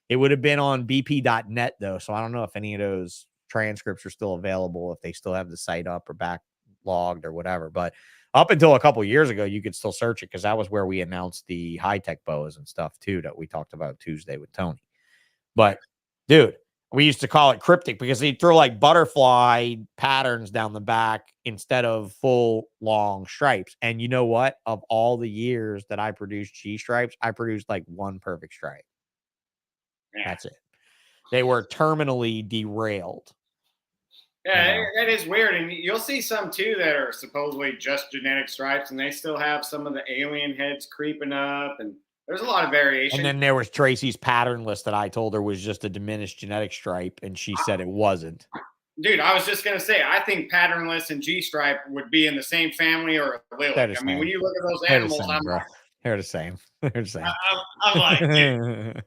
It would have been on bp.net, though, so I don't know if any of those transcripts are still available, if they still have the site up or backlogged or whatever. But up until a couple of years ago, you could still search it, because that was where we announced the high-tech boas and stuff, too, that we talked about Tuesday with Tony. But, dude, we used to call it cryptic because they'd throw like butterfly patterns down the back instead of full long stripes. And you know what? Of all the years that I produced G-Stripes, I produced like one perfect stripe. Yeah. That's it. They were terminally derailed. Yeah, that is weird. And you'll see some too that are supposedly just genetic stripes, and they still have some of the alien heads creeping up, and there's a lot of variation. And then there was Tracy's pattern list that I told her was just a diminished genetic stripe, and she said it wasn't. Dude, I was just going to say, I think patternless and G-Stripe would be in the same family or a lilac. I mean, when you look at those animals, They're the same. They're the same. I'm like, dude.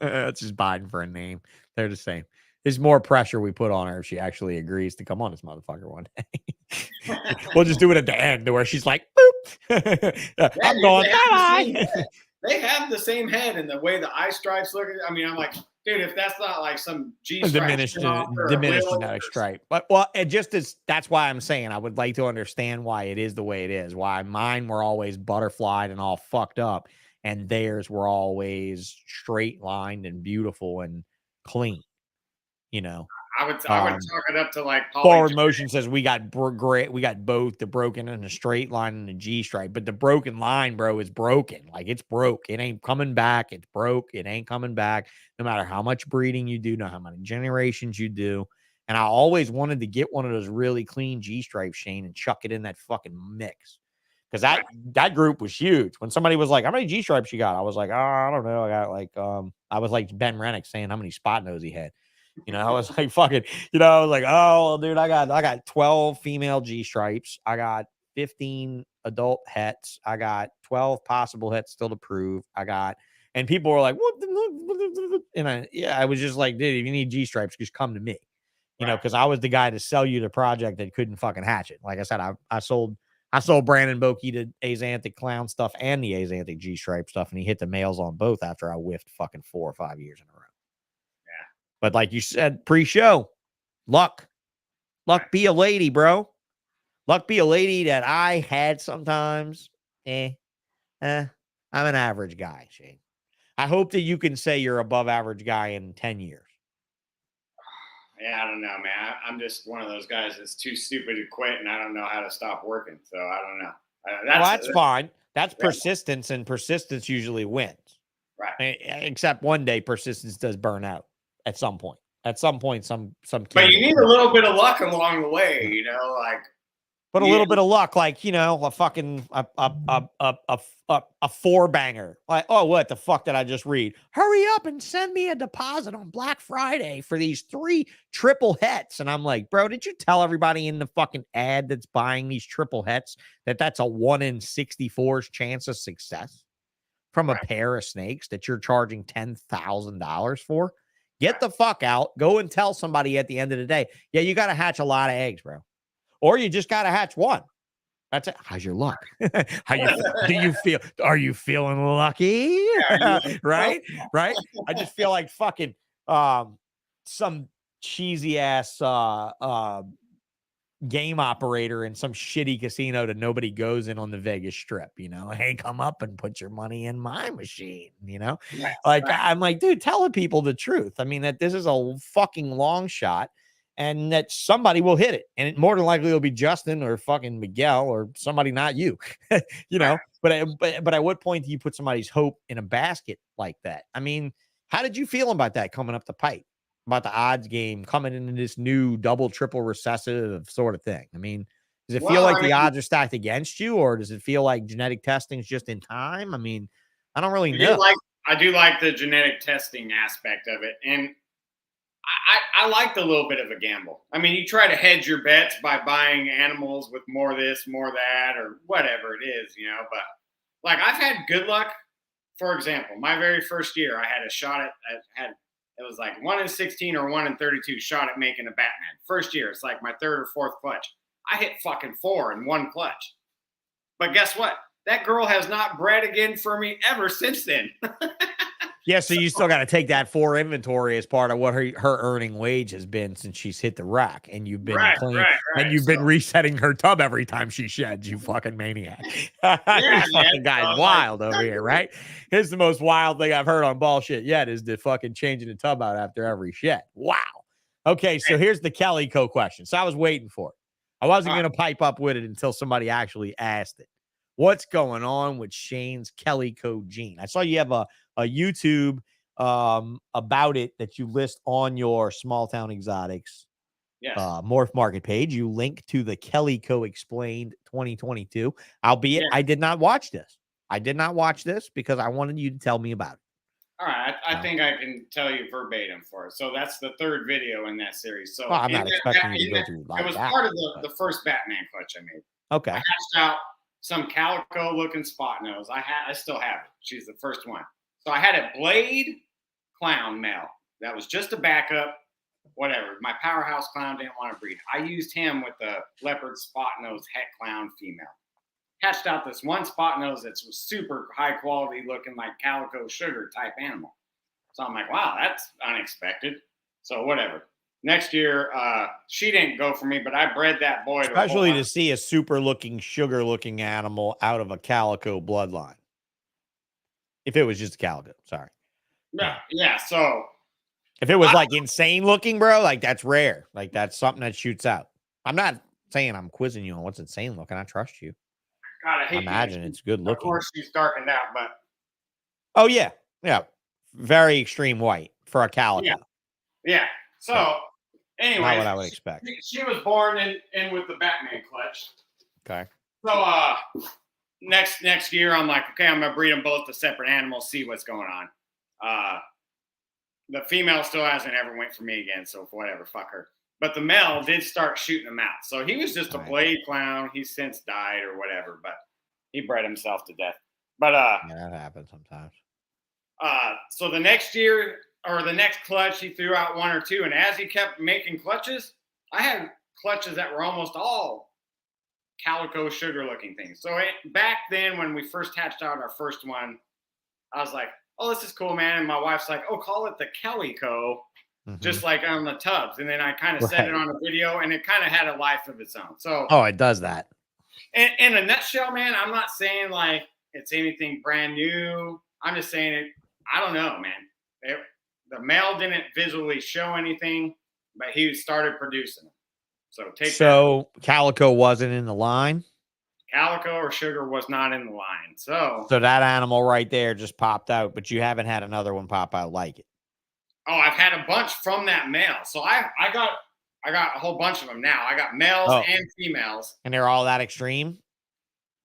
That's just Biden for a name. They're the same. There's more pressure we put on her if she actually agrees to come on this motherfucker one day. We'll just do it at the end where she's like, boop. I'm going, bye-bye. They have the same head and the way the eye stripes look. I mean, I'm like, dude, if that's not like some diminished genetic stripe. But well, it just is. That's why I'm saying I would like to understand why it is the way it is. Why mine were always butterflied and all fucked up, and theirs were always straight lined and beautiful and clean. You know, I would chalk it up to like forward motion says we got both the broken and the straight line and the G stripe, but the broken line, bro, is broken. Like it's broke. It ain't coming back. It's broke. It ain't coming back. No matter how much breeding you do, no how many generations you do. And I always wanted to get one of those really clean G stripes, Shane, and chuck it in that fucking mix. Because that group was huge. When somebody was like, how many G stripes you got? I was like, oh, I don't know. I got like I was like Ben Rennick saying how many spot nose he had. You know, I was like, fucking, you know, I was like, oh, dude, I got 12 female G stripes. I got 15 adult hets. I got 12 possible hets still to prove. And people were like, what? And I was just like, dude, if you need G stripes, just come to me, you know, because I was the guy to sell you the project that couldn't fucking hatch it. Like I said, I sold Brandon Bokey to Axanthic clown stuff and the Axanthic G stripe stuff, and he hit the males on both after I whiffed fucking 4 or 5 years in a row. But like you said, pre-show, luck be a lady, bro. Luck be a lady that I had sometimes. I'm an average guy, Shane. I hope that you can say you're above average guy in 10 years. Yeah, I don't know, man. I'm just one of those guys that's too stupid to quit, and I don't know how to stop working. So I don't know. That's fine. That's persistence, and persistence usually wins. Right. Except one day persistence does burn out at some point. Some but you need a little bit of luck along the way, you know, like. But a little bit of luck, like, you know, a fucking a 4-banger. Like, oh, what the fuck did I just read? Hurry up and send me a deposit on Black Friday for these 3 triple hets. And I'm like, bro, did you tell everybody in the fucking ad that's buying these triple hets that's a 1 in 64's chance of success from a pair of snakes that you're charging $10,000 for? Get the fuck out. Go and tell somebody at the end of the day, yeah, you got to hatch a lot of eggs, bro. Or you just got to hatch one. That's it. How's your luck? Do you feel? Are you feeling lucky? Right? I just feel like fucking some cheesy ass game operator in some shitty casino that nobody goes in on the Vegas Strip, you know. Hey, come up and put your money in my machine, you know. I'm like, dude, tell the people the truth. I mean, that this is a fucking long shot and that somebody will hit it, and it more than likely will be Justin or fucking Miguel or somebody not you. You know. But at what point do you put somebody's hope in a basket like that? I mean, how did you feel about that coming up the pipe? About the odds game coming into this new double, triple recessive sort of thing? I mean, does it feel like the odds are stacked against you, or does it feel like genetic testing is just in time? I mean, I don't really know. I do like the genetic testing aspect of it. And I like the little bit of a gamble. I mean, you try to hedge your bets by buying animals with more this, more that, or whatever it is, you know. But like I've had good luck. For example, my very first year, I had a shot at it was like 1 in 16 or 1 in 32 shot at making a Batman. First year, it's like my 3rd or 4th clutch. I hit fucking 4 in 1 clutch. But guess what? That girl has not bred again for me ever since then. Yeah, so you still got to take that 4 inventory as part of what her earning wage has been since she's hit the rack, and you've been clean, and you've been resetting her tub every time she sheds. You fucking maniac! Fucking guy's wild over here, right? Here's the most wild thing I've heard on bullshit yet is the fucking changing the tub out after every shed. Wow. Okay, so here's the Kellyco question. So I was waiting for it. I wasn't going to pipe up with it until somebody actually asked it. What's going on with Shane's Kellyco gene? I saw you have a YouTube about it that you list on your Small Town Exotics Morph Market page. You link to the Kellyco Explained 2022. Albeit, I did not watch this. I did not watch this because I wanted you to tell me about it. All right, I think I can tell you verbatim for it. So that's the 3rd video in that series. So I'm not expecting you to go through it was part of the first Batman clutch I made. Okay. I hatched out some calico looking spot nose. I still have it. She's the first one. So I had a blade clown male that was just a backup. Whatever. My powerhouse clown didn't want to breed. I used him with the leopard spot nose het clown female. Hatched out this one spot nose that's super high quality looking like calico sugar type animal. So I'm like, wow, that's unexpected. So whatever. Next year, she didn't go for me, but I bred that boy. Especially to see a super looking, sugar looking animal out of a calico bloodline. If it was just a calico, sorry. Yeah. So if it was like insane looking, bro, like that's rare. Like that's something that shoots out. I'm not saying I'm quizzing you on what's insane looking. I trust you. God, I hate imagine it's good looking. Of course, she's darkened out, but oh yeah, very extreme white for a calico. Yeah. So anyway, not what I would expect. She was born in with the Batman clutch. Okay. So next year, I'm like, okay, I'm gonna breed them both to separate animals, see what's going on. The female still hasn't ever went for me again, so whatever, fuck her. But the male did start shooting them out. So he was just a blade clown. He's since died or whatever, but he bred himself to death. But yeah, that happens sometimes. So the next year or the next clutch, he threw out one or two, and as he kept making clutches, I had clutches that were almost all calico sugar looking things. So back then, when we first hatched out our first one, I was like, oh, this is cool, man. And my wife's like, oh, call it the Kellyco, just like on the tubs. And then I kind of said it on a video, and it kind of had a life of its own. So it does that. In a nutshell, man, I'm not saying like it's anything brand new. I'm just saying it. I don't know, man. The male didn't visually show anything, but he started producing them. So Calico wasn't in the line. Calico or sugar was not in the line. So that animal right there just popped out, but you haven't had another one pop out like it. Oh, I've had a bunch from that male. So I got a whole bunch of them now. I got males and females. And they're all that extreme?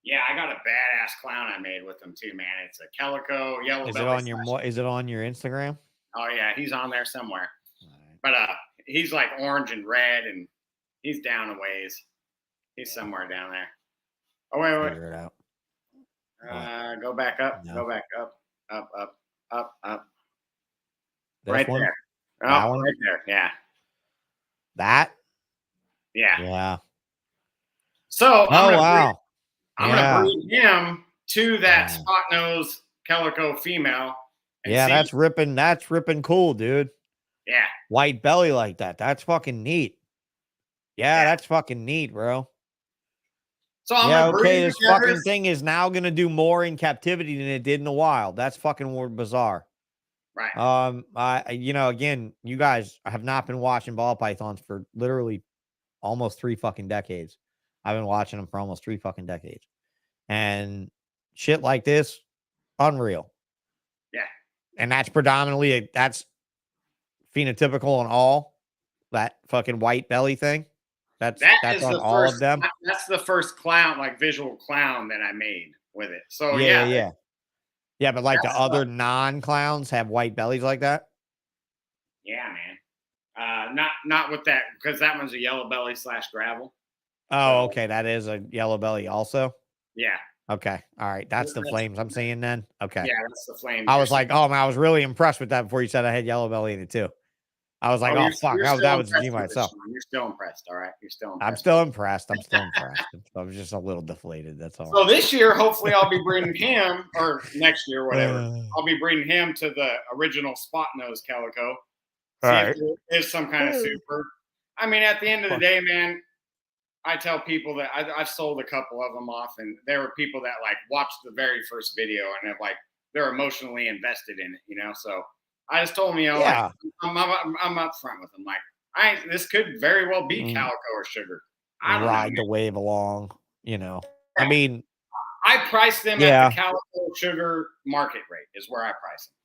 Yeah, I got a badass clown I made with them too, man. It's a calico yellow. Is it on your Instagram? Oh yeah, he's on there somewhere. Right. But he's like orange and red, and he's down a ways. He's somewhere down there. Oh wait. Figure it out. Go back up. No. Go back up. This one? There. Oh, right there. Yeah. That? Yeah. Yeah. So I'm gonna breed him to that spot nose calico female. Yeah, that's ripping. That's ripping cool, dude. Yeah. White belly like that. That's fucking neat. Yeah, that's fucking neat, bro. So I'm this fucking thing is now gonna do more in captivity than it did in the wild. That's fucking bizarre. Right. Again, you guys have not been watching ball pythons for literally almost 3 fucking decades. I've been watching them for almost 3 fucking decades. And shit like this, unreal. Yeah. And that's predominantly that's phenotypical on all that fucking white belly thing. That's on all of them. That's the first clown, like visual clown that I made with it. So yeah, but like the other non-clowns have white bellies like that. Yeah, man. Not with that, because that one's a yellow belly / gravel. Oh, okay. That is a yellow belly also. Yeah. Okay. All right. That's the flames I'm seeing then. Okay. Yeah, that's the flames. I was like, oh man, I was really impressed with that before you said I had yellow belly in it too. I was like, fuck, that was me myself. You're still impressed, all right? You're still impressed. I'm still impressed. I was just a little deflated. That's all. So this year, hopefully, I'll be breeding him, or next year, whatever. I'll be breeding him to the original spot nose calico. See if there is some kind of super. I mean, at the end of the day, man, I tell people that I've sold a couple of them off, and there were people that like watched the very first video and have like they're emotionally invested in it, So I just told them, like, I'm up front with them. Like, this could very well be calico or sugar. I don't ride the wave along, I mean, I price them at the calico sugar market rate is where I price them.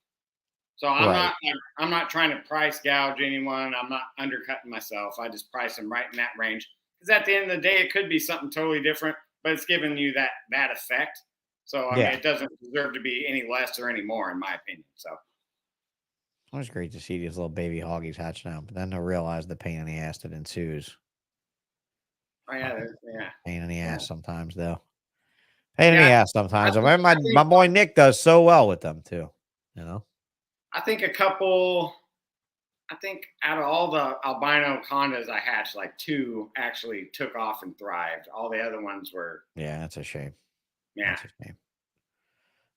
So I'm not trying to price gouge anyone. I'm not undercutting myself. I just price them right in that range. Because at the end of the day, it could be something totally different, but it's giving you that effect. So I mean, it doesn't deserve to be any less or any more, in my opinion. So it was great to see these little baby hoggies hatch now, but then they'll realize the pain in the ass that ensues. Oh yeah, Pain in the ass sometimes, though. Pain in the Yeah, ass sometimes. I think, My boy Nick does so well with them too. You know. I think a couple. I think out of all the albino condas I hatched, like 2 actually took off and thrived. All the other ones were, Yeah, that's a shame. yeah. That's a shame.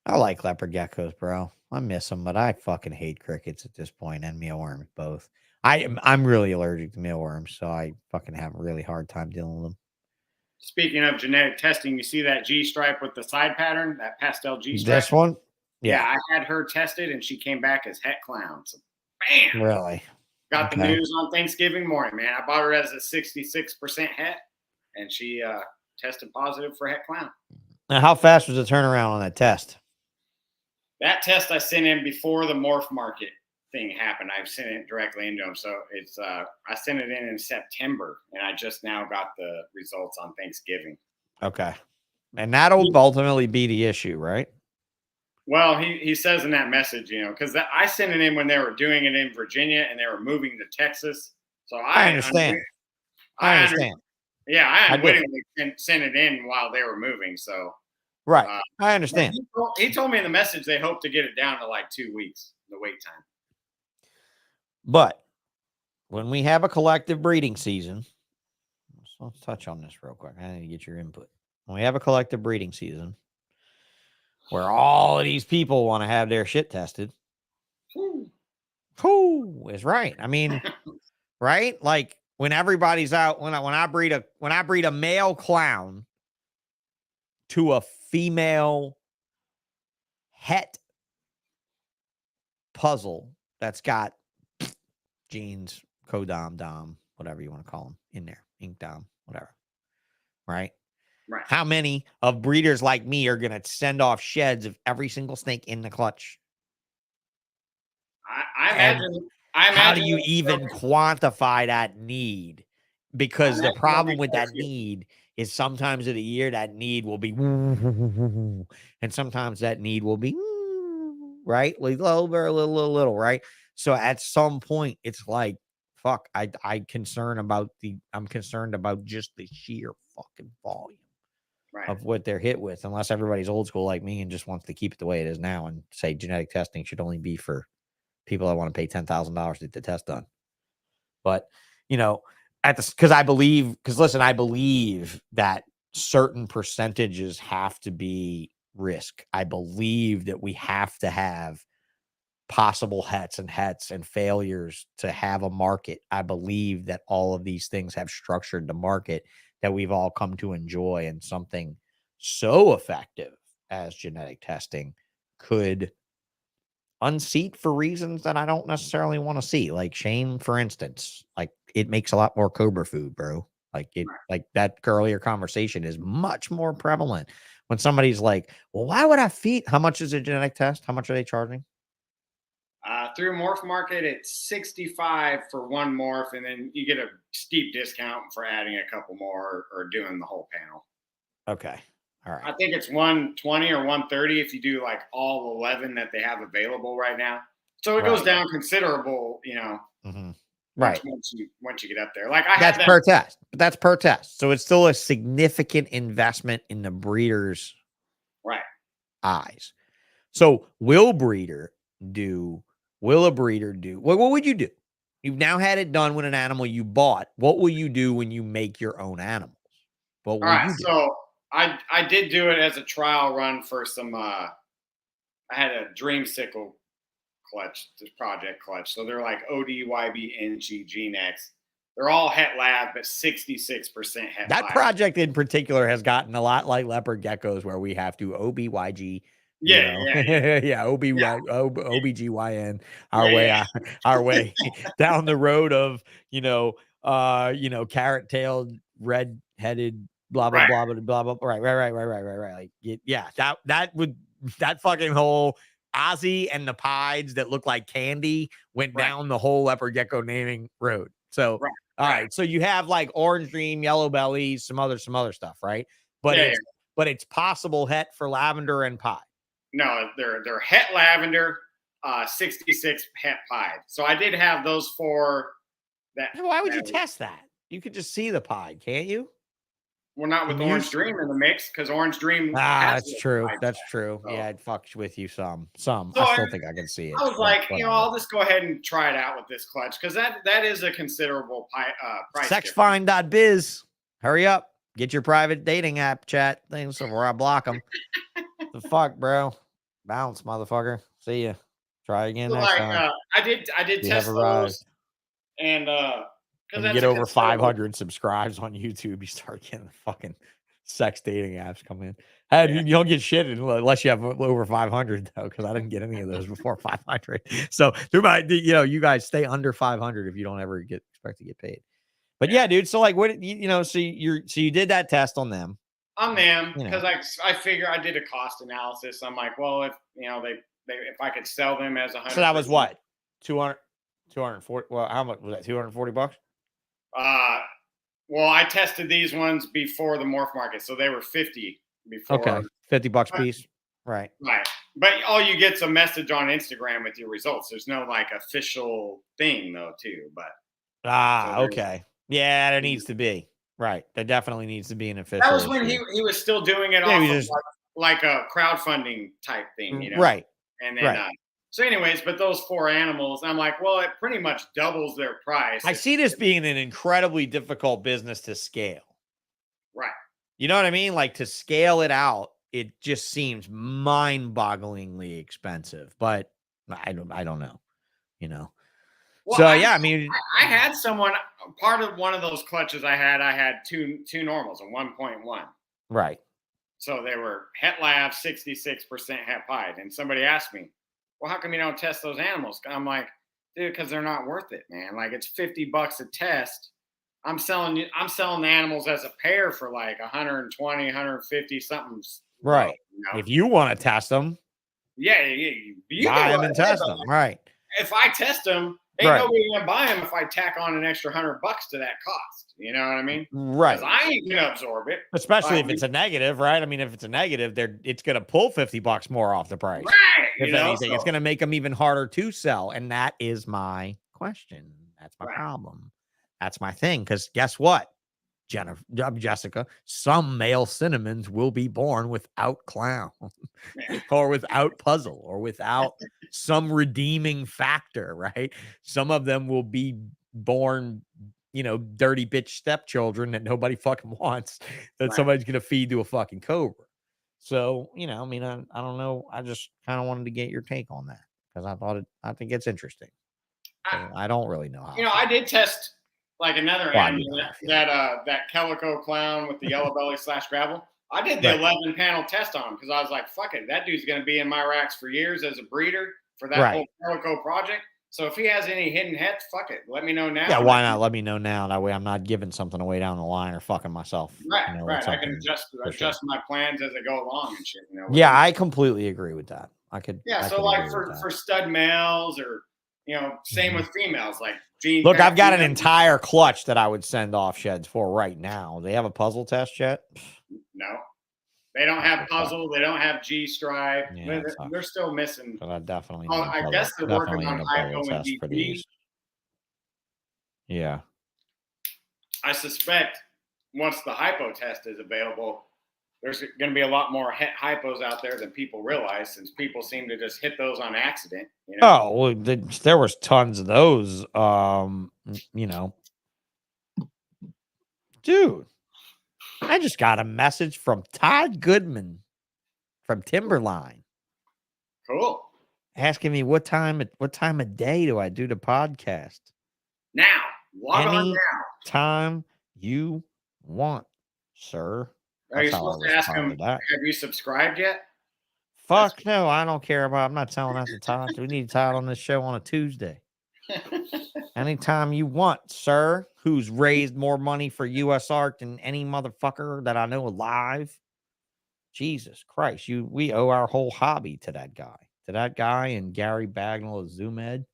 I like leopard geckos, bro. I miss them, but I fucking hate crickets at this point and mealworms both. I'm really allergic to mealworms, so I fucking have a really hard time dealing with them. Speaking of genetic testing, you see that G stripe with the side pattern, that pastel G stripe? This one? Yeah, Yeah. I had her tested and she came back as het clown. So, bam! Really? Got the Okay. news on Thanksgiving morning, man. I bought her as a 66% het, and she tested positive for het clown. Now, how fast was the turnaround on that test? That test I sent in before the morph market thing happened. I've sent it directly into them. So it's I sent it in September, and I just now got the results on Thanksgiving. Okay. And that'll ultimately be the issue, right? Well, he says in that message, you know, because I sent it in when they were doing it in Virginia and they were moving to Texas. So I understand. I understand. Yeah, I unwittingly sent it in while they were moving. So right, I understand. He told me in the message they hope to get it down to like 2 weeks, the wait time. But when we have a collective breeding season, let's touch on this real quick. I need to get your input. When we have a collective breeding season where all of these people want to have their shit tested, who is right? I mean, right? Like when everybody's out, when I breed a male clown to a female het puzzle that's got genes, codom, dom, whatever you want to call them in there, ink dom, whatever. Right? Right. How many of breeders like me are going to send off sheds of every single snake in the clutch? I imagine. How do you even quantify that need? Because the problem with that need is sometimes of the year that need will be, and sometimes that need will be, right? Like little, right? So at some point, it's like, fuck, I'm concerned about just the sheer fucking volume of what they're hit with, unless everybody's old school like me and just wants to keep it the way it is now and say genetic testing should only be for people that want to pay $10,000 to get the test done. But, you know, I believe that certain percentages have to be risk. I believe that we have to have possible hets and failures to have a market. I believe that all of these things have structured the market that we've all come to enjoy, and something so effective as genetic testing could unseat for reasons that I don't necessarily want to see. Like Shane, for instance, like it makes a lot more cobra food, bro. Like that earlier conversation is much more prevalent when somebody's like, well, why would I feed? How much is a genetic test? How much are they charging? Through Morph Market, it's $65 for one morph, and then you get a steep discount for adding a couple more or doing the whole panel. Okay. All right. I think it's $120 or $130 if you do like all 11 that they have available right now. So it goes down considerable, you know. Mm-hmm. Right. Once you get up there, like that's per test. But that's per test, so it's still a significant investment in the breeder's eyes. So will a breeder do? What would you do? You've now had it done with an animal you bought. What will you do when you make your own animals? What will you do? So I did do it as a trial run for some. I had a Dreamsicle clutch, this project clutch. So they're like ODYB, NG, GeneX. They're all het lab, but 66% het. That project in particular has gotten a lot like leopard geckos, where we have to OBYG. OBGYN our way down the road of carrot tailed, red headed, blah blah blah blah blah. Right. Like that fucking whole Ozzy and the Pieds that look like candy went down the whole leopard gecko naming road. So all right, so you have like Orange Dream, Yellow Belly, some other stuff, right? But it's possible het for lavender and Pied. No, they're het lavender, 66 het Pied. So I did have those four. Why would you test that? You could just see the Pied, can't you? We're not with Orange Dream in the mix because Orange Dream. That's true. That's true. Yeah, it fucks with you some. So I still think I can see it. I was like, I'll just go ahead and try it out with this clutch because that is a considerable price. Sexfind.biz. Hurry up. Get your private dating app chat things before I block them. The fuck, bro. Bounce, motherfucker. See ya. Try again next time. I did test those, and when you get over 500 subscribes on YouTube, you start getting the fucking sex dating apps come in. And you don't get shit unless you have over 500 though, because I didn't get any of those before 500. So you guys stay under 500 if you don't ever expect to get paid. But yeah, dude. So like, what so you did that test on them. On them, because I figure I did a cost analysis. I'm like, well, if if I could sell them as 100. So that was what 240. Well, how much was that? $240. Well, I tested these ones before the morph market, so they were 50 before. Okay, $50 piece. Right. But all you get's a message on Instagram with your results. There's no like official thing though, too. But okay. Yeah, there needs to be. Right. There definitely needs to be an official. That was when he was still doing it off of like a crowdfunding type thing, Right. And then so anyways, but those 4 animals, I'm like, well, it pretty much doubles their price. I see this being an incredibly difficult business to scale. Right. You know what I mean? Like to scale it out, it just seems mind-bogglingly expensive. But I don't know. Well, so I mean, I had someone part of one of those clutches. I had two normals and 1.1. Right. So they were het lab 66% het pied, and somebody asked me, well, how come you don't test those animals? I'm like, dude, because they're not worth it, man. Like it's $50 a test. I'm selling the animals as a pair for like 120, 150 something. Right. If you want to test them, you buy them and test them. Right. If I test them, ain't nobody gonna buy them if I tack on an extra $100 to that cost. You know what I mean? Right. I ain't gonna absorb it. Especially if it's a negative, right? I mean, if it's a negative, it's gonna pull $50 more off the price. Right. If anything, it's gonna make them even harder to sell. And that is my question. That's my problem. That's my thing. Because guess what? Jessica, some male cinnamons will be born without clown or without puzzle or without some redeeming factor, right? Some of them will be born, dirty bitch stepchildren that nobody fucking wants that somebody's going to feed to a fucking cobra. So, I mean, I don't know. I just kind of wanted to get your take on that because I think it's interesting. I don't really know how. I did test like another animal, that Kellyco clown with the yellow belly / gravel. I did the 11 panel test on him because I was like, fuck it, that dude's going to be in my racks for years as a breeder for that whole Kellyco project. So if he has any hidden hets, fuck it, let me know now. Yeah, why not? Let me know now. That way I'm not giving something away down the line or fucking myself. Right. I can adjust my plans as I go along and shit. Yeah, I completely agree with that. So like for stud males or same with females, like look, I've got an entire clutch that I would send off sheds for right now. They have a puzzle test yet? No, they don't have puzzle. They don't have G stripe. Yeah, they're still missing. But I definitely. I guess they're working on hypo and DP. Yeah. I suspect once the hypo test is available, there's going to be a lot more hypos out there than people realize, since people seem to just hit those on accident. Oh, well, there was tons of those. Dude, I just got a message from Todd Goodman from Timberline. Cool. Asking me what time of day do I do the podcast? Now. Log on now. Time you want, sir. Are you supposed to ask him, have you subscribed yet? Fuck no, I don't care about. I'm not telling that to Todd. We need Todd on this show on a Tuesday. Anytime you want, sir. Who's raised more money for U.S. Art than any motherfucker that I know alive? Jesus Christ, we owe our whole hobby to that guy. To that guy and Gary Bagnall of ZoomEd.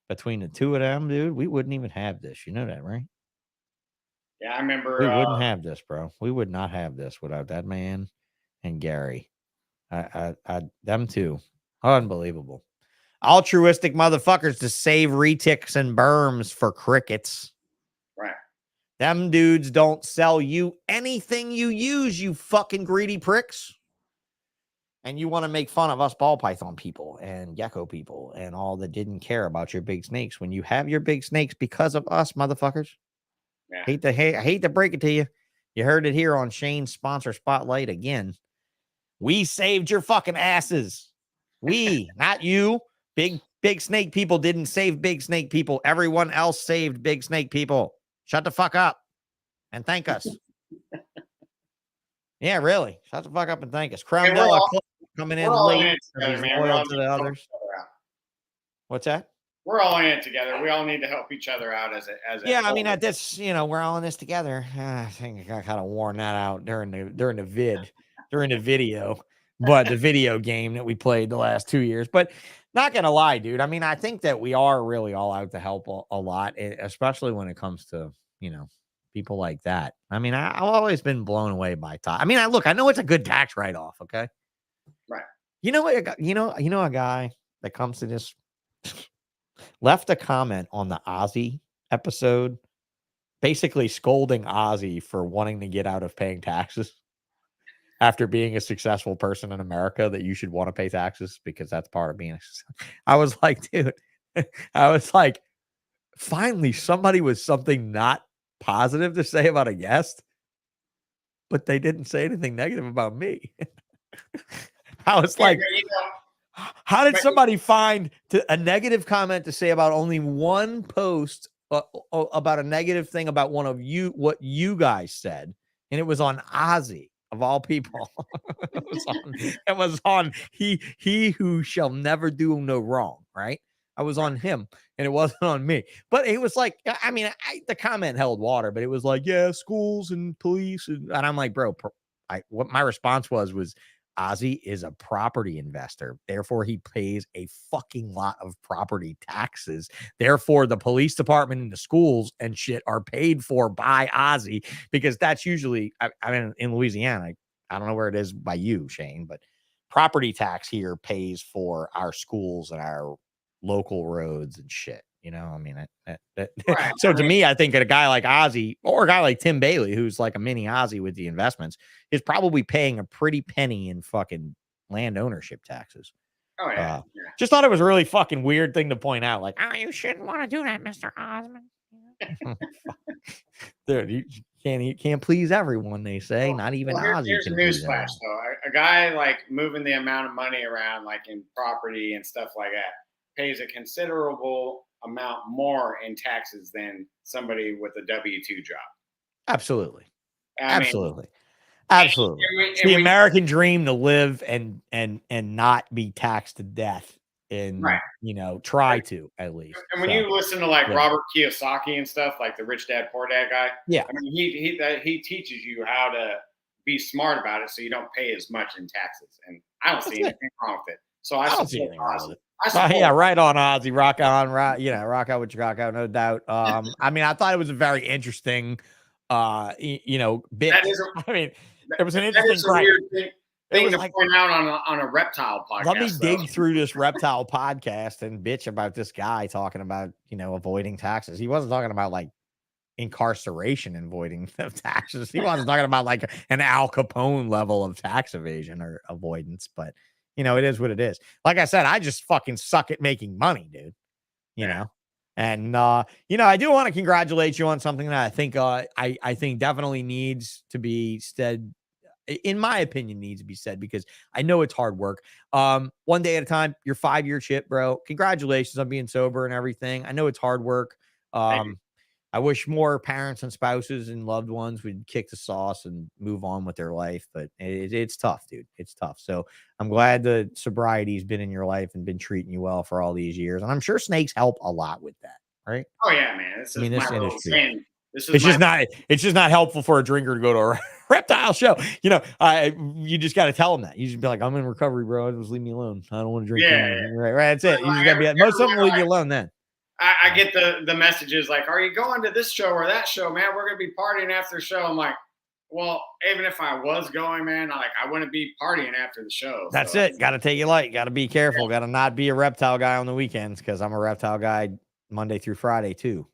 Between the two of them, dude, we wouldn't even have this. You know that, right? Yeah, I remember. We wouldn't have this, bro. We would not have this without that man and Gary. Them two, unbelievable, altruistic motherfuckers to save retics and berms for crickets. Right. Them dudes don't sell you anything you use, you fucking greedy pricks. And you want to make fun of us ball python people and gecko people and all that didn't care about your big snakes when you have your big snakes because of us, motherfuckers. Yeah. I hate to break it to you. You heard it here on Shane's sponsor spotlight again. We saved your fucking asses. We, not you. Big snake people didn't save big snake people. Everyone else saved big snake people. Shut the fuck up and thank us. Yeah, really. Shut the fuck up and thank us. Cromdella coming in late. Together, man. Loyal to the others. What's that? We're all in it together. We all need to help each other out as yeah, I mean, at this, we're all in this together. I think I kind of worn that out during the video, but the video game that we played the last 2 years. But not gonna lie, dude. I mean, I think that we are really all out to help a lot, especially when it comes to people like that. I mean, I've always been blown away by tax. I mean, I know it's a good tax write-off, okay? Right. You know what? A guy that comes to this left a comment on the Ozzy episode, basically scolding Ozzy for wanting to get out of paying taxes after being a successful person in America, that you should want to pay taxes because that's part of being I was like, dude, finally somebody with something not positive to say about a guest, but they didn't say anything negative about me. I was like, how did somebody find a negative comment to say about only one post about a negative thing about one of you, what you guys said? And it was on Ozzy, of all people. it was on he who shall never do no wrong, right? I was on him and it wasn't on me. But it was like, I mean, the comment held water, but it was like, yeah, schools and police. And I'm like, bro, what my response was Ozzy is a property investor. Therefore, he pays a fucking lot of property taxes. Therefore, the police department and the schools and shit are paid for by Ozzy, because that's usually, I mean, in Louisiana, I don't know where it is by you, Shane, but property tax here pays for our schools and our local roads and shit. I mean, right. So to me, I think that a guy like Ozzy or a guy like Tim Bailey, who's like a mini Ozzy with the investments, is probably paying a pretty penny in fucking land ownership taxes. Oh, yeah. Just thought it was a really fucking weird thing to point out. Like, oh, you shouldn't want to do that, Mr. Osmond. Dude, you can't please everyone, they say. Not even Ozzy. Here's a newsflash, though. A guy like moving the amount of money around, like in property and stuff like that, pays a considerable amount more in taxes than somebody with a W-2 job. Absolutely. Absolutely. And it's the American dream to live and not be taxed to death and try to, at least. And when you listen to like Robert Kiyosaki and stuff, like the Rich Dad Poor Dad guy, I mean, he teaches you how to be smart about it so you don't pay as much in taxes. And I don't see anything wrong with it. So I don't see anything wrong with it. Yeah, right on, Ozzy. Rock on, rock out with your rock out, no doubt. I mean, I thought it was a very interesting, bit. It was an interesting weird thing to point out on a reptile podcast. Let me dig through this reptile podcast and bitch about this guy talking about, avoiding taxes. He wasn't talking about like incarceration and avoiding taxes. He wasn't talking about like an Al Capone level of tax evasion or avoidance, but it is what it is. Like I said, I just fucking suck at making money, dude. And I do want to congratulate you on something that I think definitely needs to be said. In my opinion, needs to be said because I know it's hard work. One day at a time, your 5-year chip, bro. Congratulations on being sober and everything. I know it's hard work. I wish more parents and spouses and loved ones would kick the sauce and move on with their life, but it's tough, dude. It's tough. So I'm glad the sobriety's been in your life and been treating you well for all these years. And I'm sure snakes help a lot with that, right? Oh yeah, man. This industry. It's just not helpful for a drinker to go to a reptile show. You just got to tell them that. You just be like, I'm in recovery, bro. Just leave me alone. I don't want to drink. Yeah. Right. That's it. You just got to be like, most of them will leave you alone then. I get the messages like, are you going to this show or that show, man? We're going to be partying after the show. I'm like, well, even if I was going, man, I wouldn't be partying after the show. That's it. Got to take it light. Got to be careful. Yeah. Got to not be a reptile guy on the weekends because I'm a reptile guy Monday through Friday too,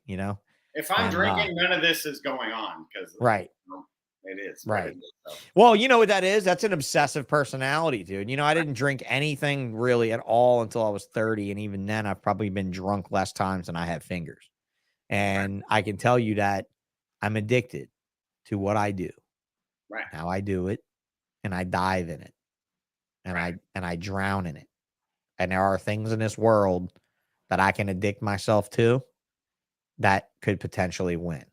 If I'm And, drinking, none of this is going on because right. It is. Right. It is, so. Well, you know what that is? That's an obsessive personality, dude. You know, I didn't drink anything really at all until I was 30. And even then, I've probably been drunk less times than I have fingers. And I can tell you that I'm addicted to what I do, how I do it, and I dive in it, and I drown in it. And there are things in this world that I can addict myself to that could potentially win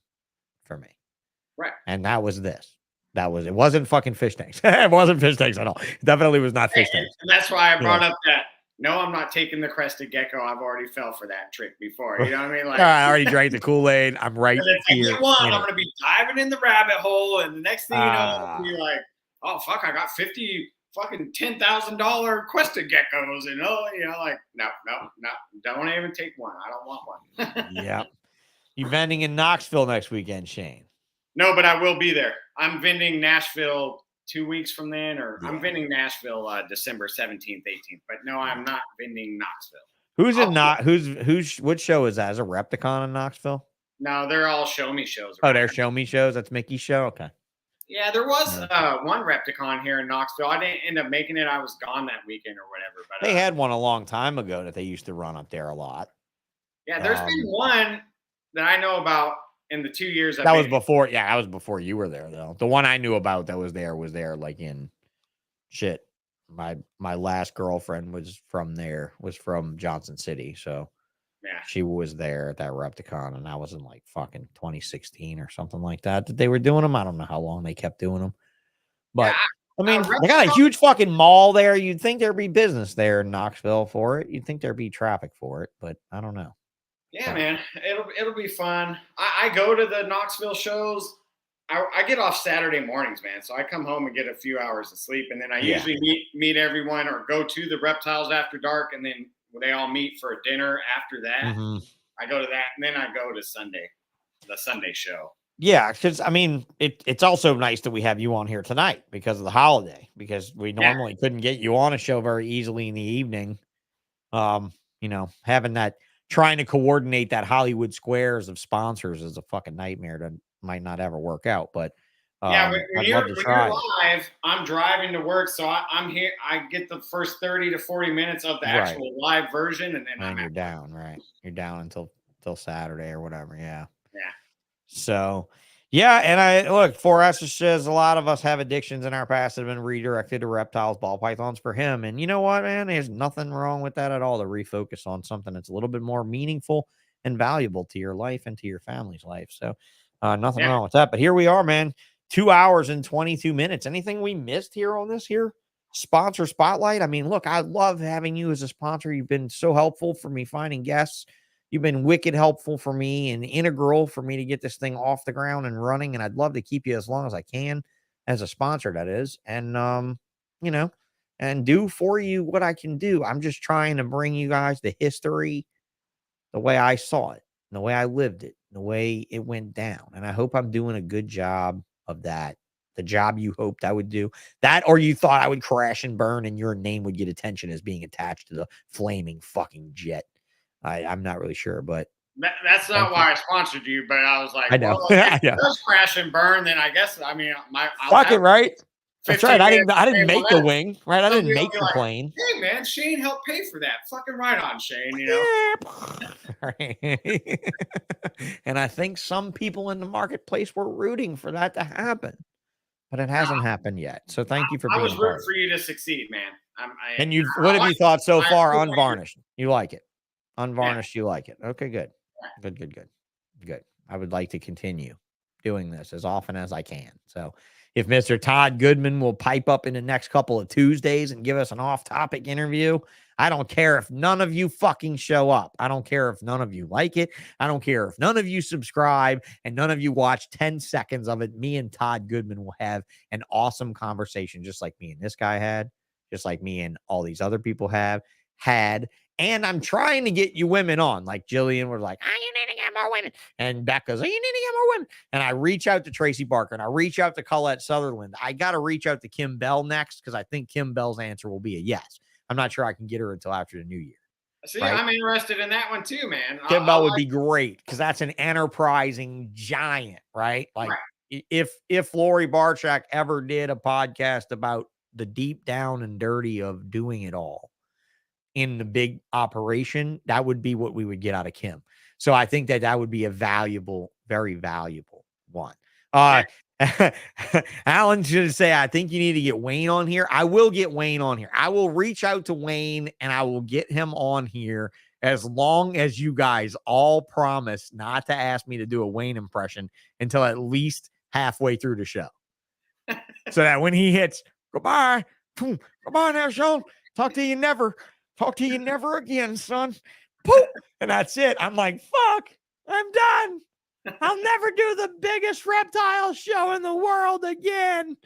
for me. Right. And that was this. It wasn't fucking fish tanks. It wasn't fish tanks at all. It definitely was not fish tanks. And that's why I brought up that. No, I'm not taking the crested gecko. I've already fell for that trick before. You know what I mean? Like, I already drank the Kool-Aid. I'm right if here. I get one, I'm gonna be diving in the rabbit hole, and the next thing you know, I'll be like, oh fuck, I got 50 fucking $10,000 crested geckos, and like, no, don't even take one. I don't want one. Yeah. You vending in Knoxville next weekend, Shane? No, but I will be there. I'm vending Nashville 2 weeks from then, I'm vending Nashville December 17th, 18th. But no, I'm not vending Knoxville. What show is that? Is a Repticon in Knoxville? No, they're all show me shows. Oh, they're show me shows. That's Mickey's show. Okay. Yeah, there was one Repticon here in Knoxville. I didn't end up making it. I was gone that weekend or whatever. But they had one a long time ago that they used to run up there a lot. Yeah, there's been one that I know about in the 2 years. That was before. Yeah, that was before you were there, though. The one I knew about that was there like in shit. My last girlfriend was from there. Was from Johnson City, so yeah, she was there at that Repticon, and that was in like fucking 2016 or something like that they were doing them. I don't know how long they kept doing them, but I mean, they got a huge fucking mall there. You'd think there'd be business there in Knoxville for it. You'd think there'd be traffic for it, but I don't know. Yeah, man, it'll be fun. I go to the Knoxville shows. I get off Saturday mornings, man. So I come home and get a few hours of sleep, and then I usually meet everyone or go to the Reptiles After Dark, and then they all meet for a dinner after that. Mm-hmm. I go to that, and then I go to the Sunday show. Yeah, because I mean, it's also nice that we have you on here tonight because of the holiday. Because we normally couldn't get you on a show very easily in the evening. Having that. Trying to coordinate that Hollywood Squares of sponsors is a fucking nightmare that might not ever work out. But when you're live, I'm driving to work, so I'm here. I get the first 30 to 40 minutes of the actual live version, and then you're down. Right, you're down until Saturday or whatever. Yeah. Yeah. So. Yeah, and look, for us, it says a lot of us have addictions in our past that have been redirected to reptiles, ball pythons for him. And you know what, man? There's nothing wrong with that at all to refocus on something that's a little bit more meaningful and valuable to your life and to your family's life. So nothing wrong with that. But here we are, man. 2 hours and 22 minutes. Anything we missed here on this here sponsor spotlight? I mean, look, I love having you as a sponsor. You've been so helpful for me finding guests. You've been wicked helpful for me and integral for me to get this thing off the ground and running. And I'd love to keep you as long as I can as a sponsor, that is. And, and do for you what I can do. I'm just trying to bring you guys the history, the way I saw it, the way I lived it, the way it went down. And I hope I'm doing a good job of that. The job you hoped I would do. That, or you thought I would crash and burn and your name would get attention as being attached to the flaming fucking jet. I'm not really sure, but that's not why I sponsored you. But I was like, I know, if it does crash and burn, then I guess fuck it, right? That's right. I didn't make the wing, right? I didn't make the plane. Hey, man, Shane helped pay for that. Fucking right on, Shane. And I think some people in the marketplace were rooting for that to happen, but it hasn't happened yet. So thank you for being. I was rooting for you to sucsucceed, man. And what have you thought so far? Unvarnished, you like it? Unvarnished, you like it? Okay, good. I would like to continue doing this as often as I can. So if Mr. Todd Goodman will pipe up in the next couple of Tuesdays and give us an off-topic interview, I don't care if none of you fucking show up. I don't care if none of you like it. I don't care if none of you subscribe and none of you watch 10 seconds of it. Me and Todd Goodman will have an awesome conversation, just like me and this guy had, just like me and all these other people have had. And I'm trying to get you women on. Like Jillian was like, you need to get more women. And Becca's like, you need to get more women. And I reach out to Tracy Barker and I reach out to Colette Sutherland. I got to reach out to Kim Bell next because I think Kim Bell's answer will be a yes. I'm not sure I can get her until after the new year. See, right? I'm interested in that one too, man. Kimbo would be great because that's an enterprising giant, right? Like right. if Lori Barchak ever did a podcast about the deep down and dirty of doing it all in the big operation, that would be what we would get out of Kim. So I think that would be a valuable, very valuable one. Alan should say, I think you need to get Wayne on here. I will get Wayne on here. I will reach out to Wayne and I will get him on here as long as you guys all promise not to ask me to do a Wayne impression until at least halfway through the show. So that when he hits, goodbye, goodbye now, Sean. Talk to you never again, son. Poop. And that's it. I'm like, fuck, I'm done. I'll never do the biggest reptile show in the world again.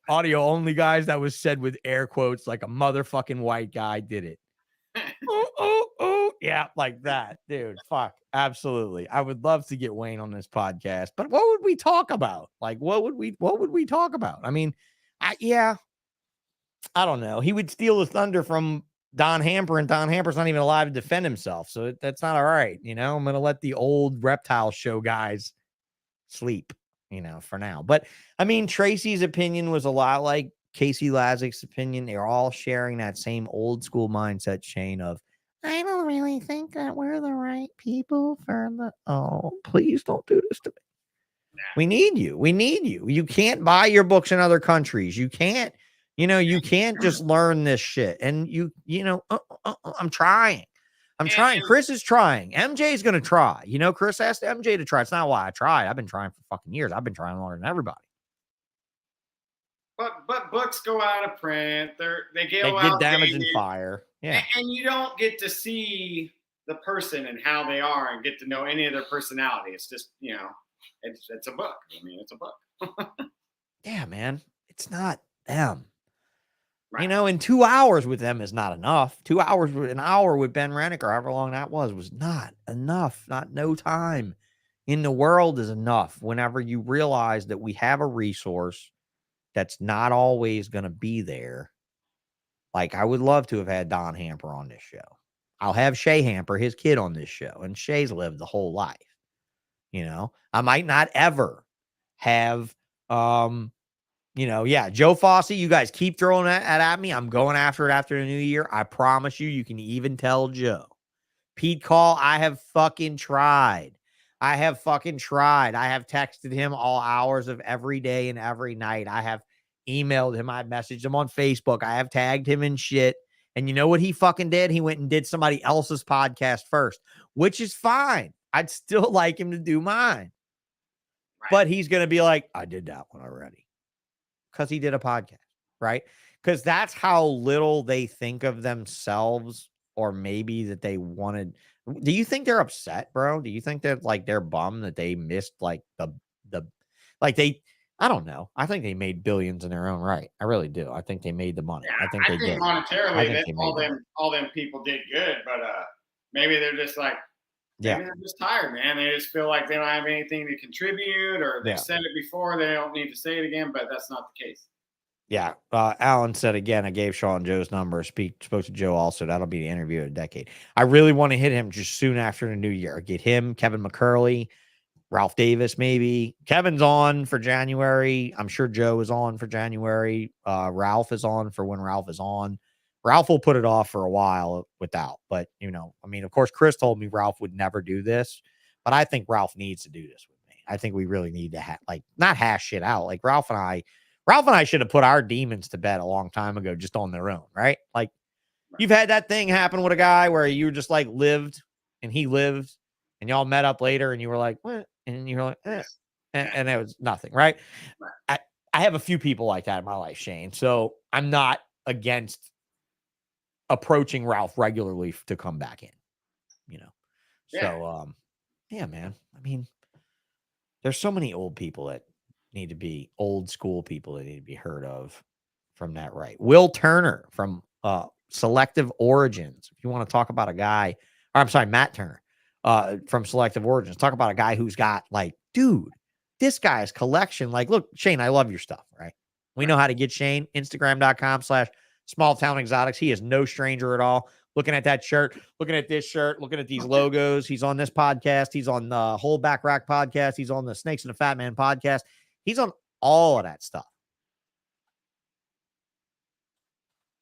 Audio only, guys. That was said with air quotes like a motherfucking white guy did it. Ooh, ooh, ooh. Yeah, like that. Dude, fuck. Absolutely. I would love to get Wayne on this podcast. But what would we talk about? Like, what would we talk about? I mean, I don't know. He would steal the thunder from Don Hamper, and Don Hamper's not even alive to defend himself. So that's not all right. I'm going to let the old reptile show guys sleep, for now. But I mean, Tracy's opinion was a lot like Casey Lazick's opinion. They're all sharing that same old school mindset chain of, I don't really think that we're the right people for please don't do this to me. Nah. We need you. You can't buy your books in other countries. You can't. You can't just learn this shit. And I'm trying. Chris is trying. MJ is going to try. Chris asked MJ to try. It's not why I tried. I've been trying for fucking years. I've been trying longer than everybody. But books go out of print. They get damaged in fire. Yeah. And you don't get to see the person and how they are and get to know any of their personality. It's just, it's a book. I mean, it's a book. Yeah, man. It's not them. Right. And 2 hours with them is not enough. 2 hours, an hour with Ben Rennick or however long that was not enough. Not no time in the world is enough whenever you realize that we have a resource that's not always going to be there. Like, I would love to have had Don Hamper on this show. I'll have Shay Hamper, his kid, on this show. And Shay's lived the whole life. I might not ever have, Joe Fossey, you guys keep throwing that at me. I'm going after it after the new year. I promise you can even tell Joe. Pete Call, I have fucking tried. I have texted him all hours of every day and every night. I have emailed him. I messaged him on Facebook. I have tagged him in shit. And you know what he fucking did? He went and did somebody else's podcast first, which is fine. I'd still like him to do mine. Right. But he's going to be like, I did that one already. Because he did a podcast, right? Because that's how little they think of themselves, or maybe that they wanted. Do you think they're upset, bro? Do you think that they're bummed that they missed I don't know. I think they made billions in their own right. I really do. I think they made the money. Yeah, I think they did. Monetarily, all them people did good, but maybe they're just maybe they're just tired, man. They just feel like they don't have anything to contribute, or they said it before, they don't need to say it again, but that's not the case. Yeah. Alan said again, I gave Sean Joe's number. Spoke to Joe also. That'll be the interview of the decade. I really want to hit him just soon after the new year. Get him, Kevin McCurley, Ralph Davis, maybe. Kevin's on for January. I'm sure Joe is on for January. Ralph is on for when Ralph is on. Ralph will put it off for a while without, but of course, Chris told me Ralph would never do this, but I think Ralph needs to do this with me. I think we really need to not hash shit out. Like Ralph and I should have put our demons to bed a long time ago, just on their own, right? Like you've had that thing happen with a guy where you just lived and he lived and y'all met up later and you were like, what? And you were like, eh. And it was nothing, right? I have a few people like that in my life, Shane. So I'm not against approaching Ralph regularly to come back in, So, yeah, man. I mean, there's so many old people that need to be old school people that need to be heard of from that, right? Will Turner from Selective Origins. If you want to talk about a guy, or I'm sorry, Matt Turner from Selective Origins. Talk about a guy who's got dude, this guy's collection. Look, Shane, I love your stuff, right? We know how to get Shane. Instagram.com/smalltownexotics. He is no stranger at all. looking at that shirt, looking at this shirt, looking at these logos. He's on this podcast. He's on the Whole Back Rack podcast. He's on the Snakes and the Fat Man podcast. He's on all of that stuff.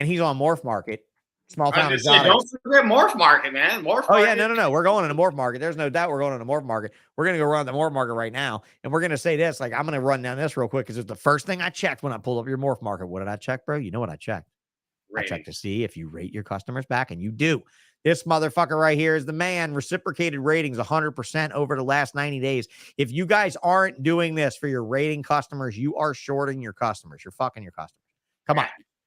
And he's on Morph Market. Small town exotics. Don't forget Morph Market, man. Morph Oh, Market. yeah, no. We're going to the Morph Market. There's no doubt we're going to the Morph Market. We're going to go run the Morph Market right now. And we're going to say this. Like, I'm going to run down this real quick because it's the first thing I checked when I pulled up your Morph Market. What did I check, bro? You know what I checked? Rating. I checked to see if you rate your customers back, and you do. This motherfucker right here is the man. Reciprocated ratings 100% over the last 90 days. If you guys aren't doing this for your rating customers, you are shorting your customers. You're fucking your customers. Come on.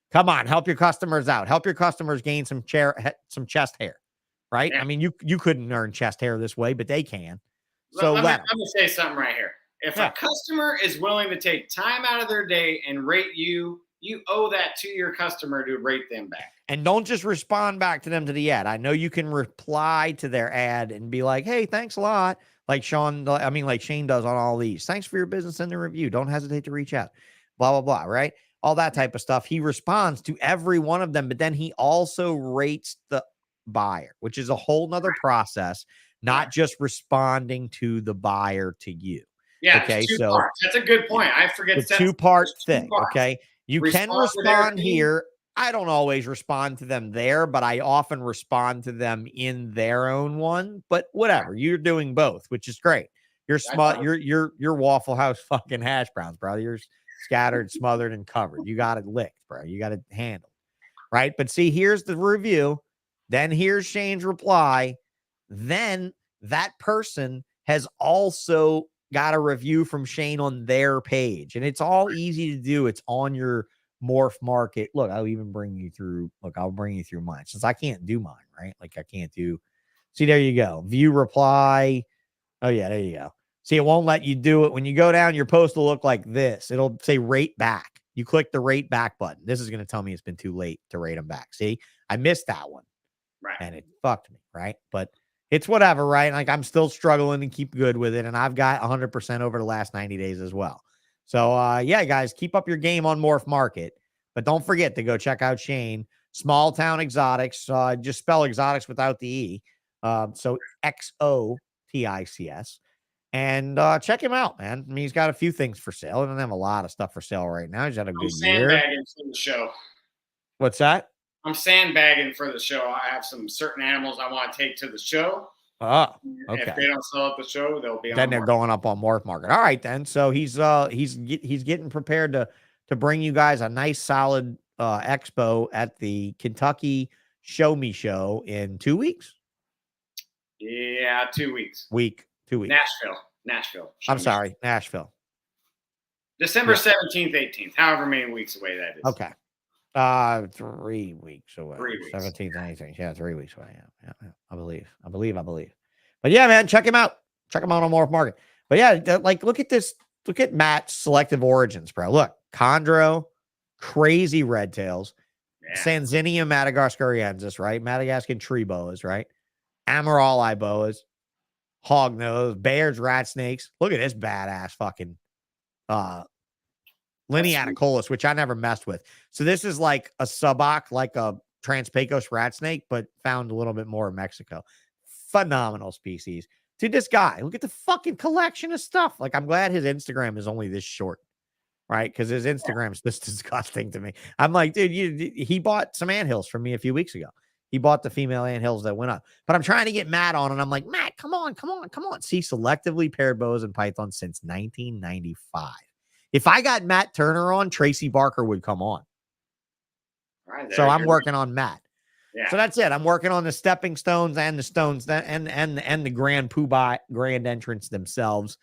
Come on, help your customers out. Help your customers gain some chest hair, right? Yeah. I mean, you couldn't earn chest hair this way, but they can. So let me say something right here. If a customer is willing to take time out of their day and rate you, you owe that to your customer to rate them back. And don't just respond back to them to the ad. I know you can reply to their ad and be like, hey, thanks a lot. Like Shane does on all these. Thanks for your business and the review. Don't hesitate to reach out. Blah, blah, blah, right? All that type of stuff. He responds to every one of them, but then he also rates the buyer, which is a whole nother process, not just responding to the buyer to you. Yeah. Okay. So parts. That's a good point. I forget the two-part thing. Parts. Okay. You can respond here. I don't always respond to them there, but I often respond to them in their own one, but whatever. You're doing both, which is great. You're smart. You're Waffle House fucking hash browns, bro. You're scattered, smothered, and covered. You got it licked, bro. You got it handled, right? But see, here's the review. Then here's Shane's reply. Then that person has also got a review from Shane on their page, and it's all easy to do. It's on your Morph Market. Look, I'll even bring you through. Look, I'll bring you through mine since I can't do mine, right? Like I can't do. See, there you go. View reply. Oh yeah, there you go. See, it won't let you do it. When you go down, your post will look like this. It'll say rate back. You click the rate back button. This is going to tell me it's been too late to rate them back. See, I missed that one. Right. And it fucked me, right? But it's whatever, right? Like I'm still struggling to keep good with it. And I've got 100% over the last 90 days as well. So, yeah, guys, keep up your game on Morph Market. But don't forget to go check out Shane. Small Town Exotics. Just spell exotics without the E. So Xotics. And check him out, man. I mean, he's got a few things for sale. He doesn't have a lot of stuff for sale right now. He's had a good year. Sandbagging for the show. What's that? I'm sandbagging for the show. I have some certain animals I want to take to the show. Oh, okay. If they don't sell at the show, they'll be. Then they're going up on Morph Market. All right, then. So he's getting prepared to bring you guys a nice solid expo at the Kentucky Show Me Show in 2 weeks. Yeah, 2 weeks. 2 weeks. Nashville. I'm sorry, Nashville. December 17th, 18th, however many weeks away that is. Okay. 3 weeks away. 3 weeks. 17th, 18th. Yeah, 3 weeks away. Yeah. I believe. But yeah, man, check him out. Check him out on Morph Market. But yeah, like look at this. Look at Matt's selective origins, bro. Look, chondro, crazy red tails, Sanzinia madagascariensis, right? Madagascan tree boas, right? Amarali boas, hognose, bears, rat snakes. Look at this badass fucking Lineaticolus, which I never messed with. So this is like a suboc, like a Transpecos rat snake, but found a little bit more in Mexico. Phenomenal species. Dude, this guy, look at the fucking collection of stuff. Like, I'm glad his Instagram is only this short, right? Because his Instagram's this disgusting to me. I'm like, dude, he bought some anthills from me a few weeks ago. He bought the female anthills that went up. But I'm trying to get Matt on, and I'm like, Matt, come on. See, selectively paired boas and pythons since 1995. If I got Matt Turner on, Tracy Barker would come on. Right, so I'm working on Matt. Yeah. So that's it. I'm working on the stepping stones and the stones and the grand poobah grand entrance themselves.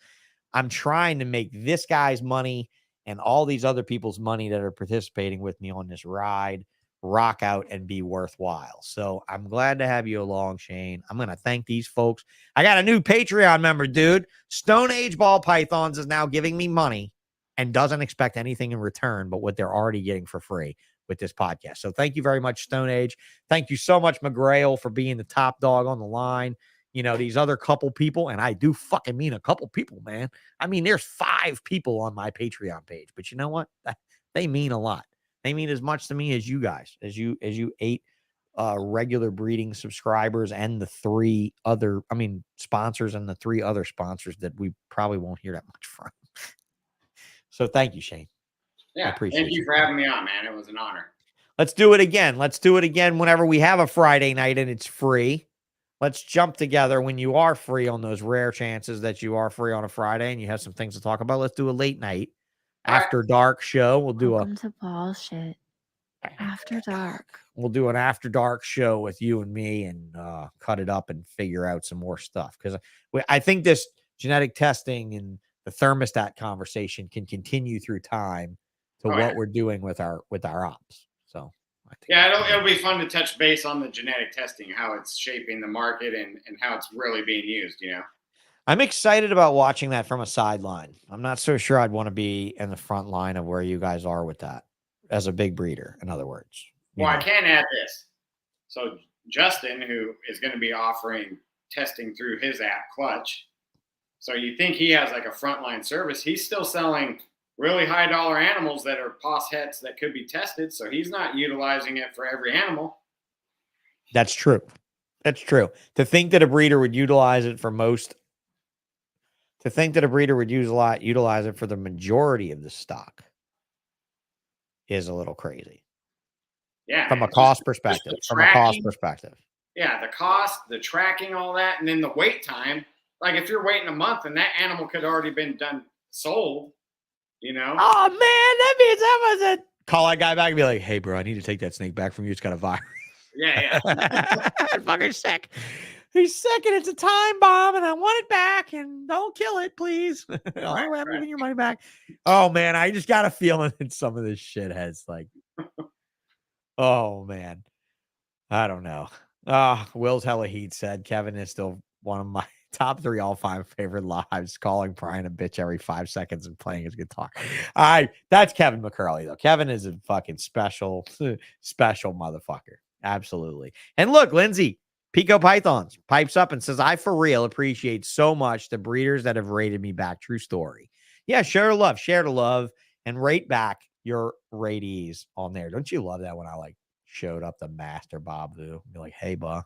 I'm trying to make this guy's money and all these other people's money that are participating with me on this ride rock out and be worthwhile. So I'm glad to have you along, Shane. I'm going to thank these folks. I got a new Patreon member, dude. Stone Age Ball Pythons is now giving me money and doesn't expect anything in return but what they're already getting for free with this podcast. So thank you very much, Stone Age. Thank you so much, McGrail, for being the top dog on the line. You know, these other couple people, and I do fucking mean a couple people, man. I mean, there's 5 people on my Patreon page, but you know what? They mean a lot. They mean as much to me as you guys, as you 8 regular breeding subscribers and the 3 other, sponsors and the 3 other sponsors that we probably won't hear that much from. So thank you, Shane. Yeah, thank you for having me on, man. It was an honor. Let's do it again. Let's do it again whenever we have a Friday night and it's free. Let's jump together when you are free on those rare chances that you are free on a Friday and you have some things to talk about. Let's do a late night after dark show. We'll do Welcome to Ballsh. After dark. We'll do an after dark show with you and me and cut it up and figure out some more stuff. Because I think this genetic testing and the thermostat conversation can continue through time to what we're doing with our ops. So I think it'll be fun to touch base on the genetic testing, how it's shaping the market and how it's really being used, I'm excited about watching that from a sideline. I'm not so sure I'd want to be in the front line of where you guys are with that as a big breeder, in other words. Well, I can add this. So Justin, who is going to be offering testing through his app, Clutch. So you think he has like a frontline service. He's still selling really high dollar animals that are POS hets that could be tested. So he's not utilizing it for every animal. That's true. That's true. To think that a breeder would utilize it for utilize it for the majority of the stock is a little crazy. Yeah. From a cost perspective. Yeah, the cost, the tracking, all that, and then the wait time. Like if you're waiting a month and that animal could already been sold, Oh man, that means that was it. Call that guy back and be like, hey bro, I need to take that snake back from you. It's got a virus. Yeah. Fucking sick. He's sick and it's a time bomb and I want it back and don't kill it, please. I'm giving your money back. Oh man, I just got a feeling that some of this shit has like, oh man. I don't know. Will's Hella Heat said Kevin is still one of my top 3 all-time favorite lives, calling Brian a bitch every 5 seconds and playing his guitar. That's Kevin McCurley, though. Kevin is a fucking special motherfucker. Absolutely. And look, Lindsay, Pico Pythons pipes up and says, I for real appreciate so much the breeders that have rated me back. True story. Yeah, share the love, and rate back your ratees on there. Don't you love that when I showed up the master Bob Vu? Be like, hey, ba,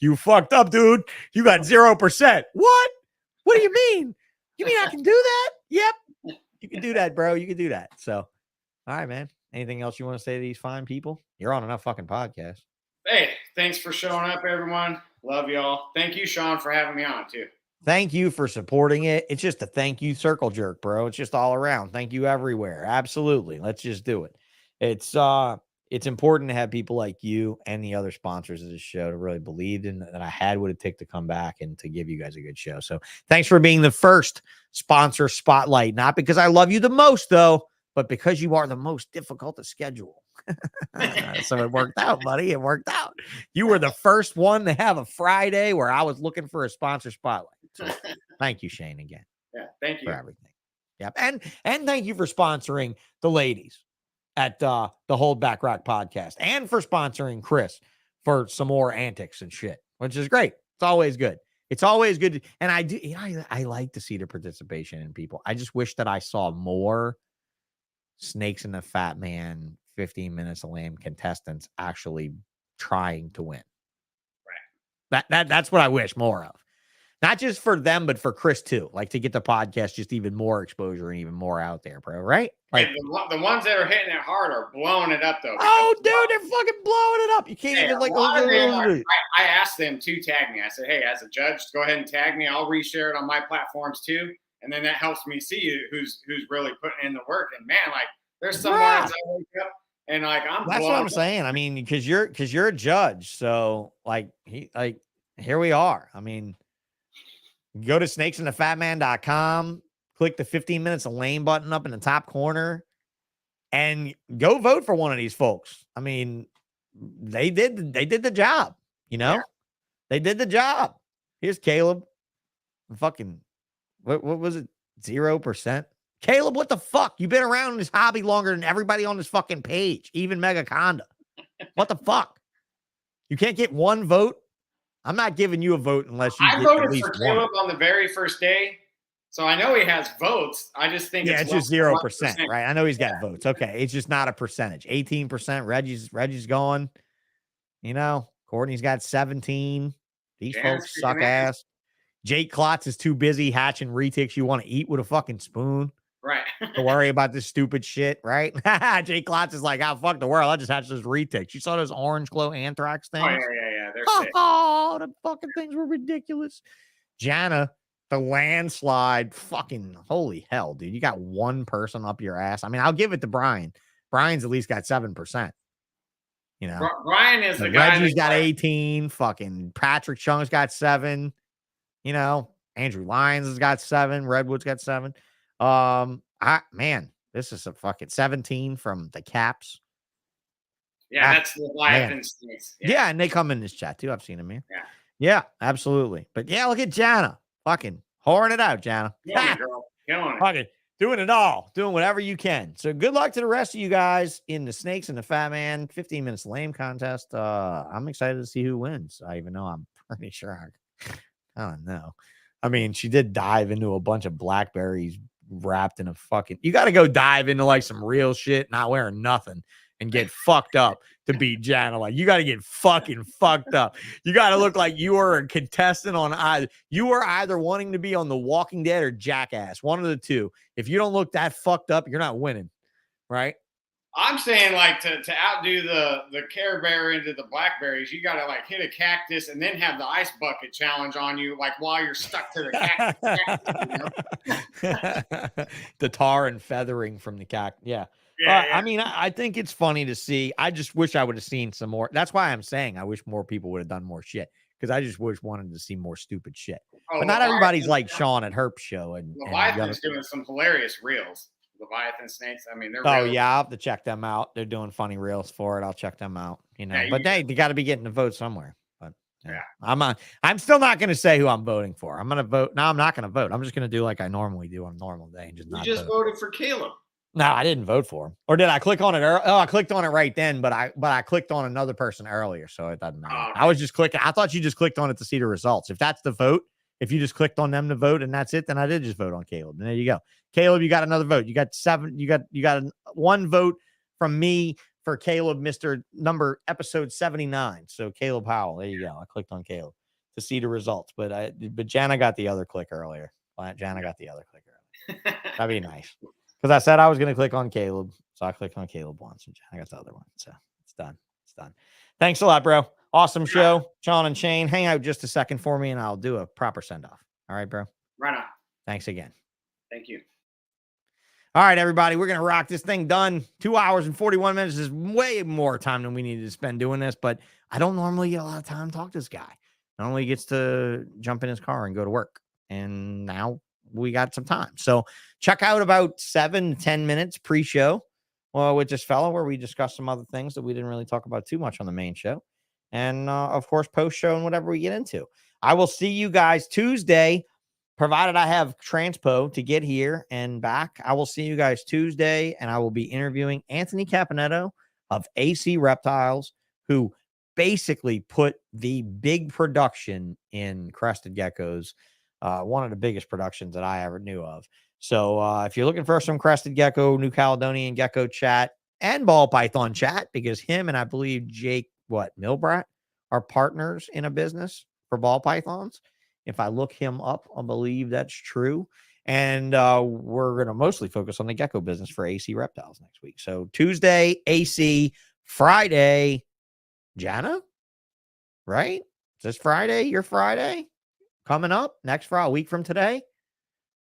you fucked up, dude. You got 0%. What? What do you mean? You mean I can do that? Yep. You can do that, bro. You can do that. So, all right, man. Anything else you want to say to these fine people? You're on enough fucking podcasts. Hey, thanks for showing up, everyone. Love y'all. Thank you, Sean, for having me on, too. Thank you for supporting it. It's just a thank you circle jerk, bro. It's just all around. Thank you everywhere. Absolutely. Let's just do it. It's important to have people like you and the other sponsors of this show to really believe in that I had what it took to come back and to give you guys a good show. So thanks for being the first sponsor spotlight, not because I love you the most though, but because you are the most difficult to schedule. So it worked out, buddy. It worked out. You were the first one to have a Friday where I was looking for a sponsor spotlight. So thank you, Shane, again. Yeah, thank you for everything. Yep. And thank you for sponsoring the ladies at the Hold Back Rock podcast and for sponsoring Chris for some more antics and shit, which is great. It's always good. It's always good. And I like to see the participation in people. I just wish that I saw more Snakes and the Fat Man 15 minutes of lame contestants actually trying to win. Right. That's what I wish more of. Not just for them, but for Chris too. Like to get the podcast just even more exposure and even more out there, bro. Right? Like the ones that are hitting it hard are blowing it up though. Oh, dude, they're fucking blowing it up. You can't even like. I asked them to tag me. I said, hey, as a judge, go ahead and tag me. I'll reshare it on my platforms too, and then that helps me see who's really putting in the work. And man, like there's some mornings I wake up and like That's what I'm saying. I mean, because you're a judge, so here we are. I mean. Go to snakesandthefatman.com, click the 15 minutes of lame button up in the top corner, and go vote for one of these folks. I mean, they did the job, Yeah. They did the job. Here's Caleb. Fucking what was it? 0%. Caleb, what the fuck? You've been around this hobby longer than everybody on this fucking page, even Megaconda. What the fuck? You can't get one vote? I'm not giving you a vote unless you I voted for Caleb on the very first day. So I know he has votes. I just think it's just 0%, right? I know he's got votes. Okay. It's just not a percentage. 18%. Reggie's going. You know, Courtney's got 17. These Jan's folks suck kicking ass. ass. Jake Klotz is too busy hatching retics you want to eat with a fucking spoon Right. to worry about this stupid shit, right? Jake Klotz is like, oh, fuck the world. I just hatched those retics. You saw those orange glow anthrax things? Oh, yeah. They're sick. Oh, the fucking things were ridiculous. Jana, the landslide, fucking holy hell, dude. You got one person up your ass. I mean, I'll give it to Brian. Brian's at least got 7%. You know, Brian is the guy Reggie's got like, 18. Fucking Patrick Chung's got 7. You know, Andrew Lyons has got 7. Redwood's got 7. Man, this is a fucking 17 from the Caps. Yeah, that's the Leviathan Snakes. Yeah, and they come in this chat too. I've seen them here. Yeah, absolutely. But yeah, look at Jana. Fucking whoring it out, Jana. killing it, girl. Killing it. Fucking doing it all. Doing whatever you can. So good luck to the rest of you guys in the Snakes and the Fat Man 15 minutes lame contest. I'm excited to see who wins. I even know I'm pretty sure. I don't know. I mean, she did dive into a bunch of blackberries wrapped in a fucking. You got to go dive into like some real shit, not wearing nothing, and get fucked up to beat Jana. Like, you got to get fucking fucked up. You got to look like you are a contestant on either. You are either wanting to be on The Walking Dead or Jackass. One of the two. If you don't look that fucked up, you're not winning, right? I'm saying, like, to outdo the Care Bear into the blackberries, you got to like hit a cactus and then have the ice bucket challenge on you, like while you're stuck to the cactus. You know? The tar and feathering from the cactus. Yeah. I mean, I think it's funny to see. I just wish I would have seen some more. That's why I'm saying I wish more people would have done more shit, because I just wanted to see more stupid shit. But not everybody's like Sean at Herp's show. And Leviathan's doing some hilarious reels. Leviathan Snakes. I mean, they're reels. Yeah, I'll have to check them out. They're doing funny reels for it. I'll check them out. You know, but they got to be getting the vote somewhere. But I'm still not going to say who I'm voting for. I'm going to vote. No, I'm not going to vote. I'm just going to do like I normally do on a normal day and just not. You just voted for Caleb. No, I didn't vote for him. Or did I click on it? I clicked on it right then, but I clicked on another person earlier, so it doesn't matter. Oh, okay. I was just clicking. I thought you just clicked on it to see the results. If that's the vote, if you just clicked on them to vote and that's it, then I did just vote on Caleb. And there you go. Caleb, you got another vote. You got 7. You got one vote from me for Caleb, number episode 79. So Caleb Howell. There you go. I clicked on Caleb to see the results, but Jana got the other click earlier. Jana got the other click earlier. That'd be nice. Because I said I was going to click on Caleb. So I clicked on Caleb once and I got the other one. So it's done. It's done. Thanks a lot, bro. Awesome show. Sean and Shane, hang out just a second for me and I'll do a proper send off. All right, bro. Right on. Thanks again. Thank you. All right, everybody. We're going to rock this thing done. 2 hours and 41 minutes is way more time than we needed to spend doing this. But I don't normally get a lot of time to talk to this guy. Normally he gets to jump in his car and go to work. And now we got some time. So check out about 7 to 10 minutes pre-show with this fellow where we discuss some other things that we didn't really talk about too much on the main show. And of course, post-show and whatever we get into. I will see you guys Tuesday, provided I have transpo to get here and back. I will see you guys Tuesday, and I will be interviewing Anthony Caponetto of AC Reptiles, who basically put the big production in crested geckos. One of the biggest productions that I ever knew of. So if you're looking for some crested gecko, New Caledonian gecko chat, and ball python chat, because him and I believe Jake Milbrat are partners in a business for ball pythons. If I look him up, I believe that's true. And we're going to mostly focus on the gecko business for AC Reptiles next week. So Tuesday, AC, Friday, Jana, right? Is this Friday? Your Friday? Coming up next Friday, a week from today?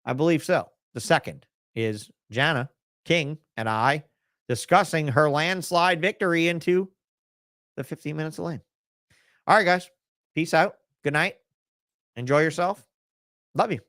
I believe so. The 2nd is Jana King and I discussing her landslide victory into the 15 minutes of lane. All right, guys. Peace out. Good night. Enjoy yourself. Love you.